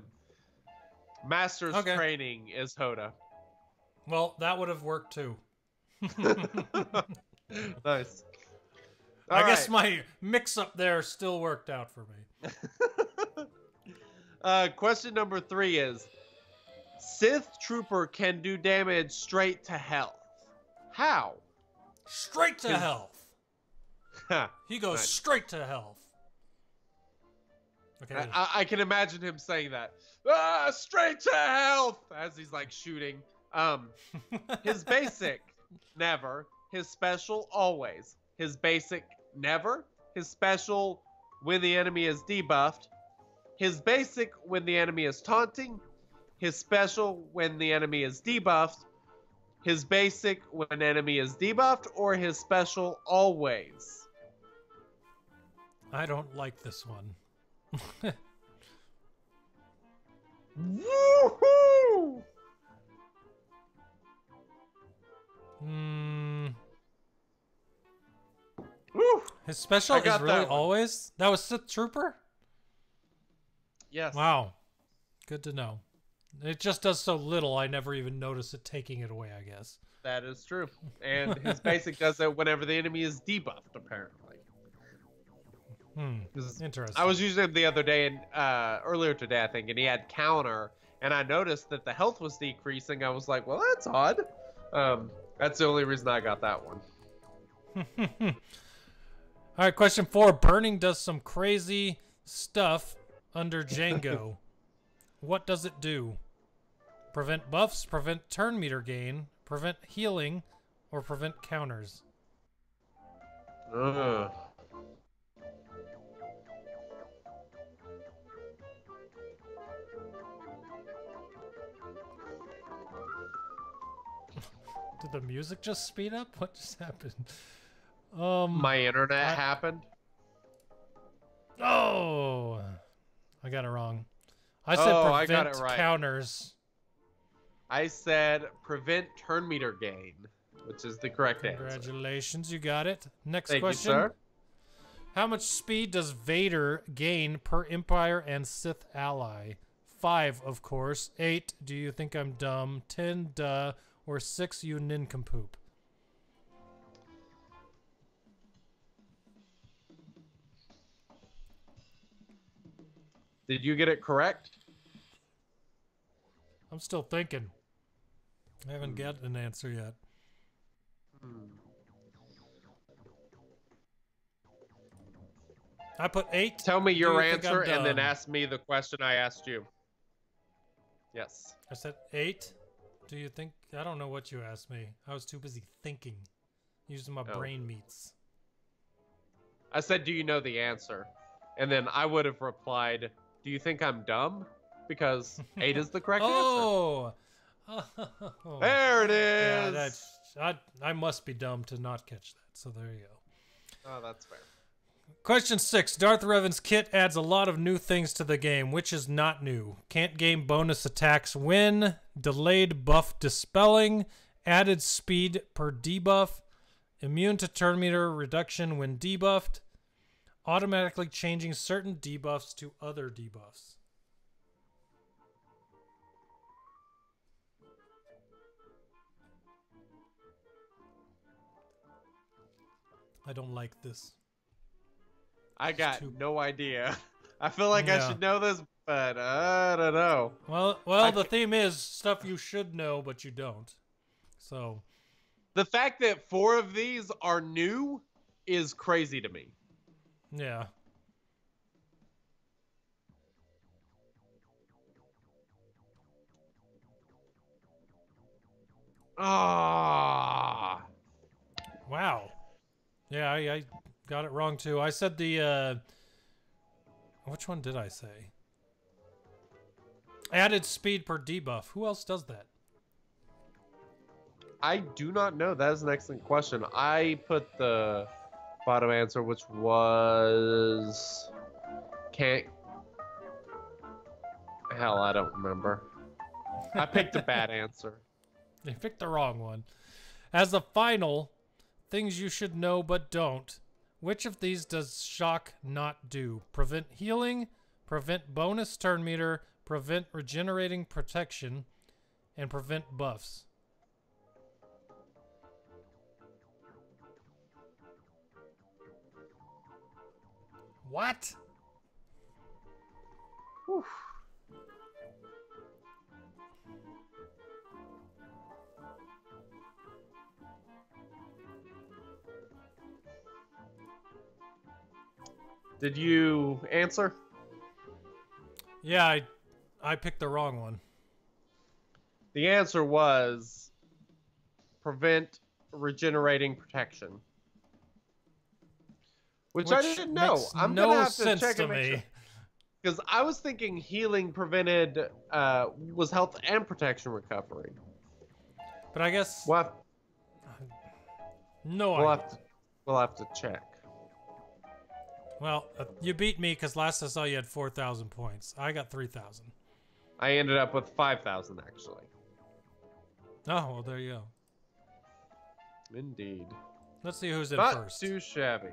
Master's training is Hoda. Well, that would have worked too. Nice. I guess my mix-up there still worked out for me. Question number 3 is, Sith Trooper can do damage straight to health. How? Straight to health. He goes straight to health. Okay. I can imagine him saying that. Straight to health! As he's like shooting. His basic, never. His special, always. His basic, never. His special, when the enemy is debuffed. His basic, when the enemy is taunting. His special, when the enemy is debuffed. His basic, when enemy is debuffed. Or his special, always. I don't like this one. Woohoo! Woo! His special is really always? That was Sith Trooper? Yes. Wow. Good to know. It just does so little, I never even notice it taking it away, I guess. That is true. And his basic does it whenever the enemy is debuffed, apparently. Interesting. I was using him the other day, and earlier today, I think, and he had counter, and I noticed that the health was decreasing. I was like, well, that's odd. That's the only reason I got that one. All right, question 4. Burning does some crazy stuff under Django. What does it do? Prevent buffs, prevent turn meter gain, prevent healing, or prevent counters? Did the music just speed up? What just happened? My internet happened. Oh, I got it wrong. I said prevent I got it right. counters. I said prevent turn meter gain, which is the correct answer. Congratulations, you got it. Next Thank question. you, sir. How much speed does Vader gain per Empire and Sith ally? 5, of course. 8, do you think I'm dumb? 10, duh. Or 6, you nincompoop. Did you get it correct? I'm still thinking. I haven't got an answer yet. I put 8. Tell me your think answer I'm and then dumb? ask me the question I asked you. Yes. I said 8. Do you think? I don't know what you asked me. I was too busy thinking, using my brain meats. I said, do you know the answer? And then I would have replied, do you think I'm dumb? Because 8 is the correct answer. There it is. Yeah, I must be dumb to not catch that. So there you go. Oh, that's fair. Question 6. Darth Revan's kit adds a lot of new things to the game, which is not new. Can't gain bonus attacks when, delayed buff dispelling, added speed per debuff, immune to turn meter reduction when debuffed, automatically changing certain debuffs to other debuffs. I don't like this. I got no idea. I feel like I should know this, but I don't know. Well, the theme is stuff you should know, but you don't. So, The fact that 4 of these are new is crazy to me. Yeah. Ah. Wow. Yeah, I got it wrong too. I said the which one did I say? Added speed per debuff. Who else does that? I do not know. That is an excellent question. I put the bottom answer, which was can't. Hell, I don't remember. I picked a bad answer. You picked the wrong one. As a final, things you should know but don't. Which of these does shock not do? Prevent healing, prevent bonus turn meter, prevent regenerating protection, and prevent buffs. What? Whew. Did you answer? Yeah, I picked the wrong one. The answer was prevent regenerating protection. Which I didn't know. Makes I'm no gonna have to sense check to and make me. sure. Because I was thinking healing prevented was health and protection recovery. But I guess We'll have, no we'll idea. we'll have to check. Well, you beat me because last I saw you had 4,000 points. I got 3,000. I ended up with 5,000 actually. Oh, well, there you go. Indeed. Let's see who's in Not first. too shabby.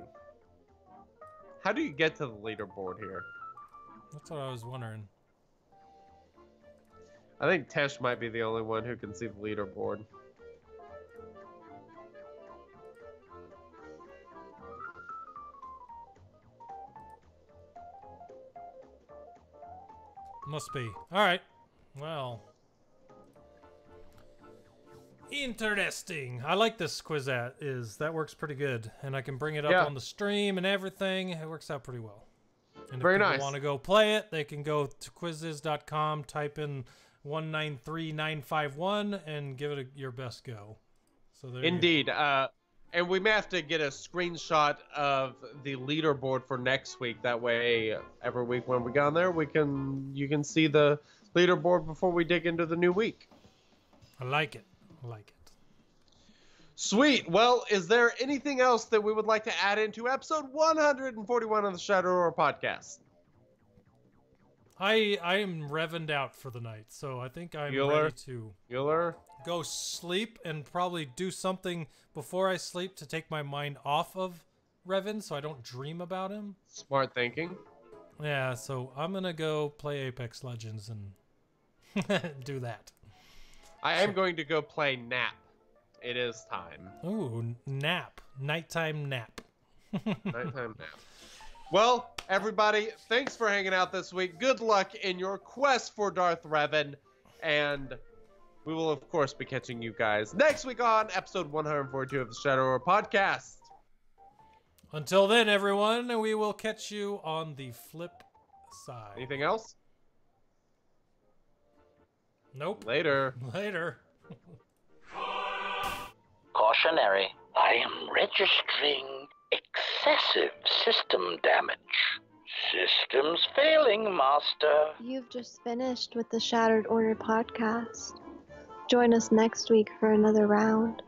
How do you get to the leaderboard here? That's what I was wondering. I think Tesh might be the only one who can see the leaderboard. Must be. All right. Well. Interesting. I like this quiz that works pretty good, and I can bring it up on the stream and everything. It works out pretty well. And Very if people nice. want to go play it, they can go to quizzes.com, type in 193951, and give it your best go. So there. Indeed. And we may have to get a screenshot of the leaderboard for next week. That way, every week when we go on there, you can see the leaderboard before we dig into the new week. I like it. I like it. Sweet. Well, is there anything else that we would like to add into episode 141 of the Shadow Roar podcast? I am revaned out for the night, so I think I'm ready to go sleep and probably do something before I sleep to take my mind off of Revan so I don't dream about him. Smart thinking. Yeah, so I'm going to go play Apex Legends and do that. I am going to go play Nap. It is time. Ooh, nap. Nighttime nap. Nighttime nap. Well, everybody, thanks for hanging out this week. Good luck in your quest for Darth Revan. And we will, of course, be catching you guys next week on episode 142 of the Shadow Roar podcast. Until then, everyone, we will catch you on the flip side. Anything else? Nope. Later. Later. Cautionary. I am registering excessive system damage. Systems failing, Master. You've just finished with the Shattered Order podcast. Join us next week for another round.